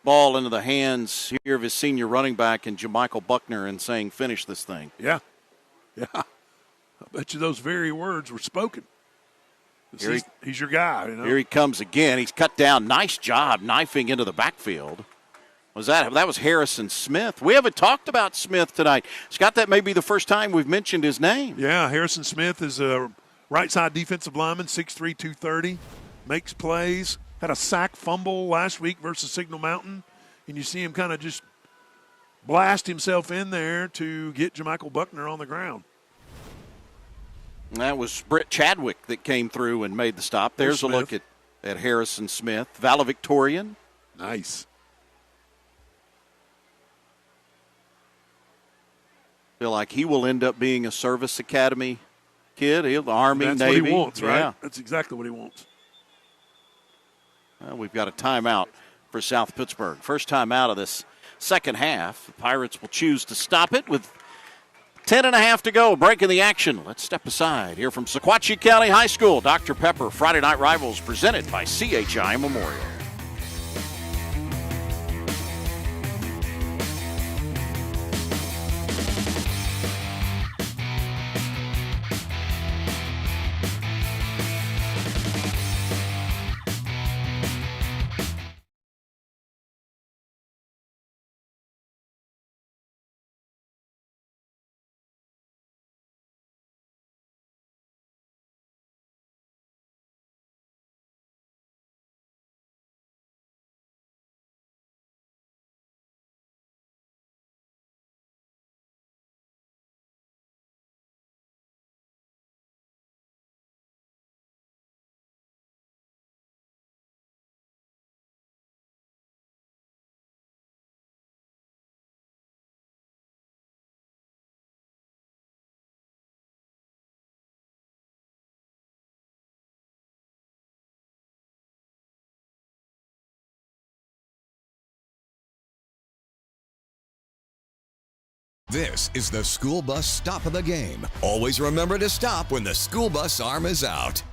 ball into the hands here of his senior running back and Jamichael Buckner and saying, finish this thing. Yeah. I bet you those very words were spoken. He's your guy. Here he comes again. He's cut down. Nice job knifing into the backfield. That was Harrison Smith. We haven't talked about Smith tonight. Scott, that may be the first time we've mentioned his name. Yeah, Harrison Smith is a right side defensive lineman, 6'3", 230, makes plays. Had a sack fumble last week versus Signal Mountain, and you see him kind of just blast himself in there to get Jamichael Buckner on the ground. That was Britt Chadwick that came through and made the stop. There's a look at Harrison Smith, valedictorian. Nice. Feel like he will end up being a service academy kid. He'll the Army, That's Navy. What he wants, right? Yeah. That's exactly what he wants. Well, we've got a timeout for South Pittsburg. First timeout of this second half. The Pirates will choose to stop it with 10.5 to go. Breaking the action. Let's step aside. Here from Sequatchie County High School, Dr. Pepper Friday Night Rivals presented by CHI Memorial. This is the school bus stop of the game. Always remember to stop when the school bus arm is out.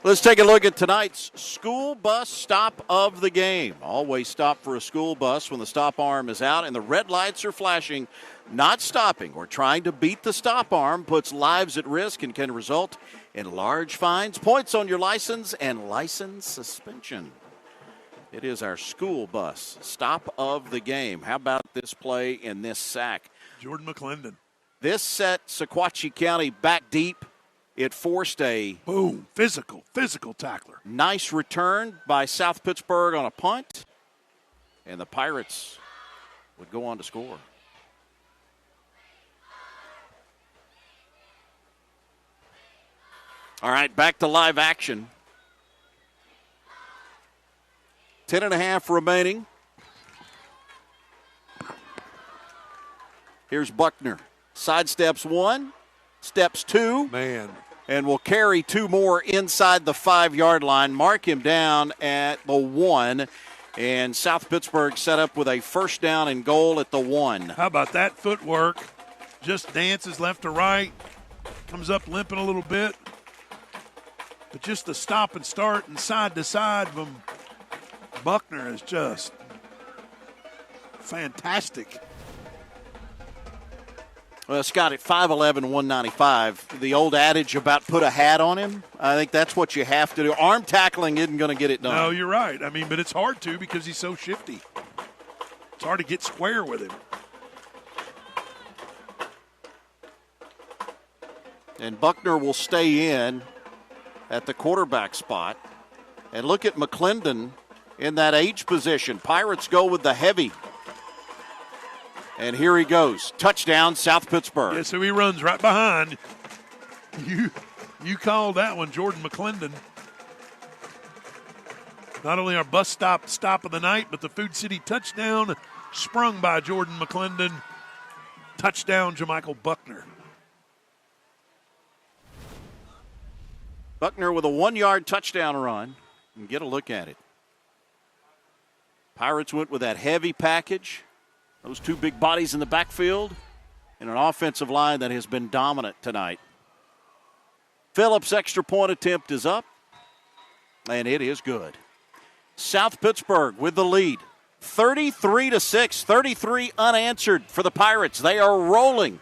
Let's take a look at tonight's school bus stop of the game. Always stop for a school bus when the stop arm is out and the red lights are flashing. Not stopping or trying to beat the stop arm puts lives at risk and can result in large fines, points on your license, and license suspension. It is our school bus stop of the game. How about this play and this sack? Jordan McClendon. This set Sequatchie County back deep It forced a boom, physical tackler. Nice return by South Pittsburg on a punt, and the Pirates would go on to score. All right, back to live action. 10.5 remaining. Here's Buckner. Sidesteps one, steps two. Man. And will carry two more inside the 5-yard line. Mark him down at the 1. And South Pittsburg set up with a first down and goal at the 1. How about that footwork? Just dances left to right. Comes up limping a little bit. But just the stop and start and side to side from Buckner is just fantastic. Well, Scott, at 5'11", 195, the old adage about put a hat on him, I think that's what you have to do. Arm tackling isn't going to get it done. No, you're right. I mean, but it's hard to because he's so shifty. It's hard to get square with him. And Buckner will stay in at the quarterback spot. And look at McClendon in that H position. Pirates go with the heavy. And here he goes. Touchdown, South Pittsburg. Yeah, so he runs right behind. You called that one, Jordan McClendon. Not only our bus stop of the night, but the Food City touchdown sprung by Jordan McClendon. Touchdown, Jermichael Buckner. Buckner with a 1-yard touchdown run. And get a look at it. Pirates went with that heavy package. Those two big bodies in the backfield and an offensive line that has been dominant tonight. Phillips' extra point attempt is up, and it is good. South Pittsburg with the lead. 33-6, 33 unanswered for the Pirates. They are rolling.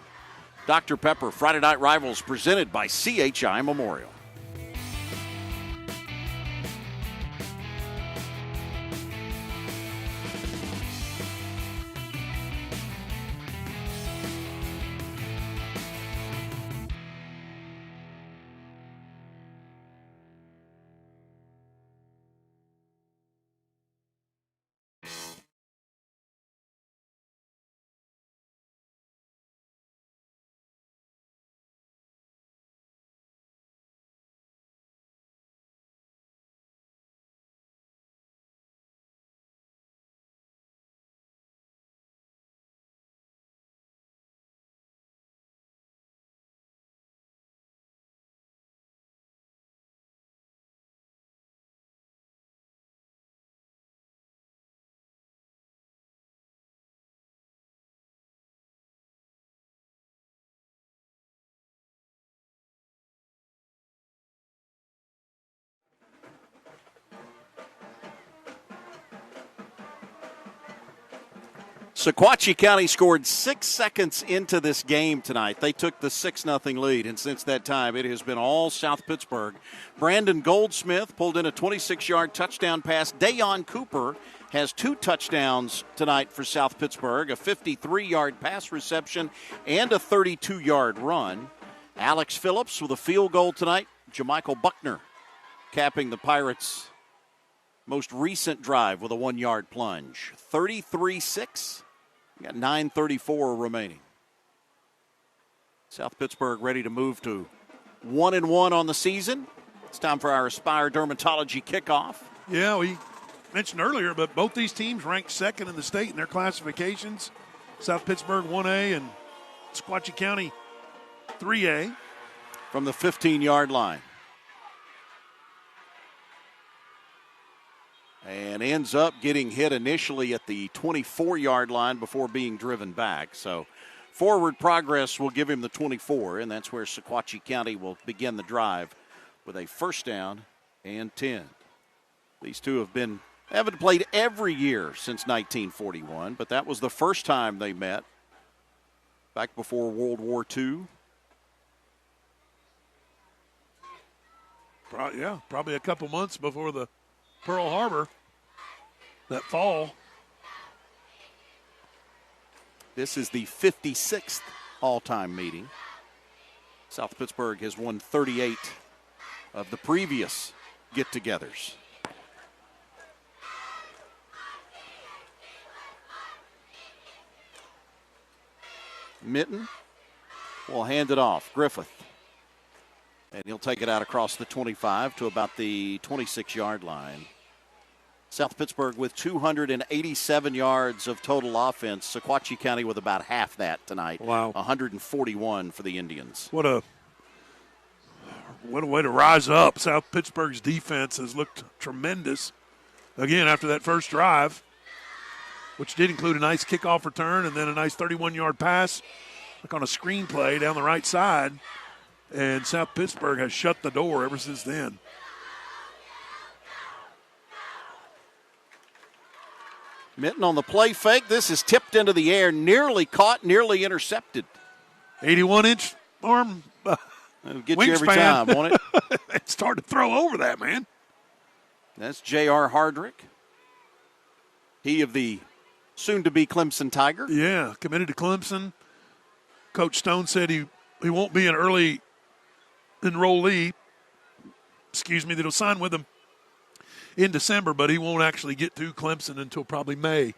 Dr. Pepper, Friday Night Rivals, presented by CHI Memorial. Sequatchie County scored 6 seconds into this game tonight. They took the 6-0 lead, and since that time, it has been all South Pittsburg. Brandon Goldsmith pulled in a 26-yard touchdown pass. Dayon Cooper has 2 touchdowns tonight for South Pittsburg, a 53-yard pass reception and a 32-yard run. Alex Phillips with a field goal tonight. Jermichael Buckner capping the Pirates' most recent drive with a 1-yard plunge. 33-6. Got 9:34 remaining. South Pittsburg ready to move to 1-1 on the season. It's time for our Aspire Dermatology kickoff. Yeah, we mentioned earlier, but both these teams ranked second in the state in their classifications. South Pittsburg 1A and Sequatchie County 3A. From the 15-yard line. And ends up getting hit initially at the 24-yard line before being driven back. So forward progress will give him the 24, and that's where Sequatchie County will begin the drive with a first down and 10. These two haven't played every year since 1941, but that was the first time they met back before World War II. Probably a couple months before the Pearl Harbor that fall. This is the 56th all-time meeting. South Pittsburg has won 38 of the previous get-togethers. Mitten will hand it off. Griffith. And he'll take it out across the 25 to about the 26-yard line. South Pittsburg with 287 yards of total offense. Sequatchie County with about half that tonight. Wow. 141 for the Indians. What a way to rise up. South Pittsburgh's defense has looked tremendous. Again, after that first drive, which did include a nice kickoff return and then a nice 31-yard pass, like on a screen play down the right side. And South Pittsburgh has shut the door ever since then. Mitten on the play fake. This is tipped into the air, nearly caught, nearly intercepted. 81-inch arm It'll get you every time, won't it? It's hard to throw over that, man. That's J.R. Hardrick. He of the soon-to-be Clemson Tiger. Yeah, committed to Clemson. Coach Stone said he won't be an early enrollee, that'll sign with him in December, but he won't actually get to Clemson until probably May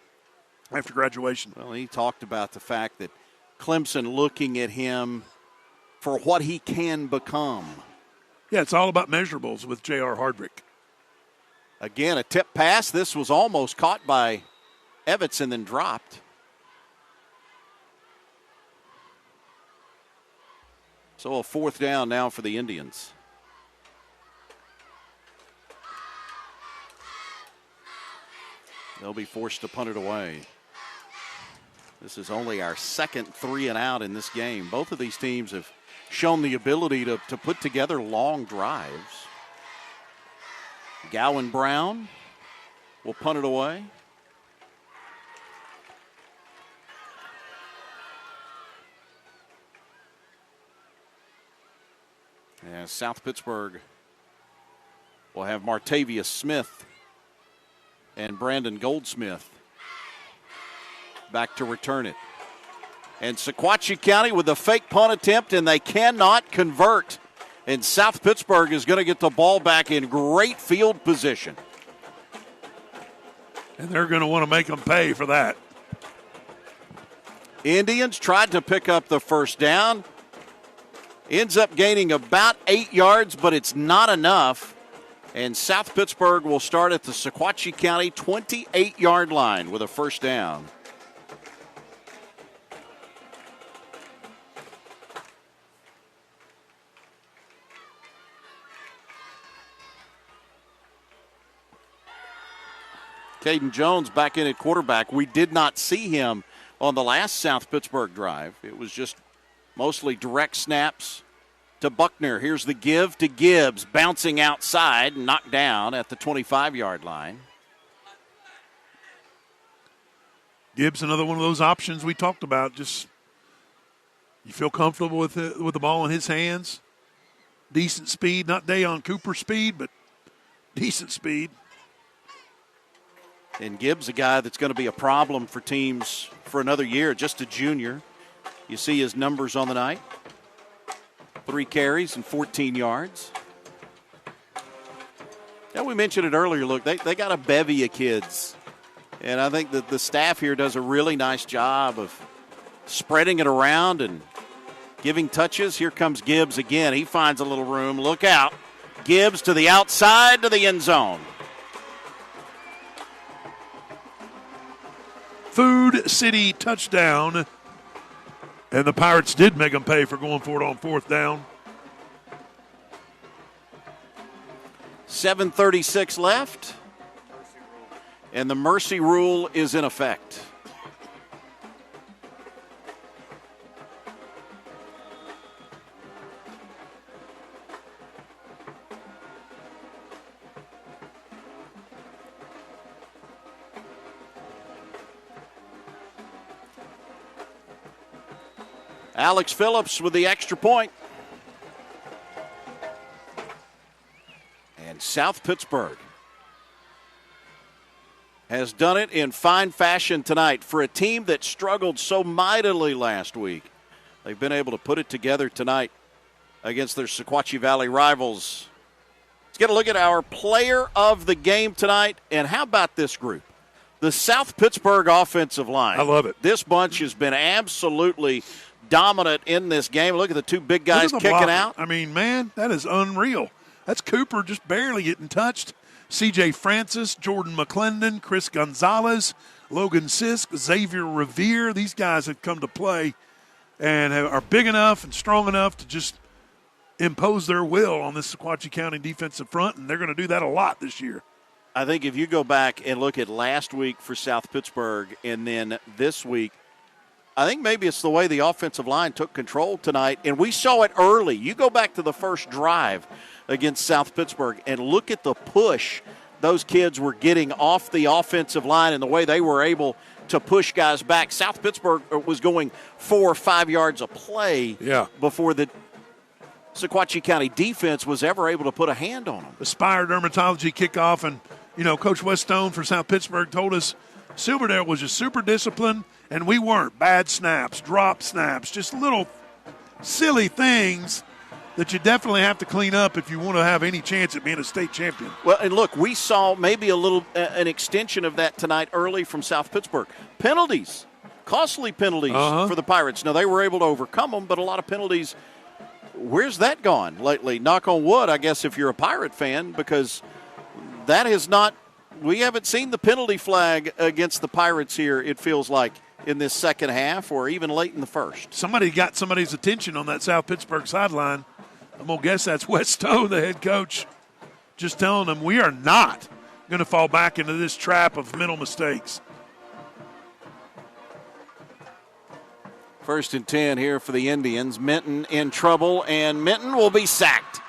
after graduation. Well, he talked about the fact that Clemson looking at him for what he can become. Yeah, it's all about measurables with J.R. Hardrick. Again, a tip pass. This was almost caught by Evans and then dropped. So a fourth down now for the Indians. They'll be forced to punt it away. This is only our second 3-and-out in this game. Both of these teams have shown the ability to put together long drives. Gowan Brown will punt it away. And South Pittsburgh will have Martavius Smith and Brandon Goldsmith back to return it. And Sequatchie County with a fake punt attempt, and they cannot convert. And South Pittsburgh is going to get the ball back in great field position. And they're going to want to make them pay for that. Indians tried to pick up the first down. Ends up gaining about 8 yards, but it's not enough. And South Pittsburgh will start at the Sequatchie County 28-yard line with a first down. Caden Jones back in at quarterback. We did not see him on the last South Pittsburgh drive. It was just mostly direct snaps to Buckner. Here's the give to Gibbs, bouncing outside, knocked down at the 25-yard line. Gibbs, another one of those options we talked about. Just you feel comfortable with the ball in his hands. Decent speed, not Dayon Cooper speed, but decent speed. And Gibbs, a guy that's going to be a problem for teams for another year, just a junior. You see his numbers on the night. 3 carries and 14 yards. Yeah, we mentioned it earlier. Look, they got a bevy of kids. And I think that the staff here does a really nice job of spreading it around and giving touches. Here comes Gibbs again. He finds a little room. Look out. Gibbs to the outside to the end zone. Food City touchdown. And the Pirates did make them pay for going for it on fourth down. 7:36 left. And the mercy rule is in effect. Alex Phillips with the extra point. And South Pittsburgh has done it in fine fashion tonight for a team that struggled so mightily last week. They've been able to put it together tonight against their Sequatchie Valley rivals. Let's get a look at our player of the game tonight. And how about this group? The South Pittsburg offensive line. I love it. This bunch has been absolutely dominant in this game. Look at the two big guys kicking out. I mean, man, that is unreal. That's Cooper just barely getting touched. C.J. Francis, Jordan McClendon, Chris Gonzalez, Logan Sisk, Xavier Revere. These guys have come to play and are big enough and strong enough to just impose their will on this Sequatchie County defensive front, and they're going to do that a lot this year. I think if you go back and look at last week for South Pittsburg and then this week, I think maybe it's the way the offensive line took control tonight, and we saw it early. You go back to the first drive against South Pittsburg and look at the push those kids were getting off the offensive line and the way they were able to push guys back. South Pittsburg was going 4 or 5 yards a play before the Sequatchie County defense was ever able to put a hand on them. Aspire Dermatology kickoff, and, Coach Wes Stone for South Pittsburg told us Silverdale was just super disciplined, and we weren't. Bad snaps, drop snaps, just little silly things that you definitely have to clean up if you want to have any chance at being a state champion. Well, and look, we saw maybe a little an extension of that tonight early from South Pittsburg. Penalties, costly penalties for the Pirates. Now, they were able to overcome them, but a lot of penalties. Where's that gone lately? Knock on wood, I guess, if you're a Pirate fan, because that has not – we haven't seen the penalty flag against the Pirates here, it feels like, in this second half or even late in the first. Somebody got somebody's attention on that South Pittsburg sideline. I'm going to guess that's Wes Stone, the head coach, just telling them we are not going to fall back into this trap of mental mistakes. 1st and 10 here for the Indians. Minton in trouble, and Minton will be sacked.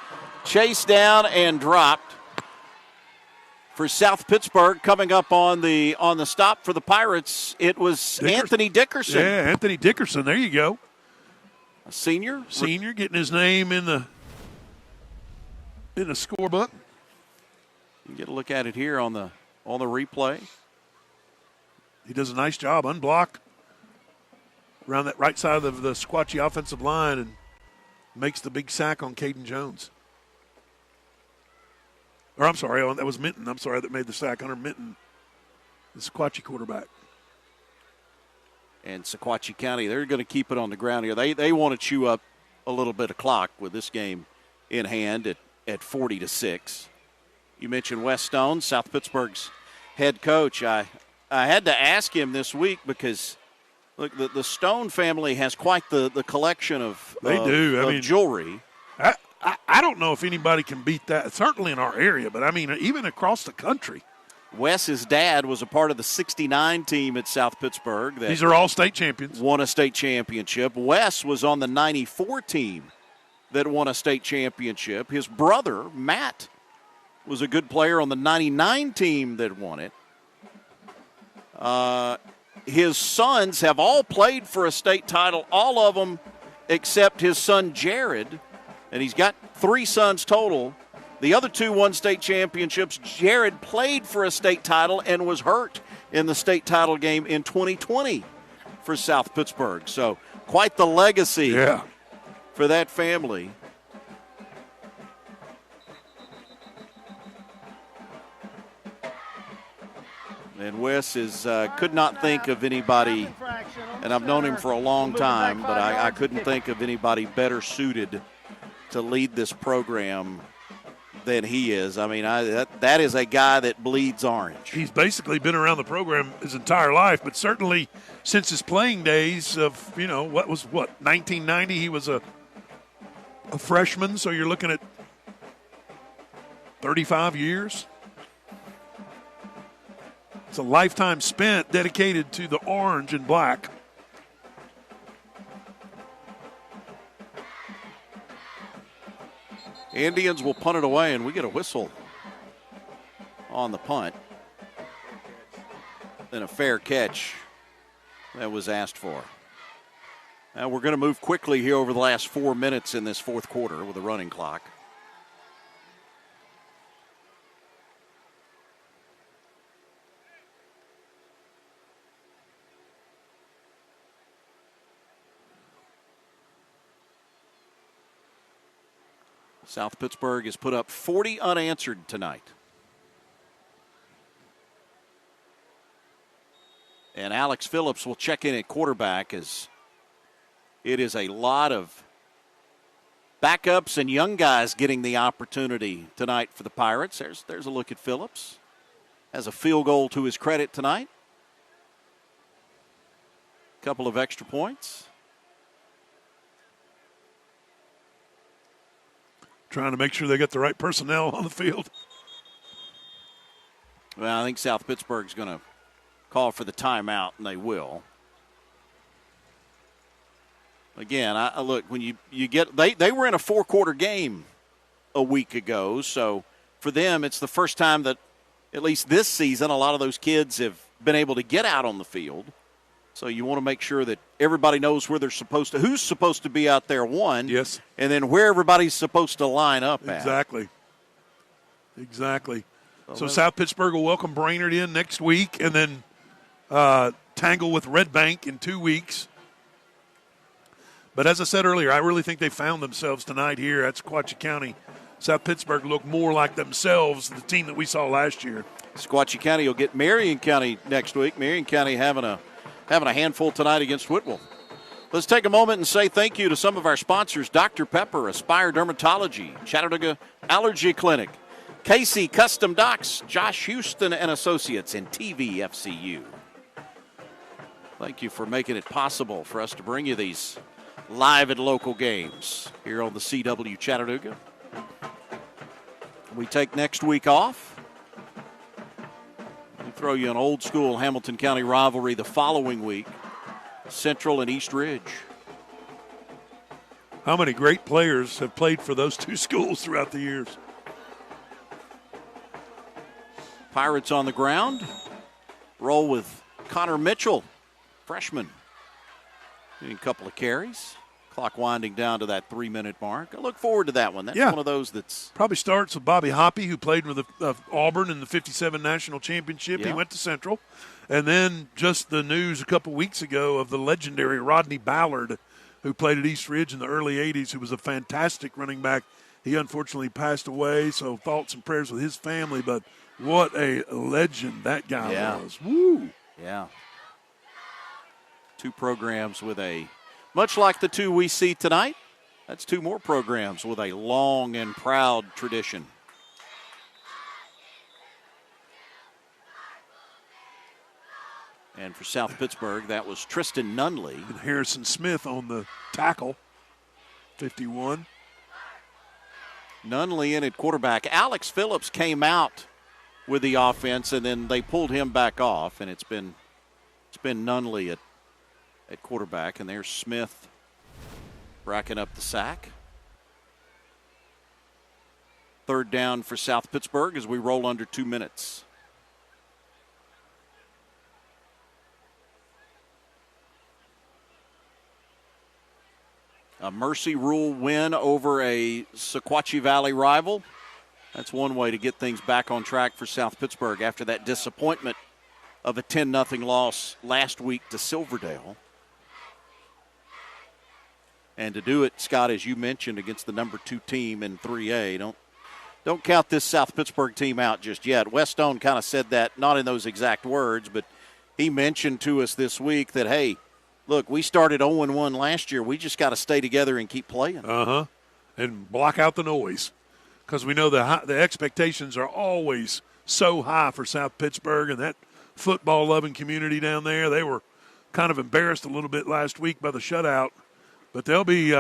Chased down and dropped. For South Pittsburg, coming up on the stop for the Pirates, it was Anthony Dickerson. Yeah, Anthony Dickerson. There you go. A senior. Senior getting his name in the scorebook. You get a look at it here on the replay. He does a nice job, unblocked around that right side of the Sequatchie offensive line, and makes the big sack on Caden Jones. Or I'm sorry, that was Minton. I'm sorry, that made the sack. Hunter Minton, the Sequatchie quarterback. And Sequatchie County, they're going to keep it on the ground here. They want to chew up a little bit of clock with this game in hand at 40-6. You mentioned Wes Stone, South Pittsburgh's head coach. I had to ask him this week because, look, the Stone family has quite the collection of jewelry. I don't know if anybody can beat that, certainly in our area, but, even across the country. Wes's dad was a part of the 69 team at South Pittsburg. These are all state champions. Won a state championship. Wes was on the 94 team that won a state championship. His brother, Matt, was a good player on the 99 team that won it. His sons have all played for a state title, all of them except his son Jared, and he's got 3 sons total. The other 2 won state championships. Jared played for a state title and was hurt in the state title game in 2020 for South Pittsburg. So quite the legacy for that family. And Wes could not think of anybody, and I've known him for a long time, but I couldn't think of anybody better suited to lead this program than he is. That is a guy that bleeds orange. He's basically been around the program his entire life, but certainly since his playing days of, 1990, he was a freshman, so you're looking at 35 years. It's a lifetime spent dedicated to the orange and black. Indians will punt it away, and we get a whistle on the punt. And a fair catch that was asked for. Now we're going to move quickly here over the last 4 minutes in this fourth quarter with a running clock. South Pittsburg has put up 40 unanswered tonight. And Alex Phillips will check in at quarterback as it is a lot of backups and young guys getting the opportunity tonight for the Pirates. There's a look at Phillips. Has a field goal to his credit tonight. Couple of extra points. Trying to make sure they get the right personnel on the field. Well, I think South Pittsburgh's going to call for the timeout, and they will. Again, I look, when you get – they were in a four-quarter game a week ago, so for them it's the first time that, at least this season, a lot of those kids have been able to get out on the field. So you want to make sure that everybody knows where they're supposed to – who's supposed to be out there, one. Yes. And then where everybody's supposed to line up at. Exactly. So South Pittsburg will welcome Brainerd in next week and then tangle with Red Bank in 2 weeks. But as I said earlier, I really think they found themselves tonight here at Sequatchie County. South Pittsburg looked more like themselves, the team that we saw last year. Sequatchie County will get Marion County next week. Marion County having a handful tonight against Whitwell. Let's take a moment and say thank you to some of our sponsors: Dr. Pepper, Aspire Dermatology, Chattanooga Allergy Clinic, Casey Custom Docks, Josh Houston and Associates, and TVFCU. Thank you for making it possible for us to bring you these live and local games here on the CW Chattanooga. We take next week off. We throw you an old school Hamilton County rivalry the following week, Central and East Ridge. How many great players have played for those two schools throughout the years? Pirates on the ground. Roll with Connor Mitchell, freshman. Getting a couple of carries. Clock winding down to that 3-minute mark. I look forward to that one. That's one of those that's... Probably starts with Bobby Hoppe, who played with Auburn in the 57 National Championship. Yeah. He went to Central. And then just the news a couple weeks ago of the legendary Rodney Ballard, who played at East Ridge in the early 80s, who was a fantastic running back. He unfortunately passed away, so thoughts and prayers with his family. But what a legend that guy was. Woo! Yeah. Two programs with a... Much like the two we see tonight, that's two more programs with a long and proud tradition. And for South Pittsburg, that was Tristan Nunley. And Harrison Smith on the tackle, 51. Nunley in at quarterback. Alex Phillips came out with the offense, and then they pulled him back off, and it's been Nunley at quarterback, and there's Smith racking up the sack. Third down for South Pittsburg as we roll under 2 minutes. A Mercy Rule win over a Sequatchie Valley rival. That's one way to get things back on track for South Pittsburg after that disappointment of a 10-0 loss last week to Silverdale. And to do it, Scott, as you mentioned, against the number 2 team in 3A, don't count this South Pittsburg team out just yet. Westone kind of said that, not in those exact words, but he mentioned to us this week that, hey, look, we started 0-1 last year. We just got to stay together and keep playing. And block out the noise, because we know the expectations are always so high for South Pittsburg and that football-loving community down there. They were kind of embarrassed a little bit last week by the shutout. But they'll be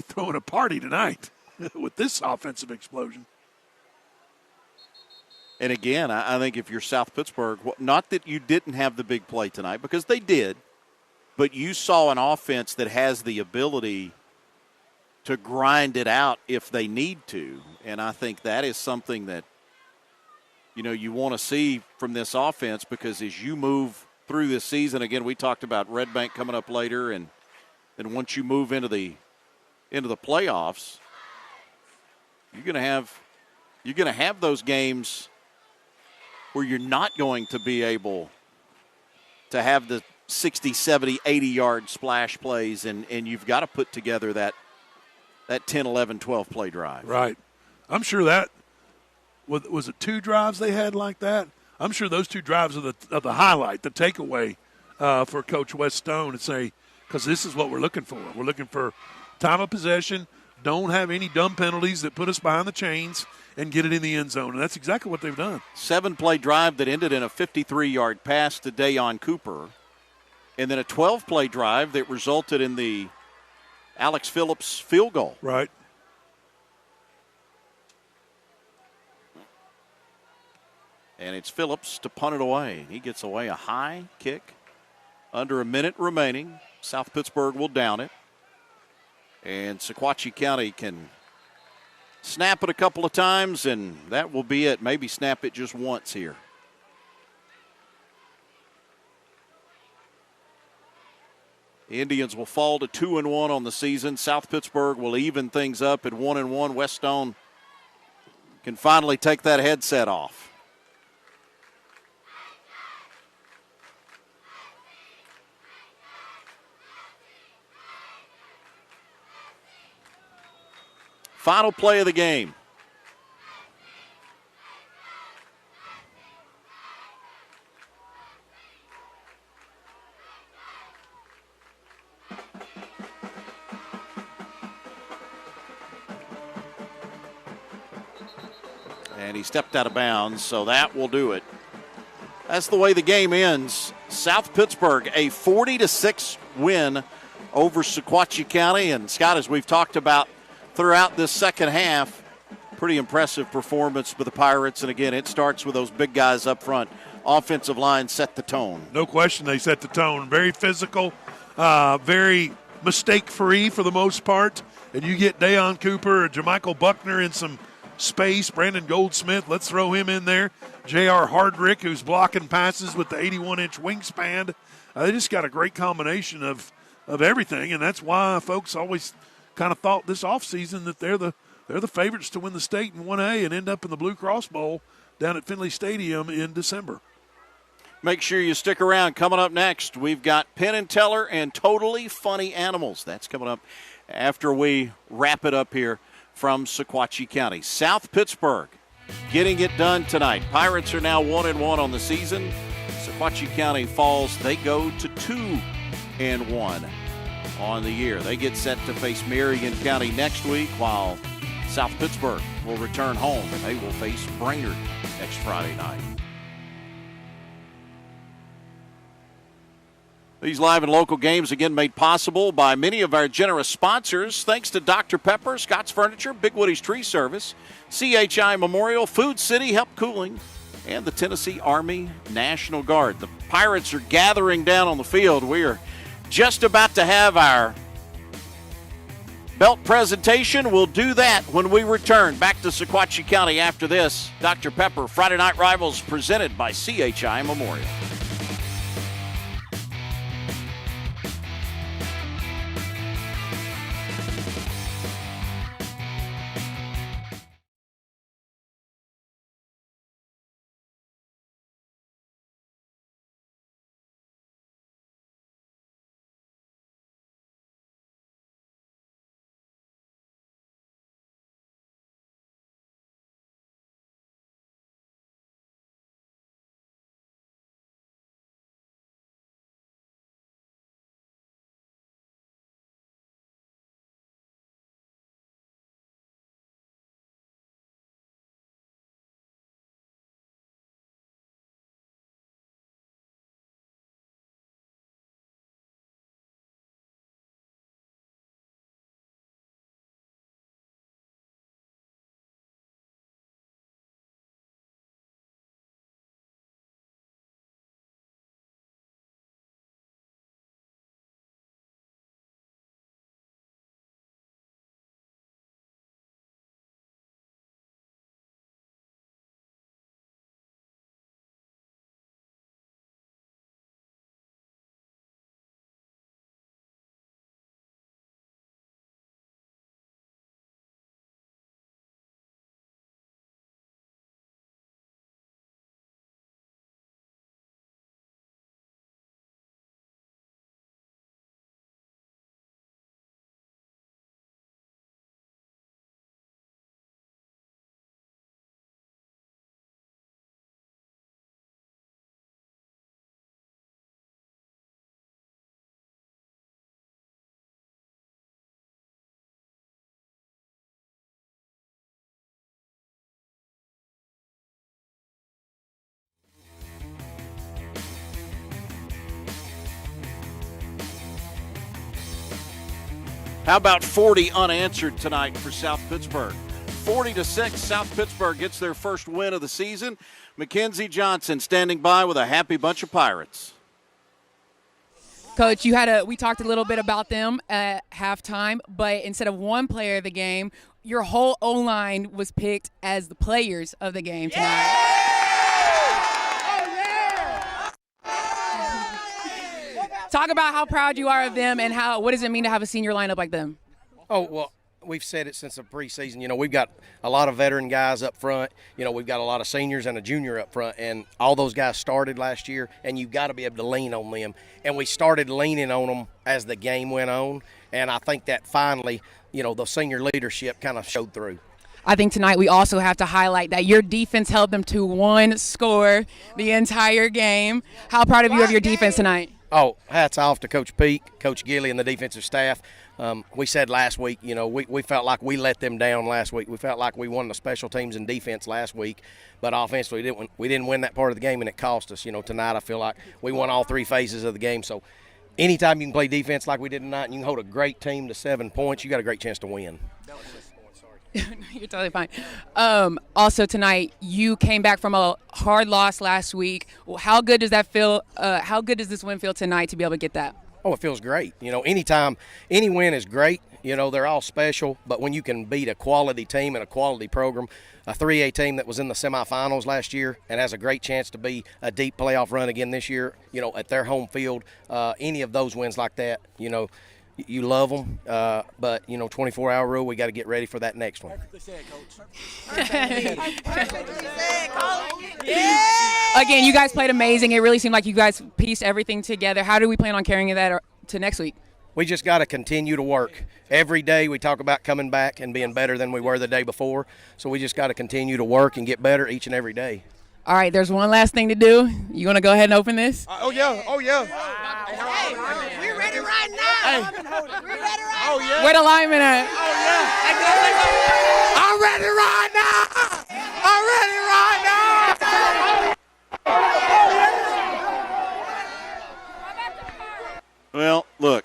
throwing a party tonight with this offensive explosion. And again, I think if you're South Pittsburg, not that you didn't have the big play tonight, because they did, but you saw an offense that has the ability to grind it out if they need to. And I think that is something that, you want to see from this offense, because as you move through this season, again, we talked about Red Bank coming up later, and then once you move into the playoffs, you're going to have those games where you're not going to be able to have the 60, 70, 80-yard splash plays, and you've got to put together that 10, 11, 12 play drive. Right. I'm sure that was it 2 drives they had like that. I'm sure those 2 drives are the highlight, the takeaway for Coach Wes Stone to say, because this is what we're looking for. We're looking for time of possession, don't have any dumb penalties that put us behind the chains, and get it in the end zone. And that's exactly what they've done. 7-play drive that ended in a 53-yard pass to Dayon Cooper. And then a 12-play drive that resulted in the Alex Phillips field goal. Right. And it's Phillips to punt it away. He gets away a high kick. Under a minute remaining. South Pittsburg will down it. And Sequatchie County can snap it a couple of times, and that will be it. Maybe snap it just once here. The Indians will fall to 2-1 on the season. South Pittsburg will even things up at 1-1. Wes Stone can finally take that headset off. Final play of the game. And he stepped out of bounds, so that will do it. That's the way the game ends. South Pittsburg, a 40-6 win over Sequatchie County. And Scott, as we've talked about throughout this second half, pretty impressive performance for the Pirates. And again, it starts with those big guys up front. Offensive line set the tone. No question they set the tone. Very physical, very mistake-free for the most part. And you get Dayon Cooper or Jermichael Buckner in some space. Brandon Goldsmith, let's throw him in there. J.R. Hardrick, who's blocking passes with the 81-inch wingspan. They just got a great combination of everything, and that's why folks always kind of thought this offseason that they're the favorites to win the state in 1A and end up in the Blue Cross Bowl down at Finley Stadium in December. Make sure you stick around. Coming up next, we've got Penn and Teller and Totally Funny Animals. That's coming up after we wrap it up here from Sequatchie County. South Pittsburg getting it done tonight. Pirates are now 1-1 on the season. Sequatchie County falls. They go to 2-1 on the year. They get set to face Marion County next week, while South Pittsburg will return home, and they will face Brainerd next Friday night. These live and local games again made possible by many of our generous sponsors. Thanks to Dr. Pepper, Scott's Furniture, Big Woody's Tree Service, CHI Memorial, Food City Help Cooling, and the Tennessee Army National Guard. The Pirates are gathering down on the field. We are just about to have our belt presentation. We'll do that when we return back to Sequatchie County after this. Dr. Pepper, Friday Night Rivals, presented by CHI Memorial. How about 40 unanswered tonight for South Pittsburg? 40-6, South Pittsburg gets their first win of the season. Mackenzie Johnson standing by with a happy bunch of Pirates. Coach, we talked a little bit about them at halftime, but instead of one player of the game, your whole O-line was picked as the players of the game tonight. Talk about how proud you are of them and what does it mean to have a senior lineup like them? Oh, well, we've said it since the preseason. You know, we've got a lot of veteran guys up front. You know, we've got a lot of seniors and a junior up front, and all those guys started last year, and you've got to be able to lean on them. And we started leaning on them as the game went on, and I think that finally, you know, the senior leadership kind of showed through. I think tonight we also have to highlight that your defense held them to one score the entire game. How proud of you of your defense tonight? Oh, hats off to Coach Peak, Coach Gilly, and the defensive staff. We said last week, you know, we felt like we let them down last week. We felt like we won the special teams and defense last week, but offensively we didn't win that part of the game, and it cost us. You know, tonight I feel like we won all three phases of the game. So anytime you can play defense like we did tonight and you can hold a great team to 7 points, you got a great chance to win. You're totally fine. Also tonight, you came back from a hard loss last week. How good does that feel? How good does this win feel tonight to be able to get that? Oh, it feels great. You know, anytime, any win is great. You know, they're all special, but when you can beat a quality team and a quality program, a 3A team that was in the semifinals last year and has a great chance to be a deep playoff run again this year, you know, at their home field, any of those wins like that, you know, you love them, but, you know, 24-hour rule, we got to get ready for that next one. Again, you guys played amazing. It really seemed like you guys pieced everything together. How do we plan on carrying that to next week? We just got to continue to work. Every day we talk about coming back and being better than we were the day before, so we just got to continue to work and get better each and every day. All right, there's one last thing to do. You want to go ahead and open this? Oh, yeah. Hey, we're ready right now. We're ready right Oh, yeah. Where the lineman at? Oh, yeah. I'm ready right now. I'm ready right now. Well, look,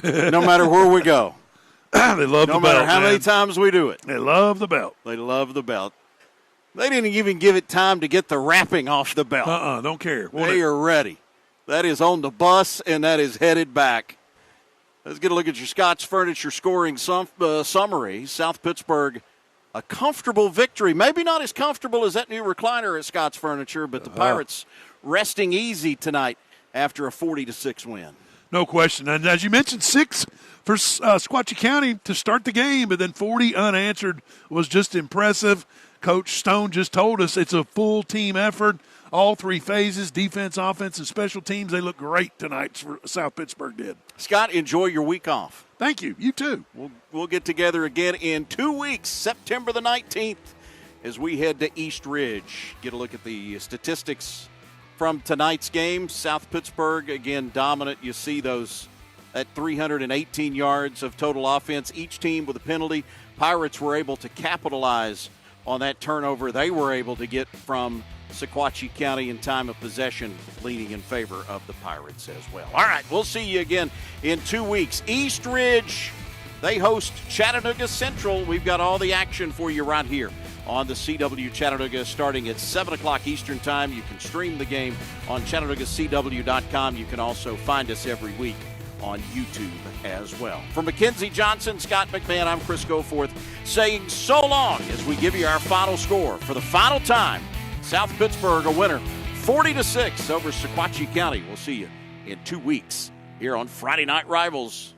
no matter where we go, they love the belt. no matter how many man. times we do it. They love the belt. They love the belt. They didn't even give it time to get the wrapping off the belt. Don't care. They are ready. That is on the bus, and that is headed back. Let's get a look at your Scott's Furniture scoring summary. South Pittsburg, a comfortable victory. Maybe not as comfortable as that new recliner at Scott's Furniture, but the Pirates resting easy tonight after a 40-6 win. No question. And as you mentioned, 6 for Sequatchie County to start the game, but then 40 unanswered was just impressive. Coach Stone just told us it's a full team effort, all three phases, defense, offense, and special teams. They look great tonight, South Pittsburg did. Scott, enjoy your week off. Thank you. You too. We'll get together again in 2 weeks, September the 19th, as we head to East Ridge. Get a look at the statistics from tonight's game. South Pittsburg, again, dominant. You see those at 318 yards of total offense, each team with a penalty. Pirates were able to capitalize on that turnover they were able to get from Sequatchie County in time of possession, leaning in favor of the Pirates as well. All right, we'll see you again in 2 weeks. East Ridge, they host Chattanooga Central. We've got all the action for you right here on the CW Chattanooga starting at 7 o'clock Eastern Time. You can stream the game on ChattanoogaCW.com. You can also find us every week on YouTube as well. For Mackenzie Johnson, Scott McMahon, I'm Chris Goforth saying so long as we give you our final score. For the final time, South Pittsburg a winner, 40-6 over Sequatchie County. We'll see you in 2 weeks here on Friday Night Rivals.